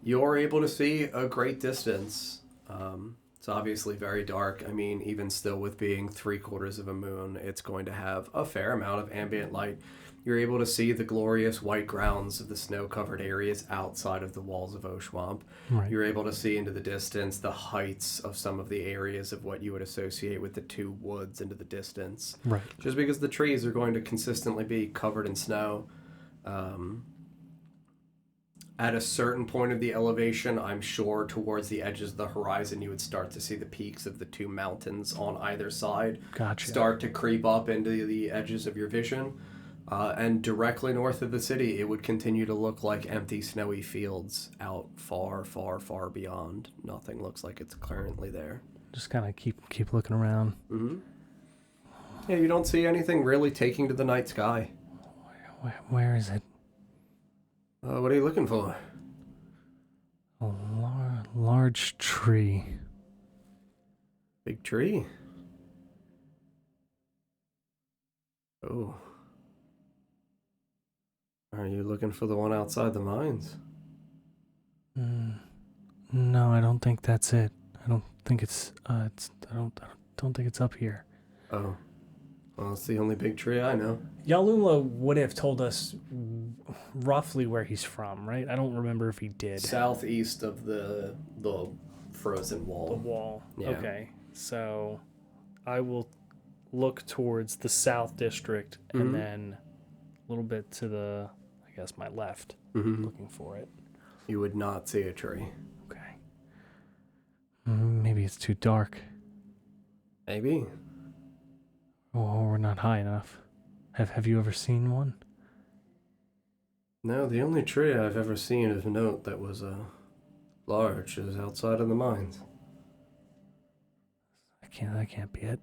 Speaker 2: You're able to see a great distance. It's obviously very dark. I mean, even still with being 3/4 of a moon, it's going to have a fair amount of ambient light. You're able to see the glorious white grounds of the snow-covered areas outside of the walls of Oshuamp.
Speaker 4: Right.
Speaker 2: You're able to see into the distance the heights of some of the areas of what you would associate with the two woods into the distance.
Speaker 4: Right.
Speaker 2: Just because the trees are going to consistently be covered in snow. At a certain point of the elevation, I'm sure towards the edges of the horizon, you would start to see the peaks of the two mountains on either side start to creep up into the edges of your vision. And directly north of the city, it would continue to look like empty, snowy fields out far, far, far beyond. Nothing looks like it's currently there.
Speaker 4: Just kind of keep looking around.
Speaker 2: Mm-hmm. Yeah, you don't see anything really taking to the night sky.
Speaker 4: Where is it?
Speaker 2: What are you looking for?
Speaker 4: A large tree.
Speaker 2: Big tree? Oh. Are you looking for the one outside the mines?
Speaker 4: No, I don't think that's it. I don't think it's I don't think it's up here.
Speaker 2: Oh. Well, it's the only big tree I know.
Speaker 1: Yalula would have told us roughly where he's from, right? I don't remember if he did.
Speaker 2: Southeast of the frozen wall.
Speaker 1: The wall.
Speaker 2: Yeah.
Speaker 1: Okay. So I will look towards the south district and then a little bit to the, I guess, my left, looking for it.
Speaker 2: You would not see a tree.
Speaker 4: Okay. Maybe it's too dark.
Speaker 2: Maybe.
Speaker 4: Oh, we're not high enough. Have you ever seen one?
Speaker 2: No, the only tree I've ever seen of note that was large is outside of the mines.
Speaker 4: That can't be it.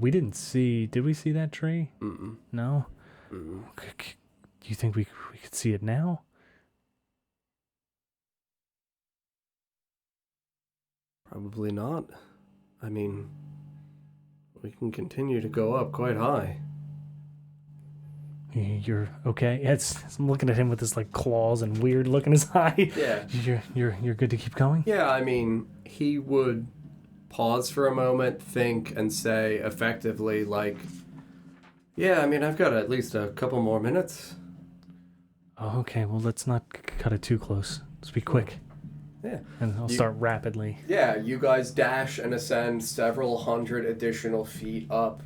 Speaker 4: We didn't see. Did we see that tree?
Speaker 2: Mm-mm.
Speaker 4: No.
Speaker 2: Mm-mm.
Speaker 4: Do you think we could see it now?
Speaker 2: Probably not. I mean, we can continue to go up quite high.
Speaker 4: You're okay. I'm looking at him with his like claws and weird look in his eye.
Speaker 2: Yeah.
Speaker 4: You're good to keep going.
Speaker 2: Yeah, I mean, he would pause for a moment, think, and say effectively, like, yeah, I mean, I've got at least a couple more minutes.
Speaker 4: Oh, okay. Well, let's not cut it too close. Let's be quick.
Speaker 2: Yeah.
Speaker 4: And I'll start rapidly.
Speaker 2: Yeah, you guys dash and ascend several hundred additional feet up.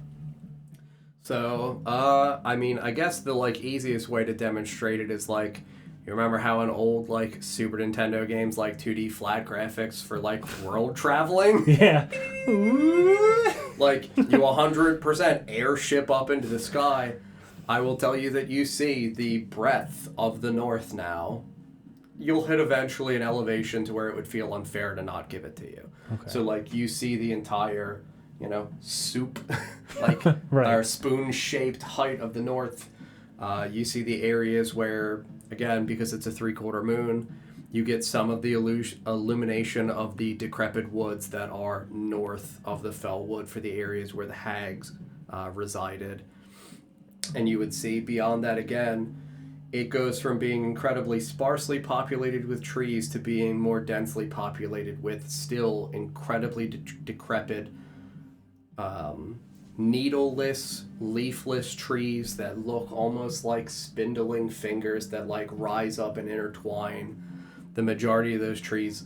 Speaker 2: So, I mean, I guess the, like, easiest way to demonstrate it is, like, you remember how in old, like, Super Nintendo games, like, 2D flat graphics for, like, world traveling?
Speaker 4: Yeah.
Speaker 2: Like, you 100% airship up into the sky. I will tell you that you see the breadth of the north now. You'll hit eventually an elevation to where it would feel unfair to not give it to you.
Speaker 4: Okay.
Speaker 2: So, like, you see the entire, soup, like,
Speaker 4: Right.
Speaker 2: our spoon-shaped height of the north. You see the areas where, again, because it's a 3/4 moon, you get some of the illumination of the decrepit woods that are north of the Fellwood for the areas where the hags resided. And you would see beyond that again, it goes from being incredibly sparsely populated with trees to being more densely populated with still incredibly decrepit, needleless, leafless trees that look almost like spindling fingers that like rise up and intertwine. The majority of those trees,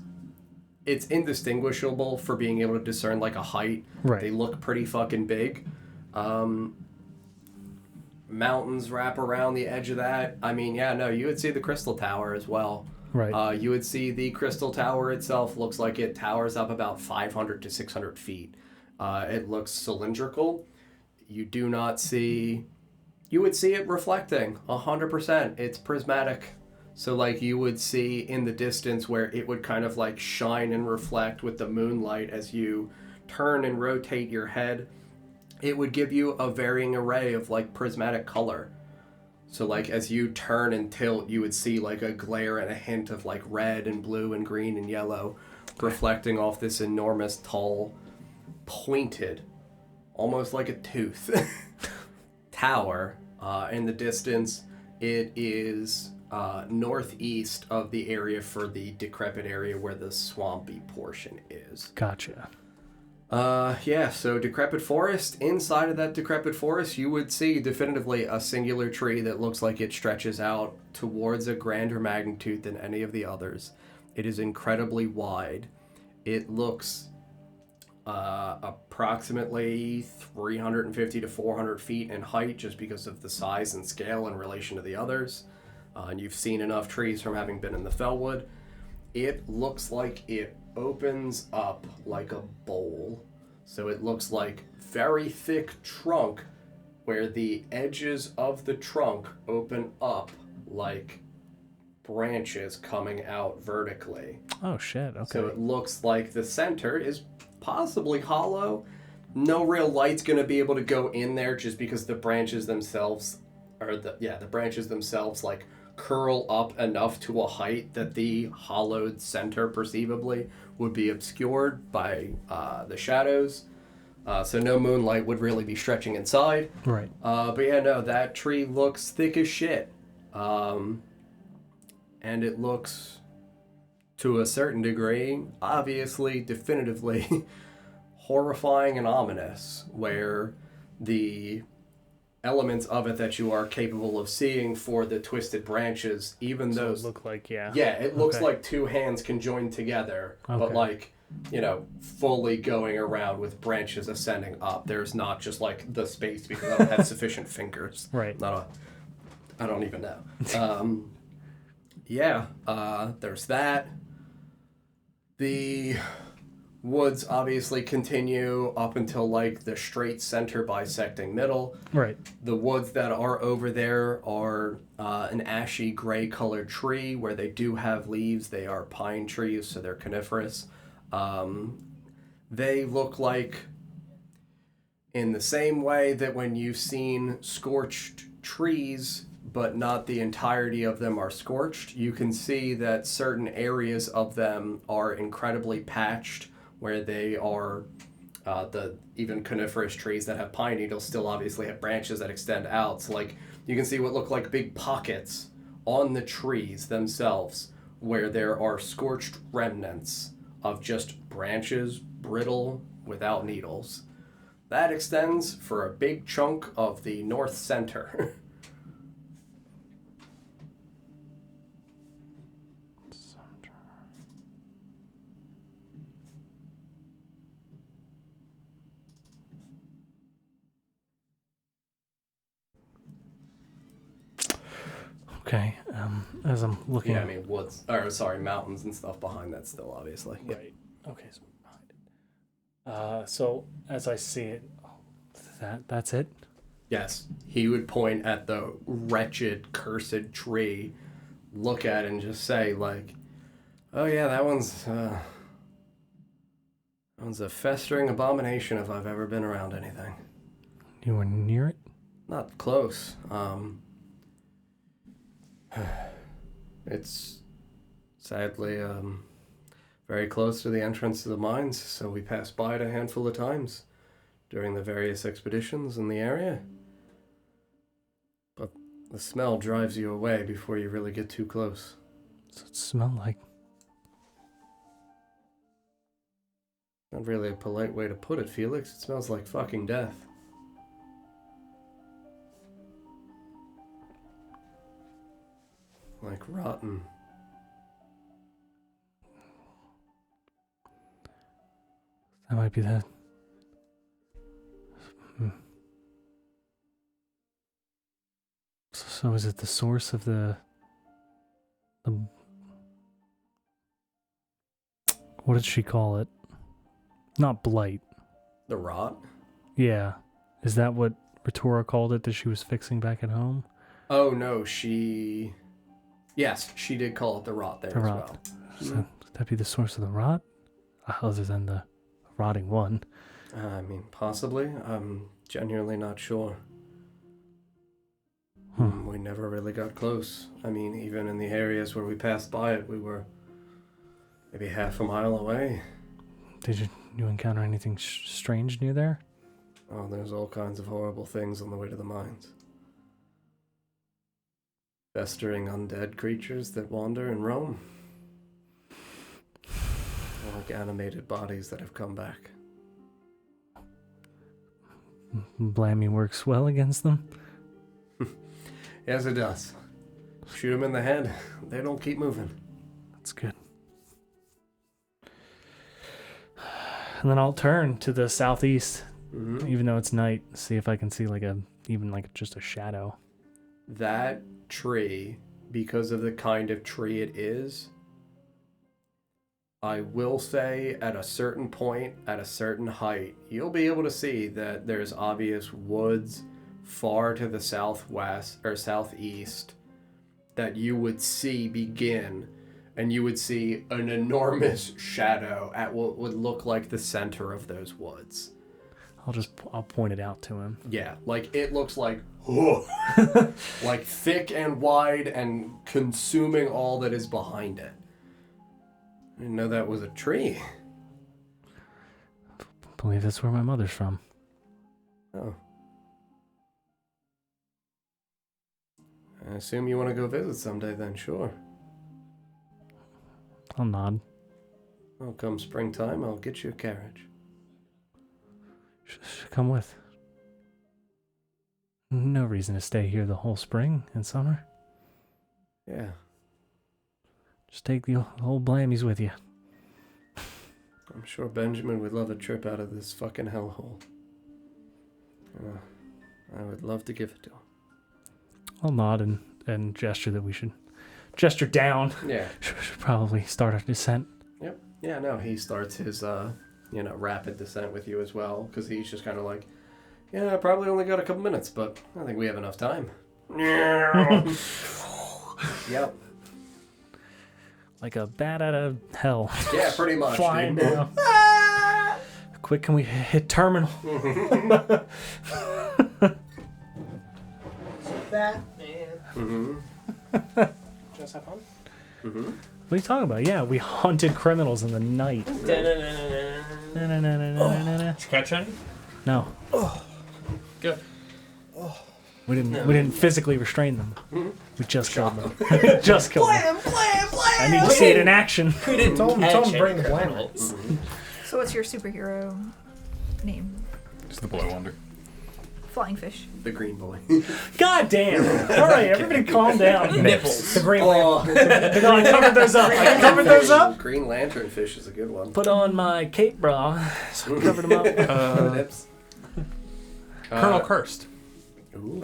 Speaker 2: it's indistinguishable for being able to discern like a height.
Speaker 1: Right.
Speaker 2: They look pretty fucking big. Mountains wrap around the edge of that. I mean, yeah, no, you would see the Crystal Tower as well.
Speaker 1: Right.
Speaker 2: You would see the Crystal Tower itself looks like it towers up about 500 to 600 feet. It looks cylindrical. You do not see... You would see it reflecting 100%. It's prismatic. So, like, you would see in the distance where it would kind of, like, shine and reflect with the moonlight as you turn and rotate your head. It would give you a varying array of, like, prismatic color. So, like, as you turn and tilt, you would see, like, a glare and a hint of, like, red and blue and green and yellow reflecting off this enormous, tall, pointed, almost like a tooth, tower. In the distance, it is northeast of the area for the decrepit area where the swampy portion is.
Speaker 1: Gotcha.
Speaker 2: Yeah, so decrepit forest. Inside of that decrepit forest, you would see definitively a singular tree that looks like it stretches out towards a grander magnitude than any of the others. It is incredibly wide. It looks approximately 350 to 400 feet in height just because of the size and scale in relation to the others. And you've seen enough trees from having been in the Fellwood. It looks like it opens up like a bowl. So it looks like very thick trunk where the edges of the trunk open up like branches coming out vertically.
Speaker 1: Oh, shit. Okay.
Speaker 2: So it looks like the center is possibly hollow. No real light's going to be able to go in there just because the branches themselves the branches themselves like curl up enough to a height that the hollowed center perceivably would be obscured by the shadows. So no moonlight would really be stretching inside.
Speaker 1: Right.
Speaker 2: But yeah, no, that tree looks thick as shit. And it looks, to a certain degree, obviously, definitively horrifying and ominous, where the elements of it that you are capable of seeing for the twisted branches, even
Speaker 1: So
Speaker 2: those...
Speaker 1: it look like, yeah.
Speaker 2: Yeah, it looks
Speaker 1: Okay.
Speaker 2: like two hands conjoined together, but
Speaker 1: Okay.
Speaker 2: like, you know, fully going around with branches ascending up. There's not just like the space because I don't have sufficient fingers.
Speaker 1: Right.
Speaker 2: I don't even know. There's that. The woods obviously continue up until like the straight center bisecting middle.
Speaker 1: Right.
Speaker 2: The woods that are over there are an ashy gray colored tree where they do have leaves. They are pine trees, so they're coniferous. They look like, in the same way that when you've seen scorched trees, but not the entirety of them are scorched, you can see that certain areas of them are incredibly patched, where they are the even coniferous trees that have pine needles still obviously have branches that extend out. So like you can see what look like big pockets on the trees themselves where there are scorched remnants of just branches, brittle, without needles. That extends for a big chunk of the north center.
Speaker 1: Okay. As I'm looking.
Speaker 2: Yeah, I mean mountains and stuff behind that still, obviously. Yep.
Speaker 1: Right. Okay. So behind it. So as I see it, that's it.
Speaker 2: Yes, he would point at the wretched, cursed tree, look at it and just say, like, "Oh yeah, that one's a festering abomination if I've ever been around anything."
Speaker 1: You were near it.
Speaker 2: Not close. It's sadly very close to the entrance to the mines, so we passed by it a handful of times during the various expeditions in the area. But The smell drives you away before you really get too close.
Speaker 1: What's it smell like?
Speaker 2: Not really a polite way to put it, Felix. It smells like fucking death. Like rotten.
Speaker 1: That might be that. So is it the source of the what did she call it? Not blight.
Speaker 2: The rot?
Speaker 1: Yeah. Is that what Rheirda called it that she was fixing back at home?
Speaker 2: Oh no, Yes, she did call it the rot there
Speaker 1: The
Speaker 2: as
Speaker 1: rot.
Speaker 2: well.
Speaker 1: So would that be the source of the rot? Other than the rotting one.
Speaker 2: I mean, possibly. I'm genuinely not sure. We never really got close. I mean, even in the areas where we passed by it, we were maybe half a mile away.
Speaker 1: Did you encounter anything strange near there?
Speaker 2: Oh, there's all kinds of horrible things on the way to the mines. Festering undead creatures that wander and roam. Like animated bodies that have come back.
Speaker 1: Blammy works well against them?
Speaker 2: Yes, it does. Shoot them in the head, they don't keep moving.
Speaker 1: That's good. And then I'll turn to the southeast, even though it's night, see if I can see just a shadow.
Speaker 2: That tree, because of the kind of tree it is, I will say at a certain point, at a certain height, you'll be able to see that there's obvious woods far to the southwest or southeast that you would see begin, and you would see an enormous shadow at what would look like the center of those woods.
Speaker 1: I'll point it out to him.
Speaker 2: Yeah, like it looks like like thick and wide and consuming all that is behind it. I didn't know that was a tree.
Speaker 1: I believe that's where my mother's from.
Speaker 2: Oh. I assume you want to go visit someday then, sure.
Speaker 1: I'll nod.
Speaker 2: Well, come springtime, I'll get you a carriage.
Speaker 1: Should come with. No reason to stay here the whole spring and summer.
Speaker 2: Yeah.
Speaker 1: Just take the whole blammies with you.
Speaker 2: I'm sure Benjamin would love a trip out of this fucking hellhole. I would love to give it to him.
Speaker 1: I'll nod and gesture that we should gesture down.
Speaker 2: Yeah.
Speaker 1: Should probably start our descent.
Speaker 2: Yep. Yeah, no, he starts his, rapid descent with you as well, because he's just kind of like, yeah, I probably only got a couple minutes, but I think we have enough time. Yep.
Speaker 1: Like a bat out of hell.
Speaker 2: Yeah, pretty much.
Speaker 1: Flying
Speaker 2: dude.
Speaker 1: down. Quick, can we hit terminal?
Speaker 6: Batman. Just have fun.
Speaker 1: What are you talking about? Yeah, we hunted criminals in the night.
Speaker 3: Did you catch any?
Speaker 1: No.
Speaker 3: Good.
Speaker 1: We didn't physically restrain them. We just killed them. Just killed them. I need to see it in action.
Speaker 6: We didn't tell him to bring the blam.
Speaker 5: So what's your superhero name?
Speaker 7: Just the boy wonder.
Speaker 5: Flying fish.
Speaker 2: The green boy.
Speaker 1: God damn. All right, everybody calm down.
Speaker 8: Nipples.
Speaker 6: The green lamp.
Speaker 1: No, I covered those up. I covered those up.
Speaker 2: Green lantern fish is a good one.
Speaker 1: Put on my cape bra. So I covered them up.
Speaker 2: Nips.
Speaker 3: Colonel Cursed.
Speaker 2: Ooh.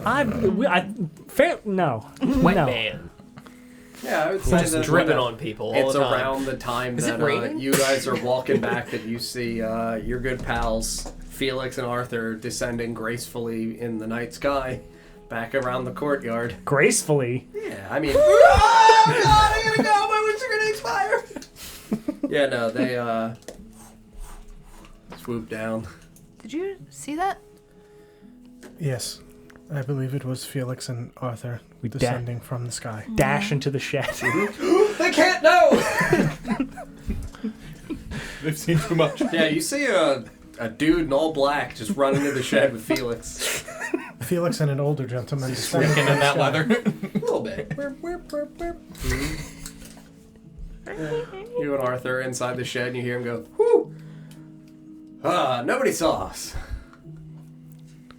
Speaker 1: No.
Speaker 8: Wet
Speaker 1: No.
Speaker 8: man.
Speaker 2: Yeah, I would say
Speaker 8: Just
Speaker 2: that
Speaker 8: dripping on people all
Speaker 2: it's
Speaker 8: the time.
Speaker 2: around the time
Speaker 8: Is it
Speaker 2: that
Speaker 8: raining?
Speaker 2: you guys are walking back that you see your good pals Felix and Arthur descending gracefully in the night sky back around the courtyard.
Speaker 1: Gracefully.
Speaker 2: Yeah, I mean, oh God, I gotta go. My wits are gonna expire. Yeah, no, they swoop down.
Speaker 5: Did you see that?
Speaker 6: Yes. I believe it was Felix and Arthur
Speaker 1: We
Speaker 6: descending from the sky.
Speaker 1: Dash into the shed.
Speaker 2: They can't know.
Speaker 7: They've seen too much.
Speaker 2: Yeah, you see a dude in all black just run into the shed with Felix.
Speaker 6: Felix and an older gentleman.
Speaker 7: Looking in that leather.
Speaker 2: A little bit. You and Arthur inside the shed, and you hear him go, "Whoo! Nobody saw us."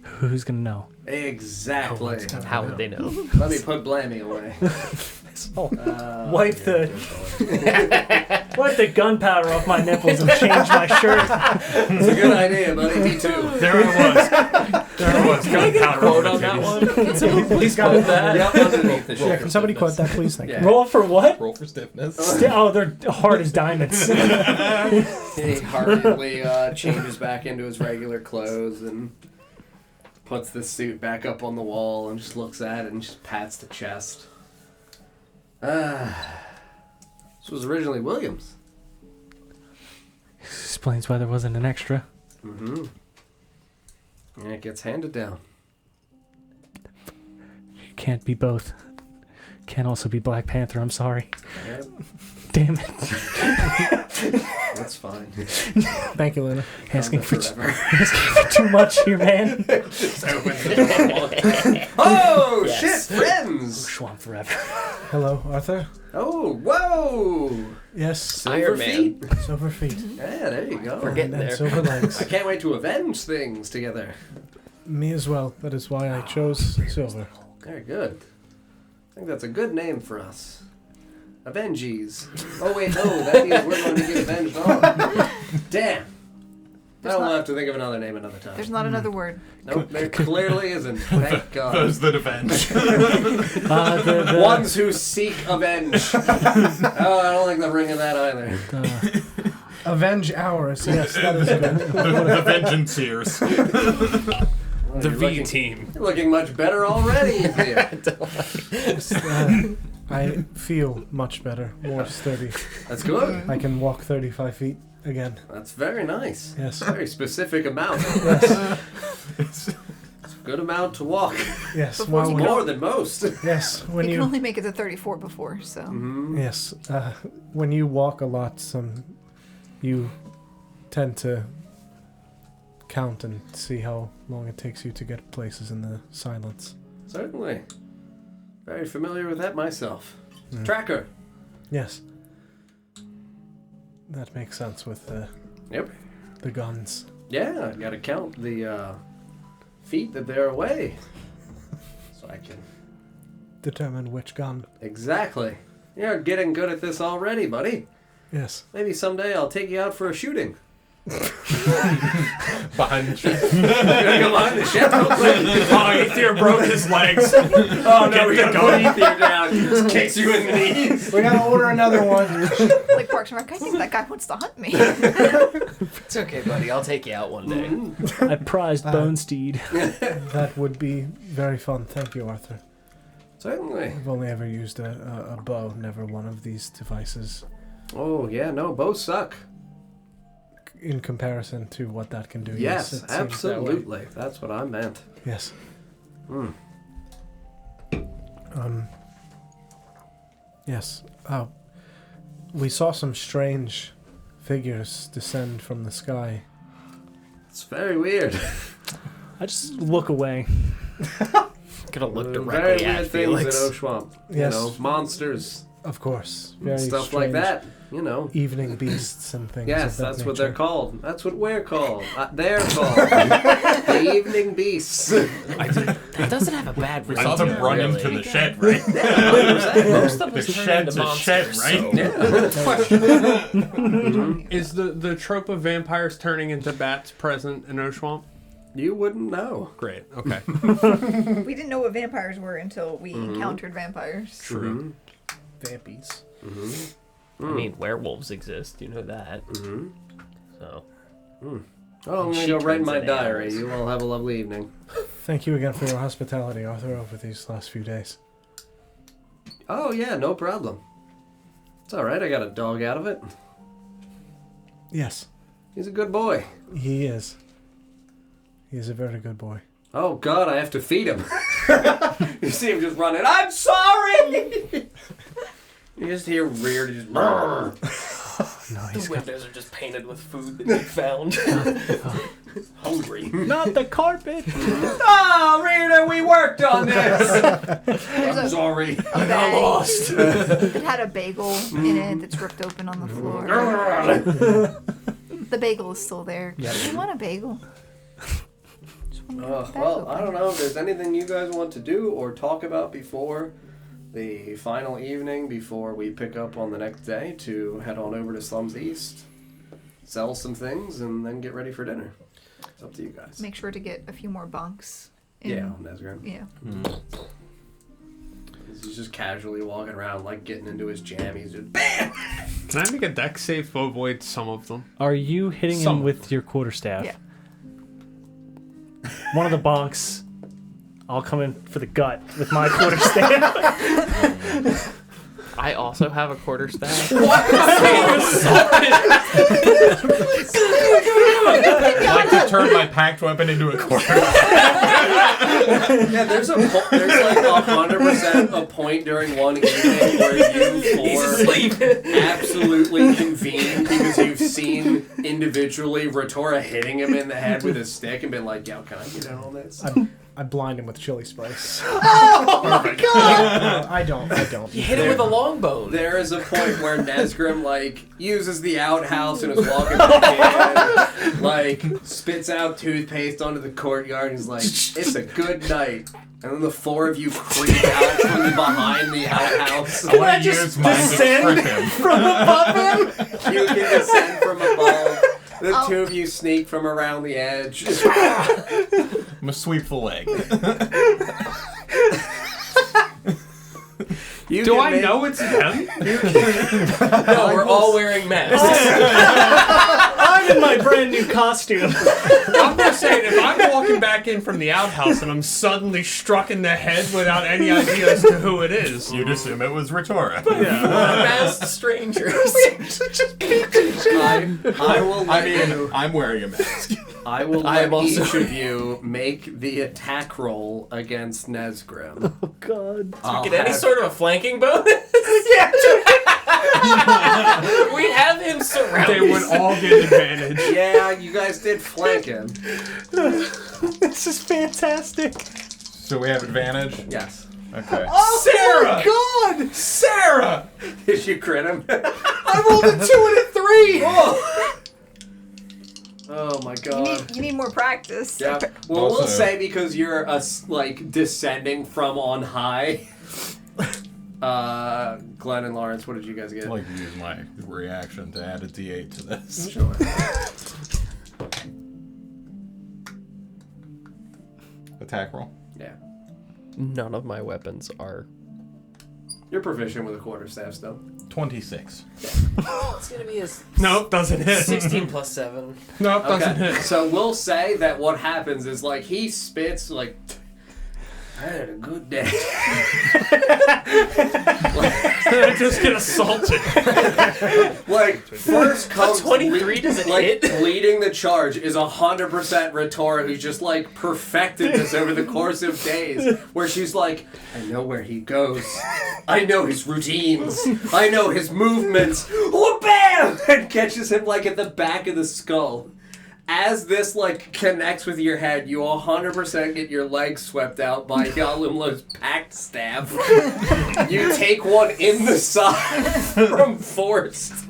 Speaker 4: Who's gonna know?
Speaker 2: Exactly.
Speaker 8: How would they know?
Speaker 2: Let me put Blammy away.
Speaker 4: Wipe the gunpowder off my nipples and change my shirt.
Speaker 2: It's a good idea, buddy. Me too.
Speaker 3: There it was. Gunpowder.
Speaker 8: Quote on that one? Can someone please quote that?
Speaker 2: Yep, underneath the
Speaker 6: Yeah,
Speaker 2: shirt.
Speaker 6: can somebody quote that, please? Thank you.
Speaker 2: Yeah.
Speaker 4: Roll for what?
Speaker 7: Roll for stiffness.
Speaker 4: Oh, they're hard as diamonds.
Speaker 2: He hurriedly changes back into his regular clothes and puts the suit back up on the wall and just looks at it and just pats the chest. This was originally William's.
Speaker 4: Explains why there wasn't an extra.
Speaker 2: Mm-hmm. And it gets handed down.
Speaker 4: You can't be both. Can't also be Black Panther. I'm sorry.
Speaker 2: Yep,
Speaker 4: Damn it.
Speaker 2: that's fine.
Speaker 6: Thank you, Luna.
Speaker 4: Asking for
Speaker 2: Forever.
Speaker 4: too much here, man.
Speaker 2: Oh,
Speaker 8: Yes.
Speaker 2: shit, friends!
Speaker 4: Swamp forever.
Speaker 6: Hello, Arthur.
Speaker 2: Oh, whoa!
Speaker 6: Yes,
Speaker 2: Silver
Speaker 8: Iron Man.
Speaker 2: feet?
Speaker 6: silver feet.
Speaker 2: Yeah, there you go.
Speaker 8: We're getting
Speaker 6: And
Speaker 8: there.
Speaker 6: silver legs.
Speaker 2: I can't wait to avenge things together.
Speaker 6: Me as well. That is why I chose silver.
Speaker 2: Very good. I think that's a good name for us. Avengies. Oh wait, no, that means we're going to get avenged on. Damn.
Speaker 5: There's
Speaker 2: I'll
Speaker 5: not-
Speaker 2: have to think of another name another time.
Speaker 5: There's not another word.
Speaker 2: Nope, there clearly isn't. Thank God.
Speaker 7: Those that avenge.
Speaker 4: The
Speaker 2: Ones who seek avenge. Oh, I don't like the ring of that either.
Speaker 6: Avenge ours. Yes, that is good.
Speaker 7: the vengeance ears.
Speaker 8: The
Speaker 2: You're
Speaker 8: V
Speaker 2: looking-
Speaker 8: team.
Speaker 2: You're looking much better already. Theo.
Speaker 6: I feel much better, more sturdy.
Speaker 2: That's good.
Speaker 6: I can walk 35 feet again.
Speaker 2: That's very nice.
Speaker 6: Yes.
Speaker 2: Very specific amount.
Speaker 6: Yes.
Speaker 2: It's a good amount to walk.
Speaker 6: Yes.
Speaker 5: Before
Speaker 6: Well,
Speaker 5: you
Speaker 6: when,
Speaker 2: More than most.
Speaker 6: yes. When
Speaker 5: You
Speaker 6: you
Speaker 5: can only make it to 34 before, so.
Speaker 2: Mm-hmm.
Speaker 6: yes. When you walk a lot, you tend to count and see how long it takes you to get places in the silence.
Speaker 2: Certainly. Very familiar with that myself.
Speaker 6: Mm.
Speaker 2: Tracker.
Speaker 6: Yes. That makes sense with
Speaker 2: Yep.
Speaker 6: the guns.
Speaker 2: Yeah, I gotta count the feet that they're away. So I can.
Speaker 6: Determine which gun.
Speaker 2: Exactly. You're getting good at this already, buddy.
Speaker 6: Yes.
Speaker 2: Maybe someday I'll take you out for a shooting.
Speaker 7: Behind the ship.
Speaker 2: You're gonna go behind the ship real quick.
Speaker 3: Oh, Ether broke his legs.
Speaker 2: Oh no, we gotta put Ether down. He just kicks you in the knees.
Speaker 6: We gotta order another one.
Speaker 5: Like Parks and Rec, I think that guy wants to hunt me.
Speaker 8: It's okay, buddy. I'll take you out one day.
Speaker 4: I prized Bone Steed.
Speaker 6: That would be very fun. Thank you, Arthur.
Speaker 2: Certainly.
Speaker 6: I've only ever used a bow, never one of these devices.
Speaker 2: Oh yeah, no, both suck.
Speaker 6: In comparison to what that can do.
Speaker 2: Yes,
Speaker 6: it seems that way.
Speaker 2: absolutely. That's what I meant.
Speaker 6: Yes.
Speaker 2: Hmm.
Speaker 6: Yes. Oh. We saw some strange figures descend from the sky.
Speaker 2: It's very weird.
Speaker 4: I just look away.
Speaker 8: Gonna look
Speaker 2: Very
Speaker 8: directly
Speaker 2: weird
Speaker 8: at
Speaker 2: things
Speaker 8: Felix.
Speaker 2: at Oshuamp.
Speaker 6: Yes.
Speaker 2: You know, monsters,
Speaker 6: Of course.
Speaker 2: and
Speaker 6: Very
Speaker 2: stuff like
Speaker 6: strange
Speaker 2: that. You know.
Speaker 6: Evening beasts and things.
Speaker 2: Yes,
Speaker 6: of that
Speaker 2: that's what
Speaker 6: nature.
Speaker 2: they're called. That's what we're called. They're called the evening beasts.
Speaker 8: That doesn't have a bad
Speaker 7: We
Speaker 8: ring
Speaker 7: saw
Speaker 8: to
Speaker 7: them
Speaker 8: it,
Speaker 7: run
Speaker 8: really.
Speaker 7: into the shed, right?
Speaker 8: Most of
Speaker 7: The
Speaker 8: us turn
Speaker 7: shed's
Speaker 8: into
Speaker 7: a shed,
Speaker 8: monsters,
Speaker 7: right?
Speaker 8: so-
Speaker 3: Is the trope of vampires turning into bats present in Oshuamp?
Speaker 2: You wouldn't know.
Speaker 3: Great. Okay.
Speaker 5: We didn't know what vampires were until we encountered vampires.
Speaker 2: True.
Speaker 6: Vampies.
Speaker 8: I mean, werewolves exist. You know that.
Speaker 2: Mm-hmm.
Speaker 8: So.
Speaker 2: Oh, I'm gonna
Speaker 8: She
Speaker 2: go write in
Speaker 8: turns
Speaker 2: my
Speaker 8: into
Speaker 2: diary.
Speaker 8: animals.
Speaker 2: You all have a lovely evening.
Speaker 6: Thank you again for your hospitality, Arthur, over these last few days.
Speaker 2: Oh yeah, no problem. It's all right. I got a dog out of it.
Speaker 6: Yes,
Speaker 2: He's a good boy.
Speaker 6: he is. He is a very good boy.
Speaker 2: Oh God, I have to feed him. You see him just running. I'm sorry. You just hear Rheirda just.
Speaker 4: no,
Speaker 8: The
Speaker 4: he's got
Speaker 8: windows are just painted with food that you found. Hungry.
Speaker 4: not the carpet.
Speaker 2: Oh, Rheirda, we worked on this.
Speaker 5: There's
Speaker 2: I'm sorry.
Speaker 5: a bag
Speaker 2: Lost.
Speaker 5: that had a bagel in it that's ripped open on the floor. The bagel is still there.
Speaker 6: Yeah.
Speaker 5: Do you want a bagel? Just want a bag
Speaker 2: Well, I
Speaker 5: open.
Speaker 2: don't know if there's anything you guys want to do or talk about before the final evening, before we pick up on the next day to head on over to Slums East, sell some things, and then get ready for dinner. It's up to you guys.
Speaker 5: Make sure to get a few more bunks.
Speaker 2: Yeah, Nesgrim.
Speaker 5: Yeah.
Speaker 2: He's just casually walking around, like getting into his jam. He's just BAM!
Speaker 3: Can I make a dex save to avoid some of them?
Speaker 4: Are you hitting
Speaker 3: Some.
Speaker 4: him with your quarterstaff?
Speaker 5: Yeah.
Speaker 4: One of the bonks. I'll come in for the gut with my quarterstaff.
Speaker 8: I also have a quarterstaff.
Speaker 7: I'd like to turn my packed weapon into a quarter.
Speaker 2: Yeah, there's like 100% a point during one evening where you four absolutely convene because you've seen individually Rheirda hitting him in the head with a stick and been like, yo, can I get in on this?
Speaker 6: I blind him with chili spice.
Speaker 5: Oh my god!
Speaker 6: I don't.
Speaker 8: You hit him with a longbow.
Speaker 2: There is a point where Nesgrim, like, uses the outhouse and is walking back in, like, spits out toothpaste onto the courtyard and is like, it's a good night. And then the four of you creep out from behind the outhouse.
Speaker 7: I want to use mine to trip him.
Speaker 4: from above him?
Speaker 2: You can descend from above. The two of you sneak from around the edge.
Speaker 7: I'm a sweep the leg.
Speaker 3: Do I know it's him?
Speaker 8: No, we're all wearing masks.
Speaker 4: I'm in my brand new costume.
Speaker 3: I'm just saying, if I'm walking back in from the outhouse and I'm suddenly struck in the head without any idea as to who it is.
Speaker 7: You'd assume it was Rheirda.
Speaker 8: Masked strangers.
Speaker 2: I will let you.
Speaker 7: I'm wearing a mask.
Speaker 2: I will
Speaker 8: I
Speaker 2: let
Speaker 8: am also-
Speaker 2: each of you make the attack roll against Nesgrim.
Speaker 4: Oh god.
Speaker 8: Get any sort of a flanking bonus? We have him surrounded.
Speaker 3: They would all get advantage.
Speaker 2: Yeah, you guys did flank him.
Speaker 4: This is fantastic.
Speaker 7: So we have advantage?
Speaker 2: Yes.
Speaker 7: Okay.
Speaker 3: Sarah!
Speaker 4: God!
Speaker 3: Sarah!
Speaker 2: Did you crit him?
Speaker 4: I rolled a 2 and a 3!
Speaker 2: Oh my god.
Speaker 5: You need more practice.
Speaker 2: Yeah. Well,
Speaker 7: Also-
Speaker 2: we'll say because you're like descending from on high. Glenn and Lawrence, what did you guys get?
Speaker 7: I'd like to use my reaction to add a d8 to this.
Speaker 2: Sure.
Speaker 7: Attack roll.
Speaker 2: Yeah.
Speaker 8: None of my weapons are.
Speaker 2: You're proficient with a quarterstaff still.
Speaker 7: 26.
Speaker 8: It's gonna be a
Speaker 3: Nope, doesn't hit.
Speaker 8: 16 plus 7.
Speaker 3: Nope, doesn't
Speaker 2: Okay.
Speaker 3: hit.
Speaker 2: So we'll say that what happens is like he spits like I had a good day.
Speaker 3: I just get assaulted.
Speaker 2: Like first comes
Speaker 8: 23 doesn't
Speaker 2: like
Speaker 8: hit.
Speaker 2: leading the charge is 100% Rheirda, who's just like perfected this over the course of days. Where she's like, I know where he goes, I know his routines, I know his movements. Whoop, bam! And catches him like at the back of the skull. As this like connects with your head, you 100% get your legs swept out by Yalumlo's packed staff. You take one in the side from Vorst,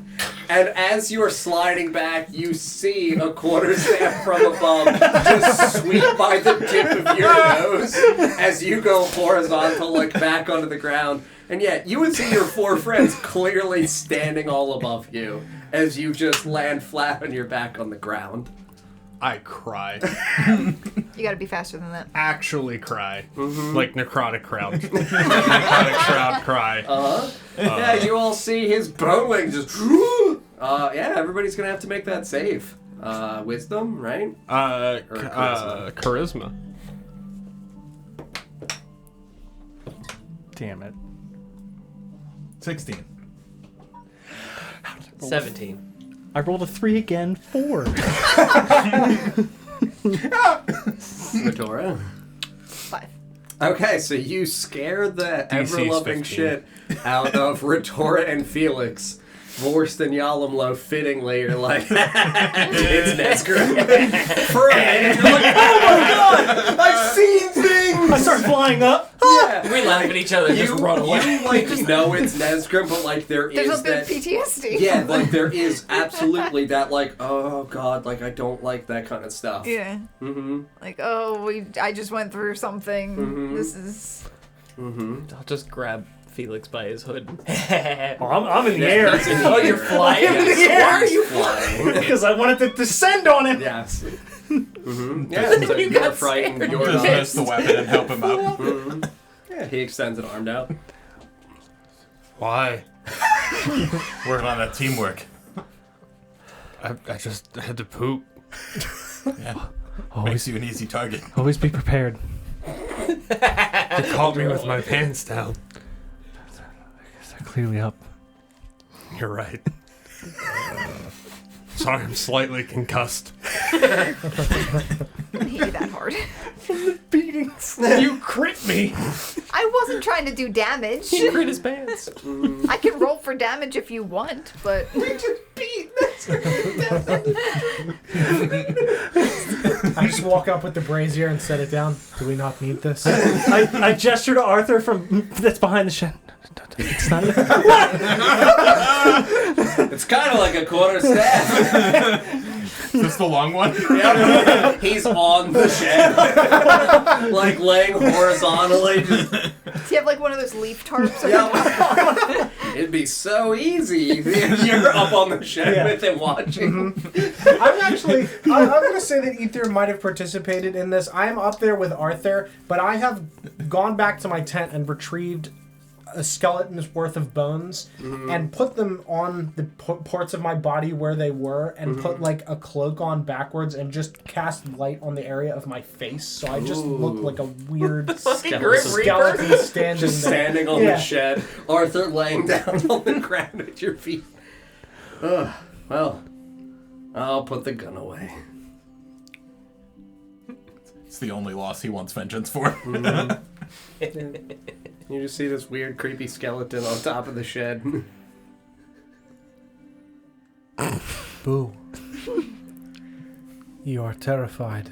Speaker 2: and as you're sliding back, you see a quarterstaff from above just sweep by the tip of your nose as you go horizontal, like back onto the ground. And yet, you would see your four friends clearly standing all above you as you just land flat on your back on the ground.
Speaker 3: I cry.
Speaker 5: You gotta be faster than that.
Speaker 3: Actually cry. Like necrotic crowd. Necrotic crowd cry.
Speaker 2: Yeah, you all see his bone wing just. Yeah, everybody's gonna have to make that save. Wisdom, right?
Speaker 3: Charisma.
Speaker 4: Damn it.
Speaker 7: 16.
Speaker 8: 17.
Speaker 4: I rolled a 3 again. 4.
Speaker 2: Rheirda.
Speaker 5: 5.
Speaker 2: Okay, so you scare the
Speaker 3: DC's
Speaker 2: ever-loving
Speaker 3: 15.
Speaker 2: shit out of Rheirda and Felix Vorst and Yalamlo fittingly are like, it's Nesgrim.
Speaker 4: And you're like, oh my god! I've seen things! I start flying up.
Speaker 2: Yeah.
Speaker 8: We laugh at each other and just run away.
Speaker 2: You like know it's Nesgrim, but like there's
Speaker 5: a bit of
Speaker 2: that
Speaker 5: PTSD.
Speaker 2: Yeah, like there is absolutely that like, oh god, like I don't like that kind of stuff.
Speaker 5: Yeah.
Speaker 2: Mm-hmm.
Speaker 5: Like, oh, I just went through something.
Speaker 2: Mhm.
Speaker 5: This is.
Speaker 2: Mm-hmm.
Speaker 8: I'll just grab Felix by his hood.
Speaker 4: I'm in the air.
Speaker 8: Oh, you're flying?
Speaker 4: I'm in the air.
Speaker 2: Why are you flying?
Speaker 4: Because I wanted to descend on him.
Speaker 2: Yes. Mm-hmm. Yeah, so
Speaker 8: You
Speaker 2: you're
Speaker 8: got
Speaker 2: frightened.
Speaker 8: scared.
Speaker 2: You're
Speaker 7: Dismiss the weapon and help him up.
Speaker 2: Mm-hmm. Yeah, he extends an arm out.
Speaker 3: Why?
Speaker 7: Working on that teamwork.
Speaker 3: I just had to poop.
Speaker 7: Yeah.
Speaker 4: Always,
Speaker 7: Makes you an easy target.
Speaker 4: always be prepared.
Speaker 3: You caught me with my pants down.
Speaker 4: They're clearly up.
Speaker 3: You're right. Sorry, I'm slightly concussed.
Speaker 5: I hate you that hard.
Speaker 4: Beatings.
Speaker 3: You crit me.
Speaker 5: I wasn't trying to do damage.
Speaker 8: He crit his pants.
Speaker 5: I can roll for damage if you want, but.
Speaker 6: I just walk up with the brazier and set it down. Do we not need this?
Speaker 4: I gesture to Arthur from that's behind the shed. It's not even.
Speaker 2: It's kind of like a quarter staff.
Speaker 7: Is this the long one?
Speaker 2: Yep. He's on the shed, like laying horizontally. Just,
Speaker 5: Do you have like one of those leaf tarps?
Speaker 2: yeah, it'd be so easy if you're up on the shed with him watching.
Speaker 6: I'm going to say that Ether might have participated in this. I am up there with Arthur, but I have gone back to my tent and retrieved a skeleton's worth of bones and put them on the parts of my body where they were and put like a cloak on backwards and just cast light on the area of my face, so I just look like a weird skeleton standing
Speaker 2: Just
Speaker 6: there.
Speaker 2: standing on the shed. Arthur laying down on the ground at your feet. Well, I'll put the gun away.
Speaker 7: It's the only loss he wants vengeance for.
Speaker 2: You just see this weird, creepy skeleton on top of the shed.
Speaker 6: Boo. You are terrified.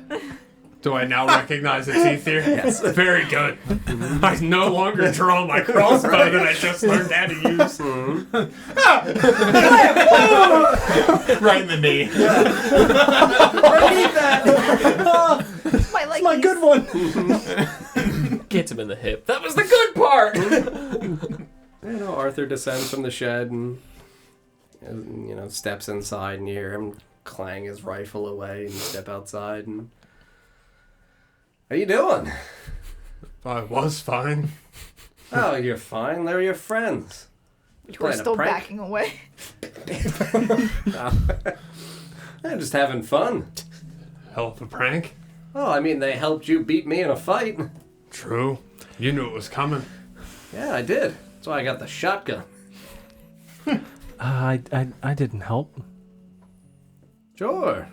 Speaker 3: Do I now recognize it's Ether? Yes. Very good. I no longer draw my crossbow that I just learned how to use.
Speaker 7: Right in the knee.
Speaker 5: My
Speaker 4: good one.
Speaker 8: Gets him in the hip. That was the good part!
Speaker 2: Arthur descends from the shed and, steps inside and you hear him clang his rifle away and step outside and... How you doing?
Speaker 3: I was fine.
Speaker 2: Oh, you're fine. They're your friends.
Speaker 5: We're still backing away.
Speaker 2: I'm just having fun.
Speaker 3: Hell of a prank.
Speaker 2: Oh, I mean, they helped you beat me in a fight.
Speaker 3: True. You knew it was coming.
Speaker 2: Yeah, I did. That's why I got the shotgun.
Speaker 4: I didn't help.
Speaker 2: Sure.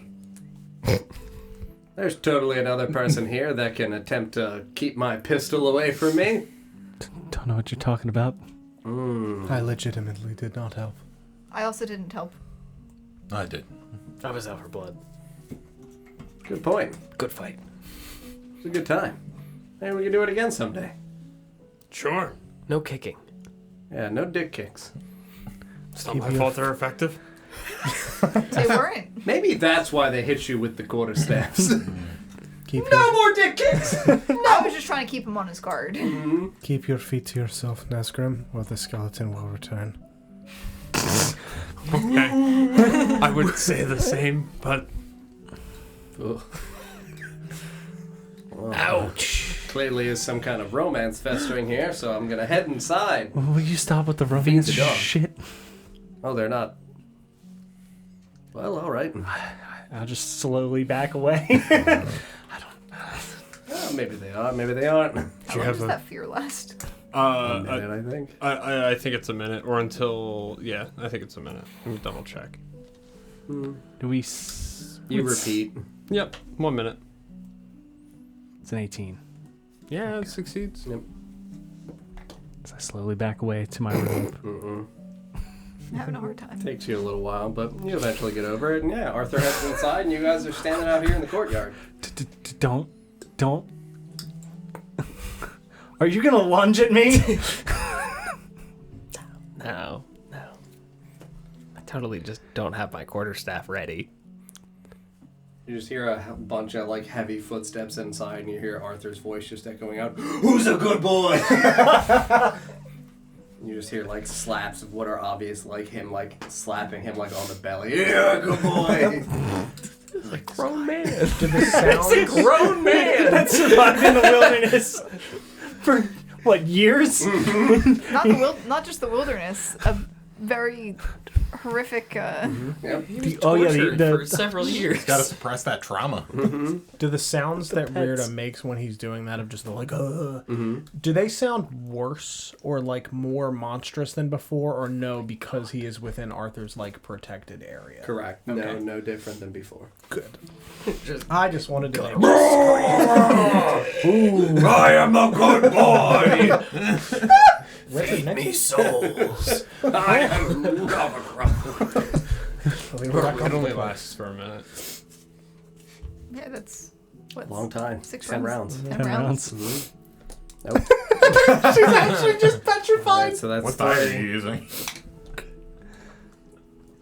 Speaker 2: There's totally another person here that can attempt to keep my pistol away from me.
Speaker 4: Don't know what you're talking about.
Speaker 6: I legitimately did not help.
Speaker 5: I also didn't help.
Speaker 7: I did.
Speaker 8: I was out for blood.
Speaker 2: Good point.
Speaker 8: Good fight.
Speaker 2: It was a good time. Maybe we can do it again someday.
Speaker 3: Sure.
Speaker 8: No kicking.
Speaker 2: Yeah, no dick kicks.
Speaker 3: It's not my fault they're effective.
Speaker 5: They weren't.
Speaker 2: Maybe that's why they hit you with the quarterstaffs.
Speaker 6: No
Speaker 2: more dick kicks!
Speaker 5: I was just trying to keep him on his guard.
Speaker 6: Keep your feet to yourself, Nesgrim, or the skeleton will return.
Speaker 3: Okay. I would say the same, but...
Speaker 2: Ouch! Clearly is some kind of romance festering here, so I'm gonna head inside.
Speaker 4: Will you stop with the romance
Speaker 2: the dog.
Speaker 4: shit?
Speaker 2: Oh, they're not. Well, alright.
Speaker 4: I'll just slowly back away.
Speaker 2: Well, maybe they are, maybe they aren't.
Speaker 5: How long does that fear last?
Speaker 2: A minute, I think.
Speaker 3: I think it's a minute, or until... Yeah, I think it's a minute. Let me double check.
Speaker 4: Do we...
Speaker 2: You repeat.
Speaker 3: Yep, 1 minute.
Speaker 4: It's an 18.
Speaker 3: Yeah, it succeeds.
Speaker 2: Yep.
Speaker 4: So I slowly back away to my room.
Speaker 5: I'm having a hard time.
Speaker 2: Takes you a little while, but you eventually get over it. And yeah, Arthur heads inside, and you guys are standing out here in the courtyard.
Speaker 4: Don't. Are you gonna lunge at me?
Speaker 8: No. I totally just don't have my quarterstaff ready.
Speaker 2: You just hear a bunch of like heavy footsteps inside, and you hear Arthur's voice just echoing out, "Who's a good boy?" You just hear like slaps of what are obvious, like him like slapping him like on the belly. Yeah, good boy.
Speaker 8: It's a grown man.
Speaker 6: Did the sounds...
Speaker 8: It's a grown man.
Speaker 4: That survived in the wilderness for what, years?
Speaker 5: Not just the wilderness. A very horrific.
Speaker 2: Yep.
Speaker 8: For several years.
Speaker 7: Got to suppress that trauma.
Speaker 6: Do the sounds that
Speaker 4: pets.
Speaker 6: Rheirda makes when he's doing that of just the like, do they sound worse or like more monstrous than before, or no, because he is within Arthur's like protected area?
Speaker 2: Correct.
Speaker 6: Okay.
Speaker 2: No different than before.
Speaker 6: Good. I just wanted to make
Speaker 7: I am a good boy.
Speaker 6: Feed
Speaker 8: me souls.
Speaker 2: I am
Speaker 3: It only lasts for a minute.
Speaker 5: Yeah, that's what.
Speaker 2: long time.
Speaker 5: 6
Speaker 2: 10
Speaker 5: rounds.
Speaker 2: rounds.
Speaker 5: 10 rounds.
Speaker 2: Nope.
Speaker 6: She's actually just petrified.
Speaker 2: Alright, so that's
Speaker 7: What die are
Speaker 2: 30.
Speaker 7: you using?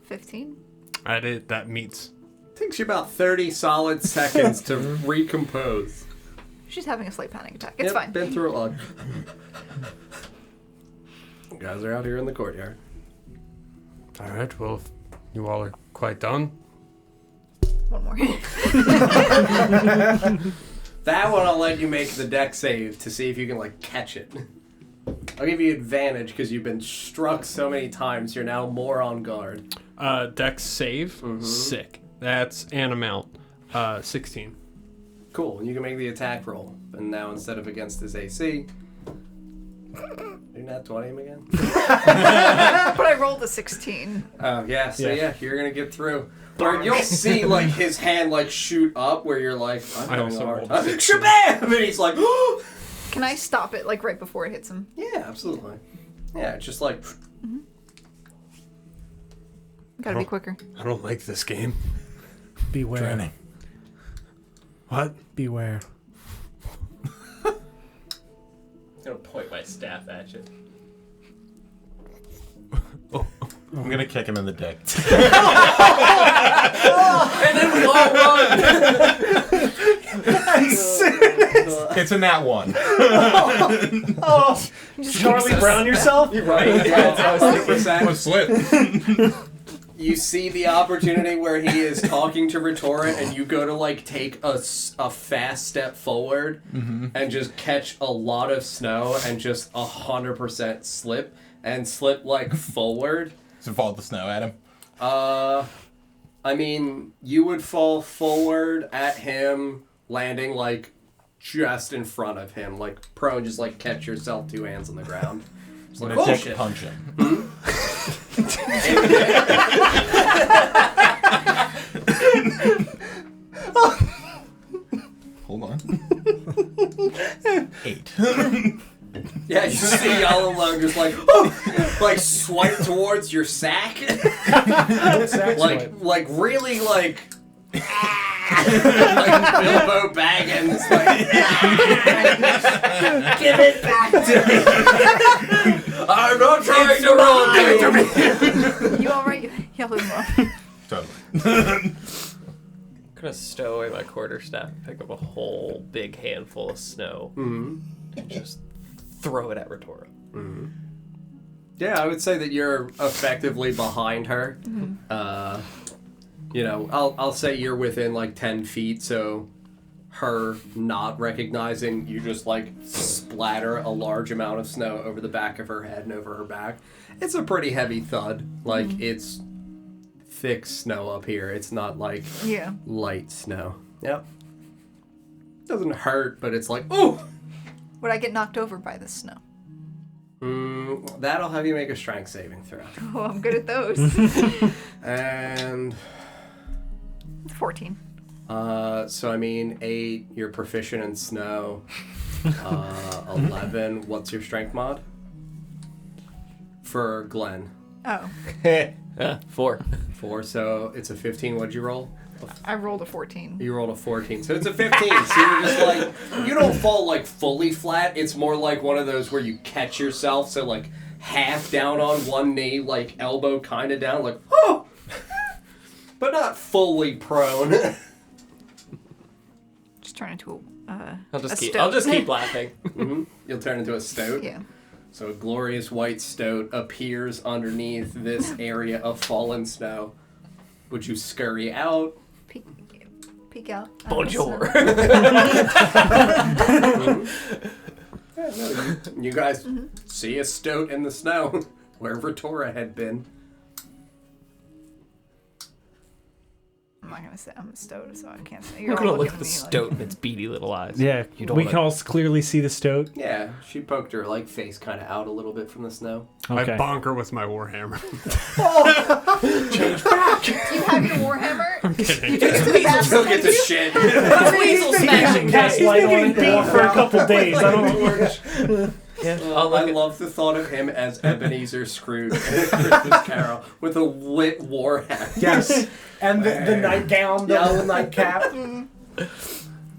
Speaker 5: 15.
Speaker 3: That meets.
Speaker 2: Takes you about 30 solid seconds to recompose.
Speaker 5: She's having a slight panic attack. It's
Speaker 2: Yep,
Speaker 5: fine.
Speaker 2: Been through a lot. You guys are out here in the courtyard.
Speaker 3: All right. Well, if you all are quite done.
Speaker 5: One more.
Speaker 2: That one I'll let you make the deck save to see if you can like catch it. I'll give you advantage because you've been struck so many times. You're now more on guard.
Speaker 3: Dex save. Sick. That's an amount. 16.
Speaker 2: Cool. You can make the attack roll, and now instead of against his AC, you're not 20 him again.
Speaker 5: But I rolled a 16.
Speaker 2: Oh yeah. So yeah, you're gonna get through. Or you'll see like his hand like shoot up where you're like, I'm having
Speaker 3: also
Speaker 2: a hard
Speaker 3: rolled
Speaker 2: time.
Speaker 3: a 16.
Speaker 2: Shabam! And he's like,
Speaker 5: Can I stop it like right before it hits him?
Speaker 2: yeah, absolutely. Yeah, it's just like.
Speaker 5: Gotta be quicker.
Speaker 3: I don't like this game.
Speaker 6: Beware.
Speaker 7: Training.
Speaker 3: What?
Speaker 6: Beware.
Speaker 8: I'm gonna point my staff at you.
Speaker 7: I'm gonna kick him in the dick.
Speaker 8: And then we all run.
Speaker 7: It's a nat one.
Speaker 4: Charlie Brown yourself?
Speaker 2: Right. Yeah, 100%.
Speaker 7: What slip?
Speaker 2: You see the opportunity where he is talking to Rheirda, and you go to like take a fast step forward and just catch a lot of snow and just 100% slip like forward.
Speaker 7: So fall the snow at him.
Speaker 2: I mean, you would fall forward at him, landing like just in front of him, like prone, just like catch yourself 2 hands on the ground. Just
Speaker 7: I'm
Speaker 2: like,
Speaker 7: gonna
Speaker 2: oh
Speaker 7: dick
Speaker 2: shit.
Speaker 7: punch him. Hold on. 8.
Speaker 2: Yeah, you see y'all alone just like, like swipe towards your sack. like really like Bilbo Baggins like give it back to me. I'm not trying to run. Give it to me.
Speaker 5: You alright? Yell him up.
Speaker 7: Totally.
Speaker 8: I'm gonna stow away my quarterstaff and pick up a whole big handful of snow and just throw it at Rheirda.
Speaker 2: Yeah, I would say that you're effectively behind her. You know, I'll say you're within like 10 feet, so her not recognizing you just like splatter a large amount of snow over the back of her head and over her back. It's a pretty heavy thud. Like it's thick snow up here. It's not like
Speaker 5: Yeah.
Speaker 2: light snow. Yep. Doesn't hurt, but it's like, ooh!
Speaker 5: Would I get knocked over by the snow?
Speaker 2: That'll have you make a strength saving throw.
Speaker 5: Oh, I'm good at those.
Speaker 2: And
Speaker 5: 14.
Speaker 2: so I mean 8, you're proficient in snow. 11, what's your strength mod? For Glenn.
Speaker 5: Oh,
Speaker 8: 4.
Speaker 2: 4, so it's a 15. What'd you roll?
Speaker 5: I rolled a 14.
Speaker 2: You rolled a 14, so it's a 15. So you're just like, you don't fall like fully flat. It's more like one of those where you catch yourself, so like half down on one knee, like elbow kind of down, like, oh! But not fully prone.
Speaker 5: Just turn into
Speaker 8: I'll just keep laughing.
Speaker 2: Mm-hmm. You'll turn into a stoat.
Speaker 5: Yeah.
Speaker 2: So a glorious white stoat appears underneath this area of fallen snow. Would you scurry out?
Speaker 5: Peek out.
Speaker 8: Bonjour.
Speaker 2: Yeah, no, you guys see a stoat in the snow where Rheirda had been.
Speaker 5: I'm not gonna say I'm a stoat, so I can't say.
Speaker 8: You're
Speaker 5: You're
Speaker 8: gonna
Speaker 5: all
Speaker 8: look
Speaker 5: looking
Speaker 8: at the
Speaker 5: me
Speaker 8: stoat and its beady little eyes.
Speaker 4: Yeah,
Speaker 8: You don't
Speaker 4: we
Speaker 8: wanna-
Speaker 4: can all clearly see the stoat.
Speaker 2: Yeah, she poked her like face kind of out a little bit from the snow.
Speaker 4: Okay.
Speaker 3: I bonk her with my warhammer.
Speaker 5: Do you have your warhammer?
Speaker 3: I'm kidding.
Speaker 2: She'll get the shit.
Speaker 8: Weasel smashing
Speaker 4: Cast
Speaker 8: day.
Speaker 4: light on it for a couple days. I don't know.
Speaker 2: I love the thought of him as Ebenezer Scrooge in a Christmas Carol with a lit war hat.
Speaker 6: Yes. And the nightgown, the little nightcap.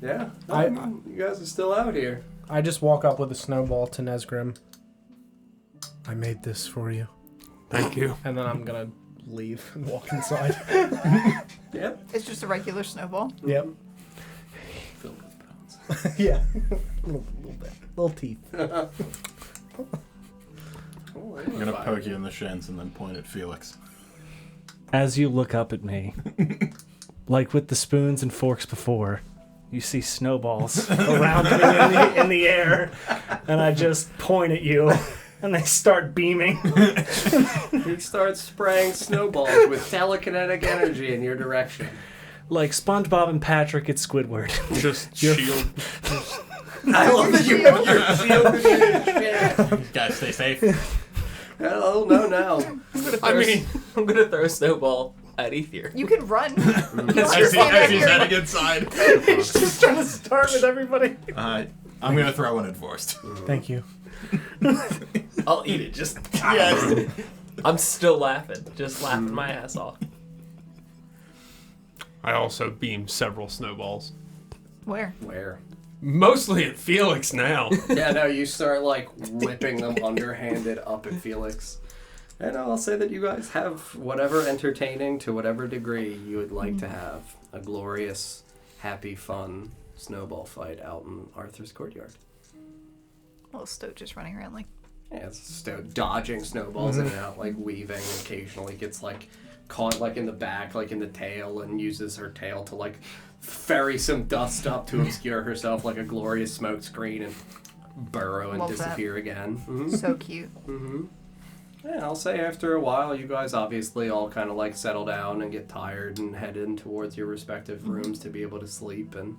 Speaker 2: Yeah, you guys are still out here.
Speaker 6: I just walk up with a snowball to Nesgrim. I made this for you.
Speaker 3: Thank you.
Speaker 6: And then I'm gonna leave and walk inside.
Speaker 2: Yep.
Speaker 5: It's just a regular snowball.
Speaker 6: Yep.
Speaker 2: Filled with bones.
Speaker 6: Yeah. little bit. Little teeth.
Speaker 7: I'm gonna poke you in the shins and then point at Felix.
Speaker 4: As you look up at me, like with the spoons and forks before, you see snowballs around me in the air, and I just point at you, and they start beaming.
Speaker 2: He starts spraying snowballs with telekinetic energy in your direction.
Speaker 4: Like SpongeBob and Patrick at Squidward.
Speaker 3: Just shield.
Speaker 2: I love that you put your shield in your shit.
Speaker 7: Guys, stay safe.
Speaker 2: Oh, no, no.
Speaker 8: I'm gonna throw a snowball at Ether.
Speaker 5: You can run.
Speaker 7: As he's heading inside.
Speaker 6: He's just trying to start with everybody.
Speaker 7: I'm gonna throw one at Vorst.
Speaker 6: Thank you.
Speaker 8: I'll eat it. Just yes. I'm still laughing. Just laughing my ass off.
Speaker 3: I also beam several snowballs.
Speaker 5: Where?
Speaker 2: Where?
Speaker 3: Mostly at Felix now.
Speaker 2: Yeah, no, you start like whipping them underhanded up at Felix. And I'll say that you guys have whatever entertaining to whatever degree you would like to have. A glorious, happy, fun snowball fight out in Arthur's courtyard.
Speaker 5: Little stoat just running around like.
Speaker 2: Yeah, it's dodging snowballs in and out, like weaving. Occasionally gets like caught like in the back, like in the tail, and uses her tail to like ferry some dust up to obscure herself like a glorious smoke screen and burrow and
Speaker 5: Love
Speaker 2: disappear again. Mm-hmm.
Speaker 5: So cute.
Speaker 2: Mm-hmm. Yeah, I'll say after a while, you guys obviously all kind of like settle down and get tired and head in towards your respective rooms to be able to sleep and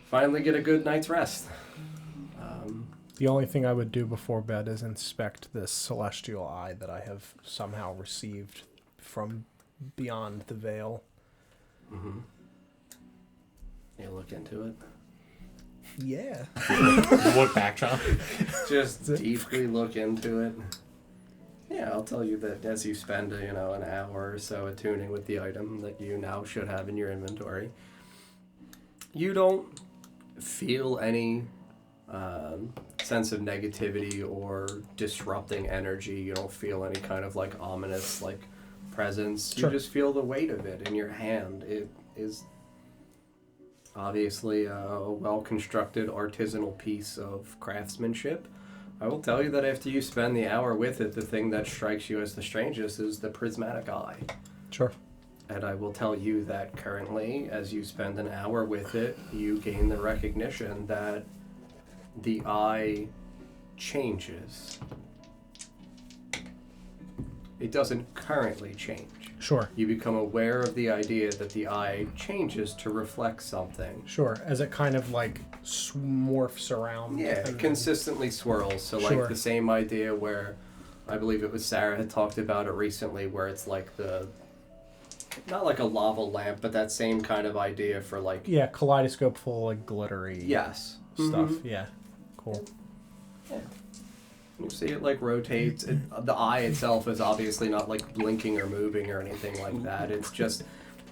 Speaker 2: finally get a good night's rest.
Speaker 6: The only thing I would do before bed is inspect this celestial eye that I have somehow received from beyond the veil.
Speaker 2: Mm-hmm. You look into it.
Speaker 6: Yeah.
Speaker 7: Look back, John.
Speaker 2: Just deeply look into it. Yeah, I'll tell you that as you spend an hour or so attuning with the item that you now should have in your inventory, you don't feel any sense of negativity or disrupting energy. You don't feel any kind of like ominous like presence.
Speaker 6: Sure.
Speaker 2: You just feel the weight of it in your hand. It is obviously a well-constructed artisanal piece of craftsmanship. I will tell you that after you spend the hour with it, the thing that strikes you as the strangest is the Prismatic Eye.
Speaker 6: Sure.
Speaker 2: And I will tell you that currently, as you spend an hour with it, you gain the recognition that the eye changes. It doesn't currently change.
Speaker 6: Sure.
Speaker 2: You become aware of the idea that the eye changes to reflect something.
Speaker 6: Sure. As it kind of like morphs around.
Speaker 2: Yeah, it consistently swirls. So like
Speaker 6: Sure.
Speaker 2: the same idea where I believe it was Sarah had talked about it recently, where it's like not like a lava lamp, but that same kind of idea for like
Speaker 6: Yeah, kaleidoscope full like glittery
Speaker 2: yes
Speaker 6: stuff.
Speaker 2: Mhm.
Speaker 6: Yeah. Cool.
Speaker 2: You see it like rotates. The eye itself is obviously not like blinking or moving or anything like that. It's just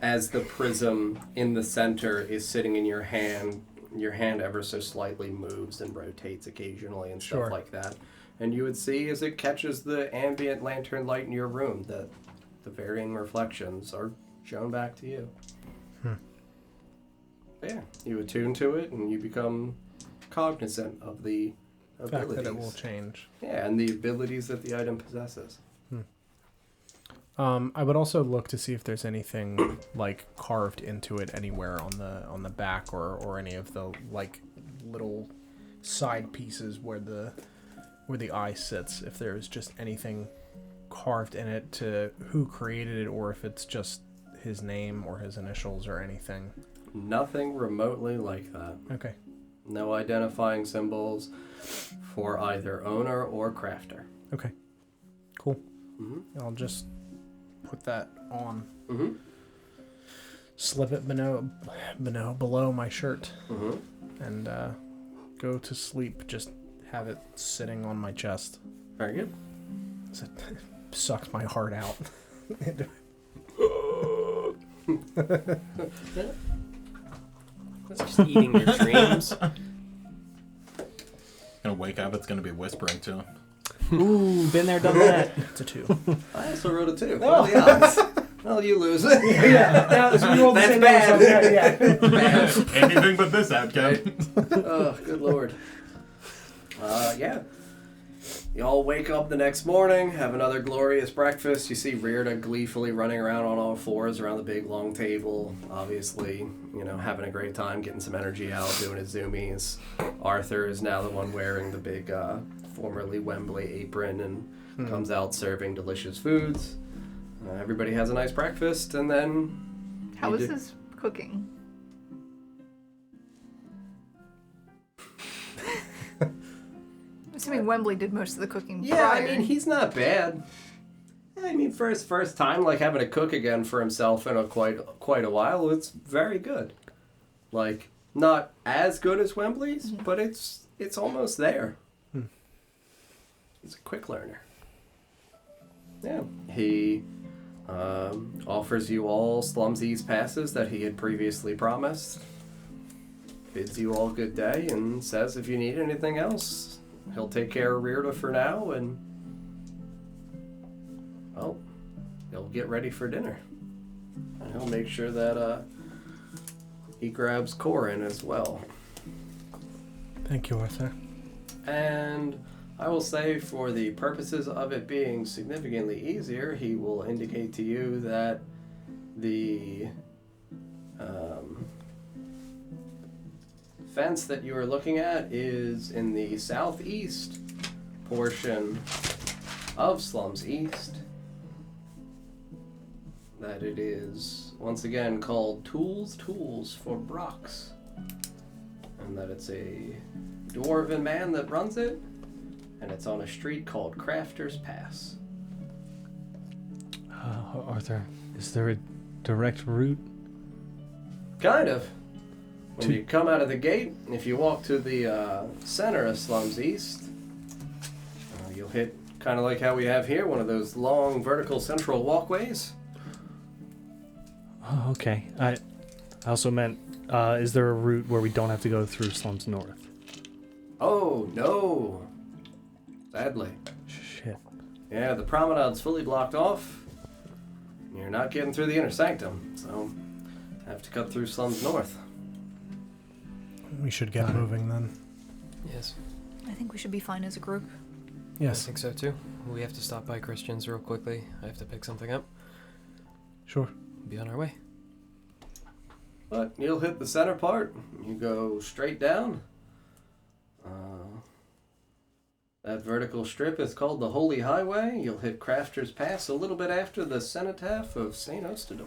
Speaker 2: as the prism in the center is sitting in your hand ever so slightly moves and rotates occasionally and stuff like that. And you would see as it catches the ambient lantern light in your room that the varying reflections are shown back to you. Yeah, you attune to it and you become cognizant of the abilities.
Speaker 6: Fact that it will change.
Speaker 2: Yeah, and the abilities that the item possesses.
Speaker 6: I would also look to see if there's anything like carved into it anywhere on the back or any of the like little side pieces where the eye sits. If there's just anything carved in it to who created it, or if it's just his name or his initials or anything.
Speaker 2: Nothing remotely like that.
Speaker 6: Okay.
Speaker 2: No identifying symbols for either owner or crafter.
Speaker 6: Okay. Cool. I'll just put that on. Slip it below my shirt. And go to sleep. Just have it sitting on my chest.
Speaker 2: Very good.
Speaker 6: It sucks my heart out.
Speaker 8: It's just eating your dreams.
Speaker 7: Gonna wake up, it's gonna be whispering to him.
Speaker 4: Ooh, been there, done that.
Speaker 6: It's a 2.
Speaker 2: I also wrote a 2. What are the odds? Well, you lose it.
Speaker 6: That's bad.
Speaker 7: Anything but this outcome.
Speaker 2: Oh, good lord. Yeah. You all wake up the next morning, have another glorious breakfast. You see Rheirda gleefully running around on all fours around the big long table. Obviously, having a great time, getting some energy out, doing his zoomies. Arthur is now the one wearing the big, formerly Wembley apron and comes out serving delicious foods. Everybody has a nice breakfast, and then...
Speaker 5: How is his cooking? Assuming Wembley did most of the cooking prior.
Speaker 2: I mean, he's not bad. I mean, for his first time, like, having to cook again for himself in quite a while, it's very good. Like, not as good as Wembley's, but it's almost there. He's a quick learner. Yeah. He offers you all Slums Ease passes that he had previously promised. Bids you all good day and says if you need anything else, he'll take care of Rheirda for now, and he'll get ready for dinner. And he'll make sure that he grabs Corin as well.
Speaker 6: Thank you, Arthur.
Speaker 2: And I will say, for the purposes of it being significantly easier, he will indicate to you that the fence that you are looking at is in the southeast portion of Slums East. That it is, once again, called Tools for Brox. And that it's a dwarven man that runs it. And it's on a street called Crafter's Pass.
Speaker 4: Arthur, is there a direct route?
Speaker 2: Kind of. When you come out of the gate, if you walk to the center of Slums East, you'll hit, kind of like how we have here, one of those long vertical central walkways.
Speaker 4: Oh, okay. I also meant, is there a route where we don't have to go through Slums North?
Speaker 2: Oh, no. Sadly.
Speaker 4: Shit.
Speaker 2: Yeah, the promenade's fully blocked off. You're not getting through the inner sanctum, so have to cut through Slums North.
Speaker 6: We should get moving then.
Speaker 8: Yes.
Speaker 5: I think we should be fine as a group.
Speaker 8: I
Speaker 6: Yes.
Speaker 8: think so too. We have to stop by Christian's real quickly. I have to pick something up.
Speaker 6: Sure.
Speaker 8: Be on our way.
Speaker 2: But you'll hit the center part. You go straight down. That vertical strip is called the Holy Highway. You'll hit Crafter's Pass a little bit after the cenotaph of St. Ostador.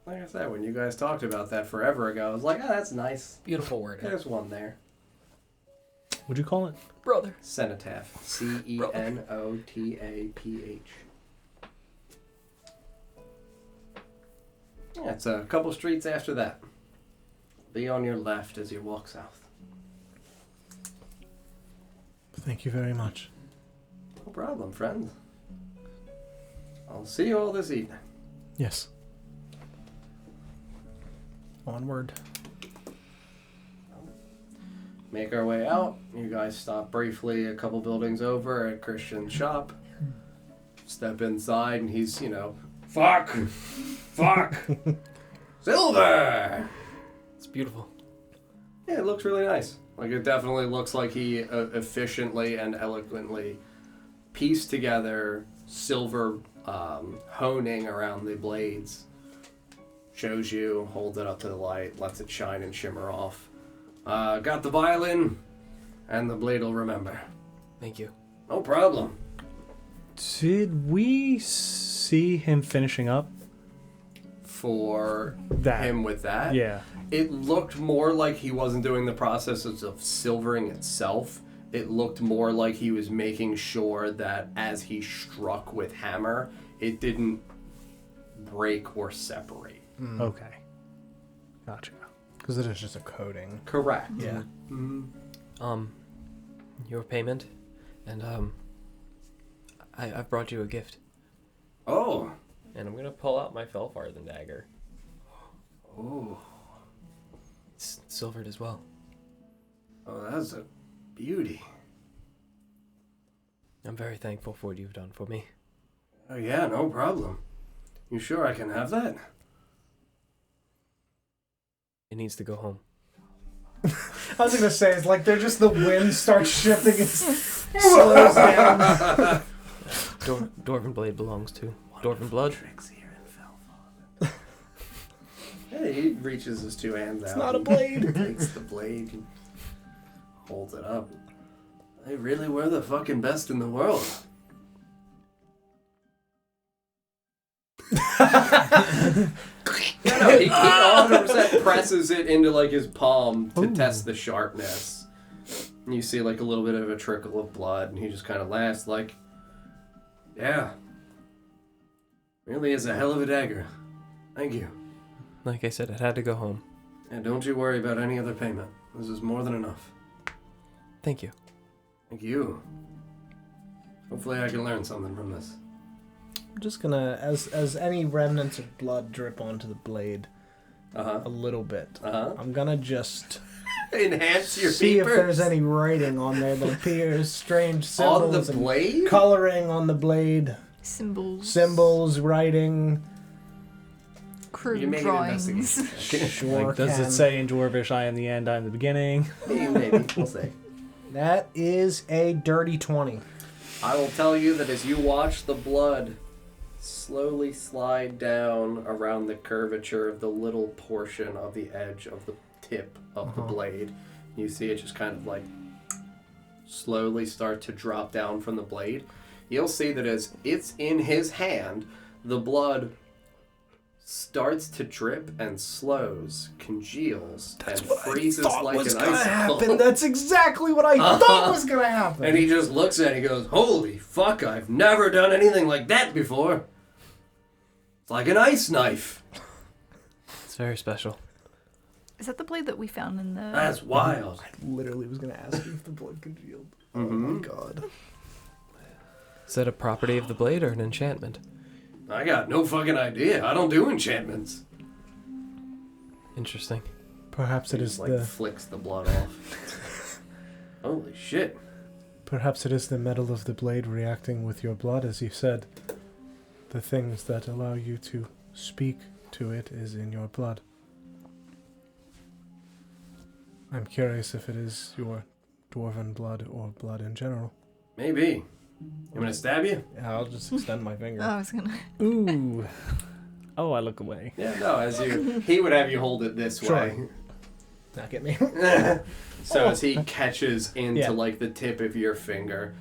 Speaker 2: Like I said, when you guys talked about that forever ago, I was like, that's nice.
Speaker 8: Beautiful word.
Speaker 2: There's one there.
Speaker 4: What'd you call it?
Speaker 8: Brother.
Speaker 2: Cenotaph. Cenotaph. Yeah, it's a couple streets after that. Be on your left as you walk south.
Speaker 6: Thank you very much.
Speaker 2: No problem, friend. I'll see you all this evening.
Speaker 6: Yes. Onward.
Speaker 2: Make our way out. You guys stop briefly a couple buildings over at Christian's shop. Step inside and he's, fuck! Fuck! Silver!
Speaker 8: It's beautiful.
Speaker 2: Yeah, it looks really nice. Like, it definitely looks like he efficiently and eloquently pieced together silver honing around the blades. Shows you, holds it up to the light, lets it shine and shimmer off. Got the violin, and the blade will remember.
Speaker 8: Thank you.
Speaker 2: No problem.
Speaker 4: Did we see him finishing up
Speaker 2: For
Speaker 4: that?
Speaker 2: him with that,
Speaker 4: Yeah.
Speaker 2: it looked more like he wasn't doing the processes of silvering itself. It looked more like he was making sure that as he struck with hammer, it didn't break or separate.
Speaker 4: Okay. Gotcha.
Speaker 6: Because it is just a coating.
Speaker 2: Correct.
Speaker 6: Yeah.
Speaker 2: Mm-hmm.
Speaker 8: Your payment, and I've brought you a gift.
Speaker 2: Oh.
Speaker 8: And I'm gonna pull out my Felfarthen dagger.
Speaker 2: Oh.
Speaker 8: It's silvered as well.
Speaker 2: Oh, that's a beauty.
Speaker 8: I'm very thankful for what you've done for me.
Speaker 2: Oh, yeah, no problem. You sure I can have that?
Speaker 8: It needs to go home.
Speaker 6: I was gonna say, it's like they're just the wind starts shifting and slows down.
Speaker 8: Dwarven blade belongs to Dwarven blood.
Speaker 2: Hey, he reaches his two hands out.
Speaker 6: It's not a blade.
Speaker 2: Takes the blade and holds it up. They really were the fucking best in the world. No, he 100% presses it into like his palm to test the sharpness. And you see like a little bit of a trickle of blood, and he just kind of laughs like, yeah. Really is a hell of a dagger. Thank you.
Speaker 8: Like I said, it had to go home.
Speaker 2: And don't you worry about any other payment. This is more than enough.
Speaker 8: Thank you.
Speaker 2: Thank you. Hopefully I can learn something from this.
Speaker 6: I'm just gonna, as any remnants of blood drip onto the blade a little bit, I'm gonna just
Speaker 2: enhance your
Speaker 6: see
Speaker 2: papers?
Speaker 6: if there's any writing on there that appears, strange symbols
Speaker 2: On the blade?
Speaker 6: and coloring on the blade,
Speaker 5: Symbols,
Speaker 6: writing.
Speaker 5: crude
Speaker 2: You make an
Speaker 5: drawings.
Speaker 2: investigation.
Speaker 6: Sure
Speaker 4: Like, does
Speaker 6: can.
Speaker 4: it say in Dwarvish, I am the end, I am the beginning?
Speaker 2: Maybe. We'll see.
Speaker 6: That is a dirty 20.
Speaker 2: I will tell you that as you watch the blood slowly slide down around the curvature of the little portion of the edge of the tip of the blade, you see it just kind of like slowly start to drop down from the blade. You'll see that as it's in his hand, the blood starts to drip and slows, congeals, and freezes like an icicle.
Speaker 6: That's exactly what I thought was gonna happen.
Speaker 2: And he just looks at it and he goes, holy fuck, I've never done anything like that before. It's like an ice knife.
Speaker 8: It's very special.
Speaker 5: Is that the blade that we found in the...
Speaker 2: That's wild.
Speaker 6: I literally was gonna ask you if the blood congealed. Oh
Speaker 2: Mm-hmm.
Speaker 6: my god.
Speaker 8: Is that a property of the blade or an enchantment?
Speaker 2: I got no fucking idea. I don't do enchantments.
Speaker 8: Interesting.
Speaker 6: Perhaps it
Speaker 2: He
Speaker 6: is
Speaker 2: just, like, flicks the blood off. Holy shit.
Speaker 6: Perhaps it is the metal of the blade reacting with your blood, as you said. The things that allow you to speak to it is in your blood. I'm curious if it is your dwarven blood or blood in general.
Speaker 2: Maybe. You want to stab you?
Speaker 6: Yeah, I'll just extend my finger.
Speaker 5: I was gonna...
Speaker 4: Ooh. Oh, I look away.
Speaker 2: Yeah, no, as you... He would have you hold it this way.
Speaker 6: Not get me.
Speaker 2: So as he catches into,
Speaker 6: Yeah.
Speaker 2: like, the tip of your finger,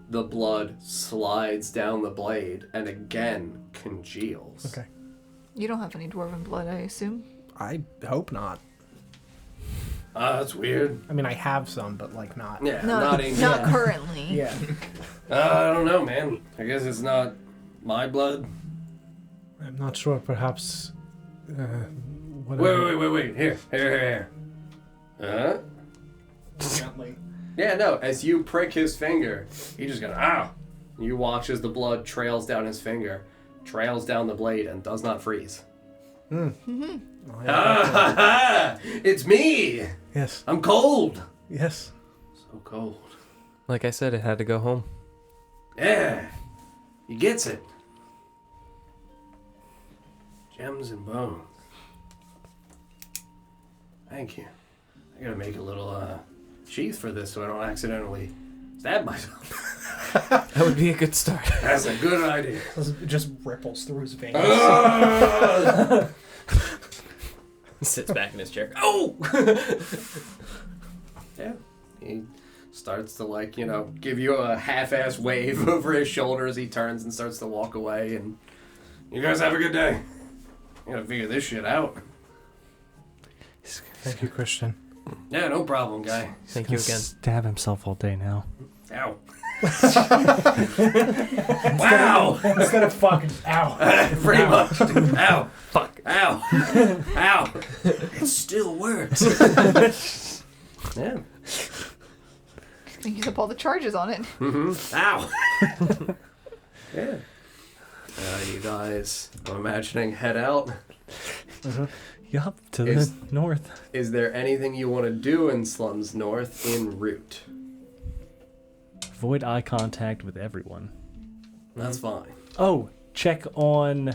Speaker 2: the blood slides down the blade and again congeals.
Speaker 6: Okay.
Speaker 5: You don't have any dwarven blood, I assume?
Speaker 6: I hope not.
Speaker 2: That's weird.
Speaker 6: I mean, I have some, but like not.
Speaker 2: Yeah,
Speaker 5: No,
Speaker 2: not in
Speaker 5: not currently.
Speaker 6: Yeah.
Speaker 2: I don't know, man. I guess it's not my blood.
Speaker 6: I'm not sure. Perhaps. Whatever.
Speaker 2: Wait. Here.
Speaker 6: Gently.
Speaker 2: Yeah, no, as you prick his finger, he just goes, ow! You watch as the blood trails down his finger, trails down the blade, and does not freeze. It's me!
Speaker 6: Yes.
Speaker 2: I'm cold!
Speaker 6: Yes.
Speaker 2: So cold.
Speaker 8: Like I said, it had to go home.
Speaker 2: Yeah, he gets it. Gems and bones. Thank you. I gotta make a little sheath for this so I don't accidentally stab myself.
Speaker 8: That would be a good start.
Speaker 2: That's a good idea.
Speaker 6: It just ripples through his veins.
Speaker 8: Sits back in his chair. Oh!
Speaker 2: Yeah. He starts to, like, you know, give you a half-ass wave over his shoulder as he turns and starts to walk away. And you guys have a good day. I gotta figure this shit out.
Speaker 6: Thank you, Christian.
Speaker 2: Yeah, no problem, guy.
Speaker 8: Thank you again.
Speaker 4: Stab himself all day now.
Speaker 2: Ow. Wow!
Speaker 6: Instead of fucking ow.
Speaker 2: Pretty much. Dude. Ow. Fuck. Ow. Ow. It still works. Yeah.
Speaker 5: Use up all the charges on it.
Speaker 2: Mm-hmm. Ow. Yeah. You guys, I'm imagining, head out.
Speaker 4: Yup, to
Speaker 2: Is-
Speaker 4: the north.
Speaker 2: Is there anything you want to do in Slums North en route?
Speaker 4: Avoid eye contact with everyone.
Speaker 2: That's fine.
Speaker 4: Oh, check on...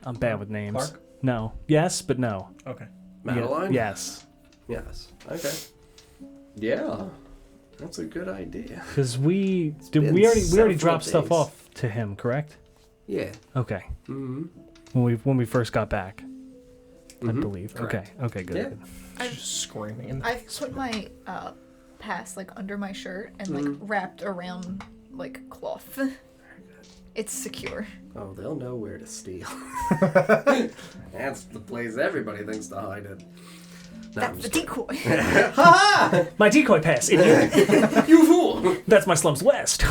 Speaker 4: I'm bad with names.
Speaker 6: Clark?
Speaker 4: No. Yes, but no.
Speaker 6: Okay.
Speaker 2: Madeline?
Speaker 4: Yes.
Speaker 2: Yes. Okay. Yeah. That's a good idea.
Speaker 4: Because we
Speaker 2: been
Speaker 4: already
Speaker 2: several
Speaker 4: dropped stuff
Speaker 2: days.
Speaker 4: off to him, correct?
Speaker 2: Yeah.
Speaker 4: Okay.
Speaker 2: Mm-hmm.
Speaker 4: When we first got back, I
Speaker 2: Mhm.
Speaker 4: believe.
Speaker 2: Correct.
Speaker 4: Okay, good.
Speaker 2: Yeah.
Speaker 4: good.
Speaker 6: Just screaming. And
Speaker 5: I've put my pass like under my shirt and like wrapped around like cloth. It's secure.
Speaker 2: Oh, they'll know where to steal. That's the place everybody thinks to hide it. No, I'm
Speaker 5: That's the
Speaker 2: just
Speaker 5: decoy.
Speaker 4: My decoy pass, idiot.
Speaker 2: kidding. You fool!
Speaker 4: That's my Slums West.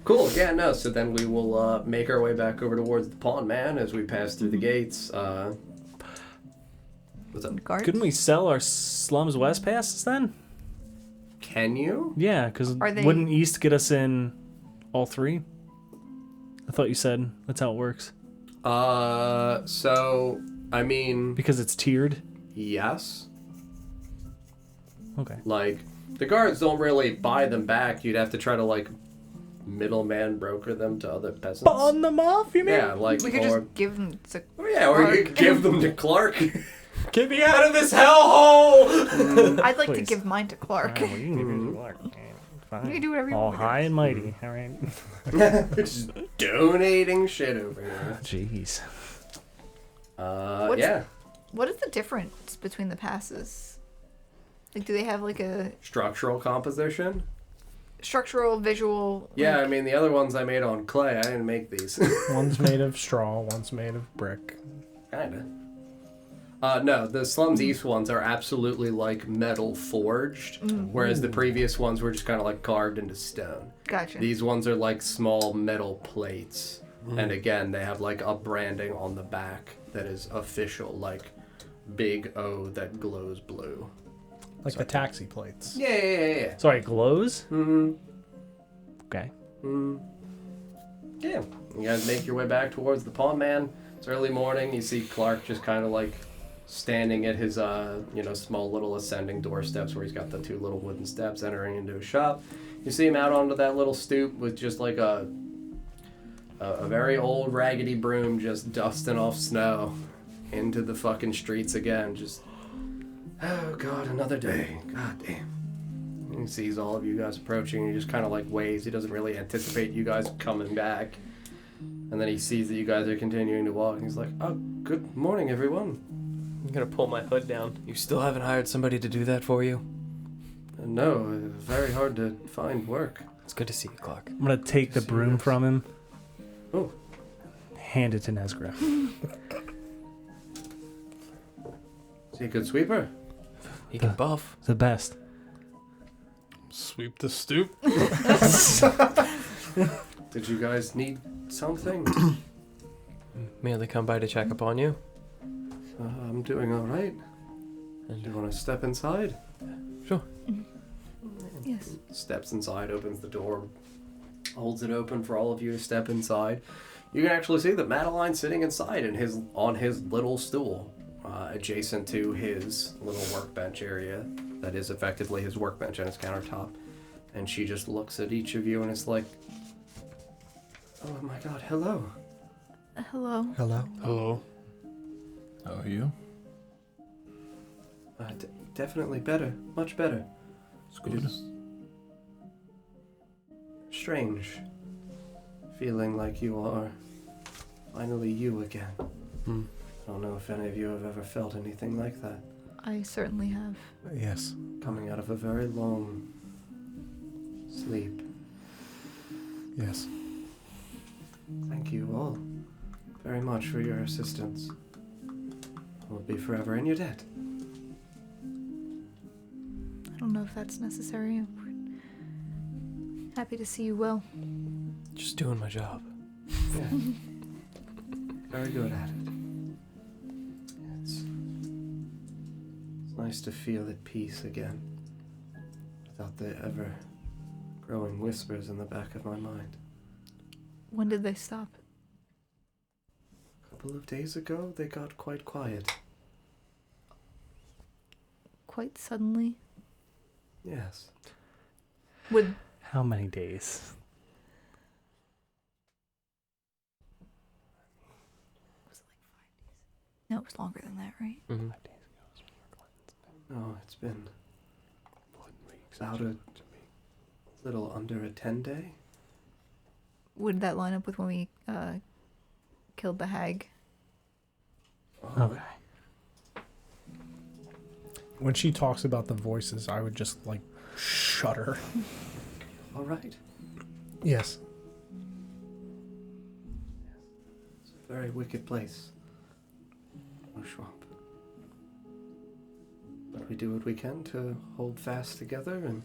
Speaker 2: Cool. Yeah, no. So then we will make our way back over towards the Pawn Man as we pass through the gates. What's up?
Speaker 5: Guards?
Speaker 4: Couldn't we sell our Slums West passes then?
Speaker 2: Can you?
Speaker 4: Yeah, because
Speaker 5: Are they-
Speaker 4: wouldn't East get us in all three? I thought you said that's how it works.
Speaker 2: So I mean,
Speaker 4: Because it's tiered?
Speaker 2: yes.
Speaker 4: Okay.
Speaker 2: Like the guards don't really buy them back. You'd have to try to like middleman broker them to other peasants.
Speaker 4: Pawn them off, you mean?
Speaker 2: Yeah, like
Speaker 5: We could
Speaker 2: or
Speaker 5: just give them to
Speaker 2: yeah, or you
Speaker 5: Clark.
Speaker 2: could give them to Clark.
Speaker 8: Get me out of this hellhole!
Speaker 5: I'd like to
Speaker 4: Please.
Speaker 5: give mine to Clark.
Speaker 4: Alright, well, you can give it to Clark. Fine.
Speaker 5: You can do whatever you
Speaker 4: All
Speaker 5: want.
Speaker 4: high and mighty. All right.
Speaker 2: Just donating shit over here.
Speaker 4: Jeez.
Speaker 5: What's-
Speaker 2: Yeah.
Speaker 5: What is the difference between the passes? Like, do they have like a
Speaker 2: Structural composition.
Speaker 5: structural, visual?
Speaker 2: Yeah, I
Speaker 5: like-
Speaker 2: mean the other ones I made on clay. I didn't make these.
Speaker 6: one's made of straw, one's made of brick.
Speaker 2: Kinda. No, the Slums East ones are absolutely like metal forged, whereas the previous ones were just kind of like carved into stone.
Speaker 5: Gotcha.
Speaker 2: These ones are like small metal plates, and again, they have like a branding on the back that is official, like big O that glows blue.
Speaker 6: Like the taxi plates.
Speaker 2: Yeah.
Speaker 4: Sorry, glows?
Speaker 2: Mm-hmm.
Speaker 4: Okay.
Speaker 2: Yeah. You guys make your way back towards the Pawn Man. It's early morning. You see Clark just kind of like standing at his, small little ascending doorsteps where he's got the two little wooden steps entering into his shop. You see him out onto that little stoop with just like a very old raggedy broom just dusting off snow into the fucking streets again. Just, oh God, another day. God damn. And he sees all of you guys approaching and he just kind of like waves. He doesn't really anticipate you guys coming back. And then he sees that you guys are continuing to walk and he's like, oh, good morning, everyone.
Speaker 8: I'm gonna pull my hood down. You still haven't hired somebody to do that for you?
Speaker 2: No, very hard to find work.
Speaker 8: It's good to see you, Clark.
Speaker 4: I'm going to take the broom from him.
Speaker 2: Oh.
Speaker 4: Hand it to Nezgra.
Speaker 2: Is he a good sweeper?
Speaker 8: He can buff.
Speaker 4: The best.
Speaker 3: Sweep the stoop.
Speaker 2: Did you guys need something?
Speaker 8: Merely come by to check up on you.
Speaker 2: I'm doing all right.
Speaker 8: And
Speaker 2: Do you want to step inside?
Speaker 8: Sure.
Speaker 5: Yes.
Speaker 2: Steps inside, opens the door, holds it open for all of you to step inside. You can actually see that Madeline's sitting inside on his little stool, adjacent to his little workbench area. That is effectively his workbench and his countertop. And she just looks at each of you and is like, "Oh my God, hello."
Speaker 5: Hello.
Speaker 6: Hello.
Speaker 3: Hello.
Speaker 7: How are you?
Speaker 2: Definitely better, much better.
Speaker 7: It's
Speaker 2: It is strange, feeling like you are finally you again.
Speaker 3: Hmm.
Speaker 2: I don't know if any of you have ever felt anything like that.
Speaker 5: I certainly have.
Speaker 6: Yes.
Speaker 2: Coming out of a very long sleep.
Speaker 6: Yes.
Speaker 2: Thank you all very much for your assistance. We'll be forever in your debt.
Speaker 5: I don't know if that's necessary. We're happy to see you well.
Speaker 3: Just doing my job.
Speaker 2: Yeah. Very good at it. It's nice to feel at peace again, without the ever growing whispers in the back of my mind.
Speaker 5: When did they stop?
Speaker 2: A couple of days ago, they got quite quiet.
Speaker 5: Quite suddenly?
Speaker 2: Yes.
Speaker 5: Would
Speaker 4: How many days?
Speaker 5: no, it was longer than that, right?
Speaker 3: Mm-hmm.
Speaker 2: No, it's been about a little under a 10-day.
Speaker 5: Would that line up with when we killed the hag?
Speaker 4: Okay.
Speaker 6: When she talks about the voices, I would just like shudder.
Speaker 2: All right.
Speaker 6: Yes.
Speaker 2: It's a very wicked place. Oshuamp. But we do what we can to hold fast together and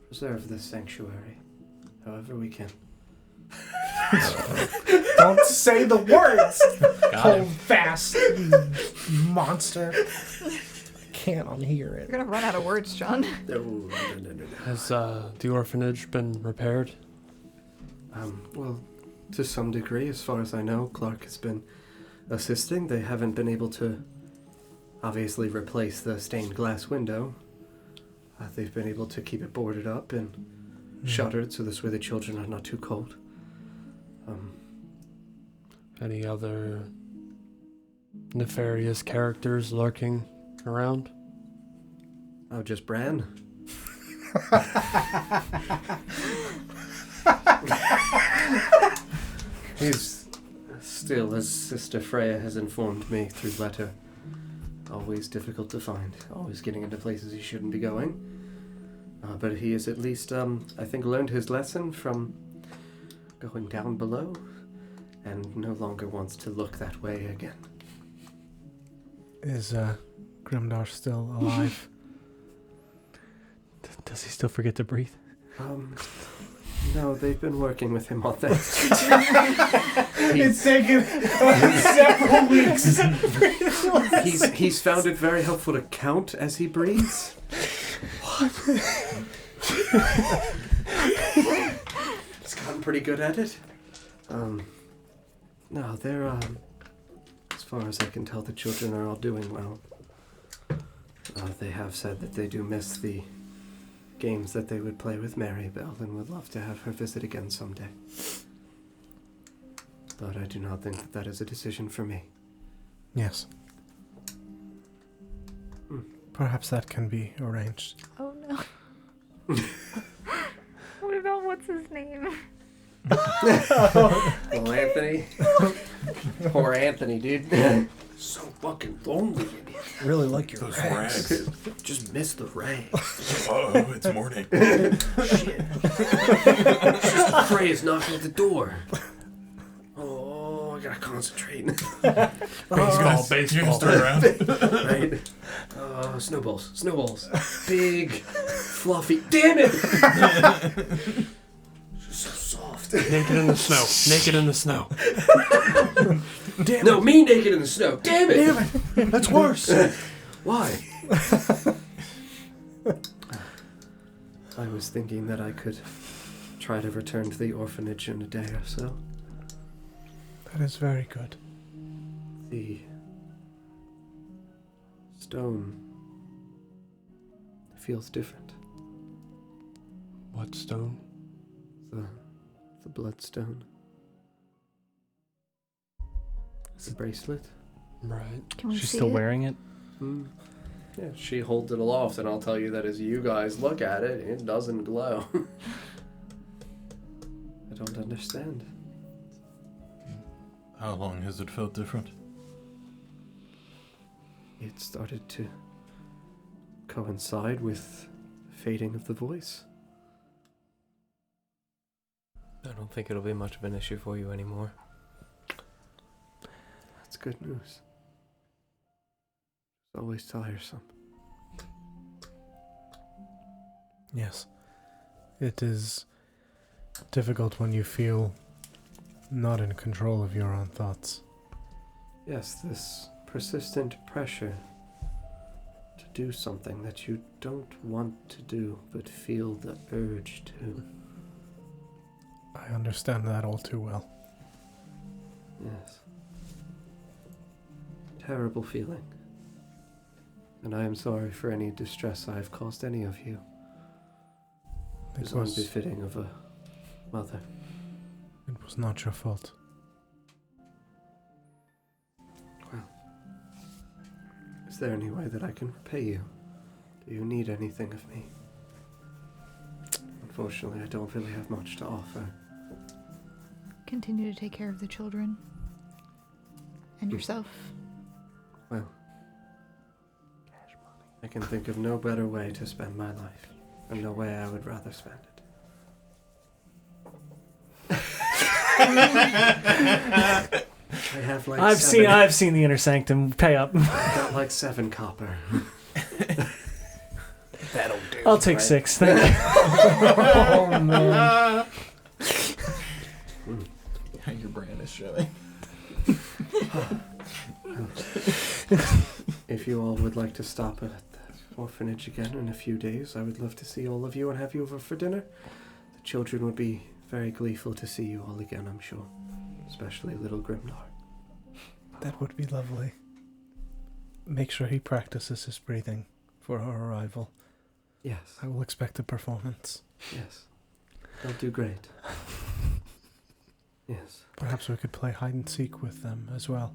Speaker 2: preserve this sanctuary, however we can.
Speaker 6: Don't say the words.
Speaker 7: Got
Speaker 6: Hold
Speaker 7: him.
Speaker 6: fast, you monster. I can't unhear it.
Speaker 5: You're gonna run out of words, John.
Speaker 2: No.
Speaker 3: Has the orphanage been repaired?
Speaker 2: Well, to some degree, as far as I know, Clark has been assisting. They haven't been able to obviously replace the stained glass window. They've been able to keep it boarded up and shuttered so this way the children are not too cold.
Speaker 3: Any other nefarious characters lurking around?
Speaker 2: Oh, just Bran? He's still, as Sister Freya has informed me through letter, always difficult to find, always getting into places he shouldn't be going. But he has at least, I think, learned his lesson from going down below and no longer wants to look that way again.
Speaker 6: Is Grimdar still alive?
Speaker 4: Does he still forget to breathe?
Speaker 2: No, they've been working with him on that.
Speaker 6: It's taken several weeks.
Speaker 2: He's found it very helpful to count as he breathes. He's gotten pretty good at it. No, they're, as far as I can tell, the children are all doing well. They have said that they do miss the games that they would play with Maribel and would love to have her visit again someday. But I do not think that that is a decision for me.
Speaker 6: Yes. Perhaps that can be arranged.
Speaker 5: Oh no. What about what's his name?
Speaker 2: Well, Anthony. Poor Anthony, dude. So fucking lonely in here.
Speaker 6: Really like your
Speaker 7: Those
Speaker 6: rags.
Speaker 7: rags.
Speaker 2: Just miss the rain.
Speaker 7: Oh, it's morning.
Speaker 2: Shit. Frey's knocking at the door. Oh, I gotta concentrate.
Speaker 3: Baseball,
Speaker 7: You're gonna start around?
Speaker 2: Right? Snowballs. Big, fluffy. Damn it! Just so soft.
Speaker 3: Naked in the snow.
Speaker 6: Damn
Speaker 2: No, me naked in the snow. Damn it!
Speaker 6: Damn it! That's worse.
Speaker 2: Why? I was thinking that I could try to return to the orphanage in a day or so.
Speaker 6: That is very good.
Speaker 2: The stone feels different.
Speaker 4: What stone?
Speaker 2: The bloodstone. The bracelet.
Speaker 4: Right.
Speaker 5: Can we
Speaker 4: She's
Speaker 5: see
Speaker 4: still
Speaker 5: it?
Speaker 4: wearing it?
Speaker 2: Yeah, she holds it aloft, and I'll tell you that as you guys look at it, it doesn't glow. I don't understand.
Speaker 7: How long has it felt different?
Speaker 2: It started to coincide with the fading of the voice.
Speaker 8: I don't think it'll be much of an issue for you anymore.
Speaker 2: That's good news. It's always tiresome.
Speaker 6: Yes. It is difficult when you feel not in control of your own thoughts.
Speaker 2: Yes, this persistent pressure to do something that you don't want to do, but feel the urge to.
Speaker 6: I understand that all too well.
Speaker 2: Yes. Terrible feeling. And I am sorry for any distress I have caused any of you. It is unbefitting of a mother.
Speaker 6: It was not your fault.
Speaker 2: Well, is there any way that I can repay you? Do you need anything of me? Unfortunately, I don't really have much to offer.
Speaker 5: Continue to take care of the children. And yourself.
Speaker 2: Well, I can think of no better way to spend my life, and no way I would rather spend it. I have like
Speaker 4: I've seen the Inner Sanctum. Pay up.
Speaker 2: I've got like 7 copper.
Speaker 8: That'll do.
Speaker 4: I'll take 6. Thank you.
Speaker 6: Oh, man.
Speaker 7: Your brand is showing.
Speaker 2: If you all would like to stop at the orphanage again in a few days, I would love to see all of you and have you over for dinner. The children would be very gleeful to see you all again, I'm sure. Especially little Grimnar.
Speaker 6: That would be lovely. Make sure he practices his breathing for our arrival.
Speaker 2: Yes,
Speaker 6: I will expect a performance.
Speaker 2: yes. They'll do great. Yes.
Speaker 6: Perhaps we could play hide and seek with them as well.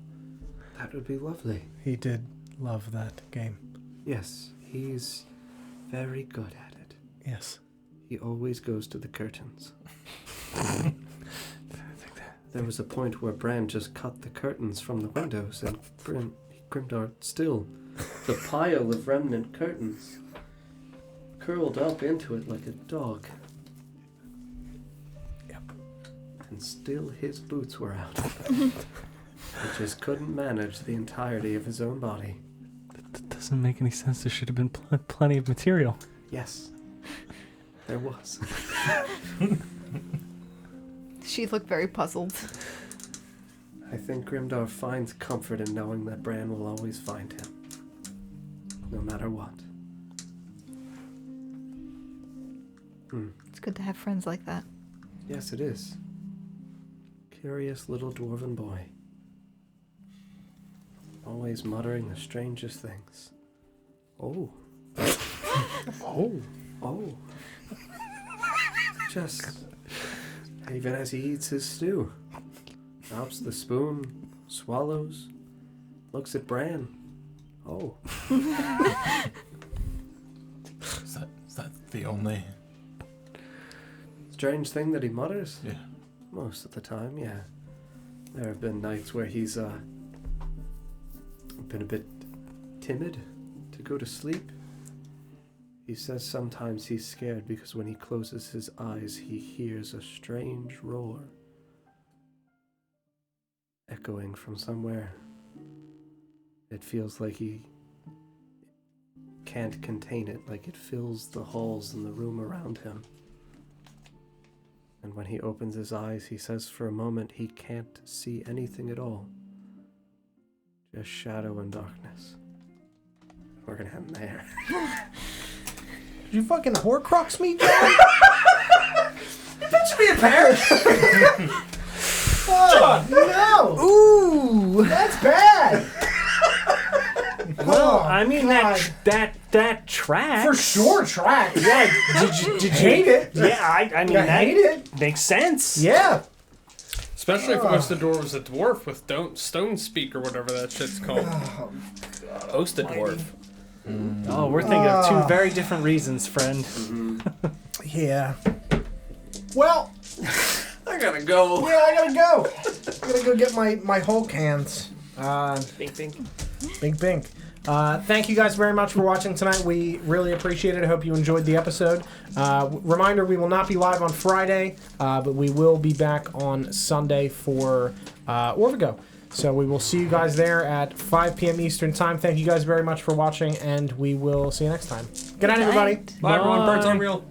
Speaker 2: That would be lovely.
Speaker 6: He did love that game.
Speaker 2: Yes, he's very good at it.
Speaker 6: Yes.
Speaker 2: He always goes to the curtains. There was a point where Bran just cut the curtains from the windows, and Grimdar still, the pile of remnant curtains, curled up into it like a dog.
Speaker 6: Yep.
Speaker 2: And still his boots were out. He just couldn't manage the entirety of his own body.
Speaker 4: That doesn't make any sense. There should have been plenty of material.
Speaker 2: Yes, there was.
Speaker 5: She looked very puzzled.
Speaker 2: I think Grimdar finds comfort in knowing that Bran will always find him. No matter what.
Speaker 5: It's good to have friends like that.
Speaker 2: Yes, it is. Curious little dwarven boy. Always muttering the strangest things. Oh.
Speaker 6: Oh.
Speaker 2: Oh. Just even as he eats his stew. Drops the spoon, swallows, looks at Bran. Oh.
Speaker 7: Is that the only...
Speaker 2: Strange thing that he mutters?
Speaker 7: Yeah.
Speaker 2: Most of the time, yeah. There have been nights where he's been a bit timid to go to sleep. He says sometimes he's scared because when he closes his eyes, he hears a strange roar echoing from somewhere. It feels like he can't contain it, like it fills the halls and the room around him. And when he opens his eyes, he says for a moment he can't see anything at all. Just shadow and darkness. We're gonna end there.
Speaker 6: Did you fucking Horcrux me, John?
Speaker 2: Picture me a parrot!
Speaker 6: Oh, no! Ooh! That's bad!
Speaker 4: Well, I mean
Speaker 6: God.
Speaker 4: that tracks.
Speaker 6: For sure tracks.
Speaker 4: Yeah. Did you
Speaker 6: hate it?
Speaker 4: Yeah, I mean
Speaker 6: I
Speaker 4: that
Speaker 6: hate it.
Speaker 4: makes sense.
Speaker 6: Yeah.
Speaker 3: Especially if it was the door was a dwarf with stone speak or whatever that shit's called.
Speaker 8: Host a dwarf.
Speaker 4: Oh, we're thinking of two very different reasons, friend.
Speaker 6: Yeah. Well,
Speaker 2: I gotta go.
Speaker 6: yeah, I gotta go. I gotta go get my Hulk hands.
Speaker 8: Bink, bink.
Speaker 6: Bink, bink. Thank you guys very much for watching tonight. We really appreciate it. I hope you enjoyed the episode. Reminder, we will not be live on Friday, but we will be back on Sunday for Orvigo. So we will see you guys there at 5 p.m. Eastern Time. Thank you guys very much for watching, and we will see you next time. Good night, everybody.
Speaker 3: Bye, everyone. Birds are real.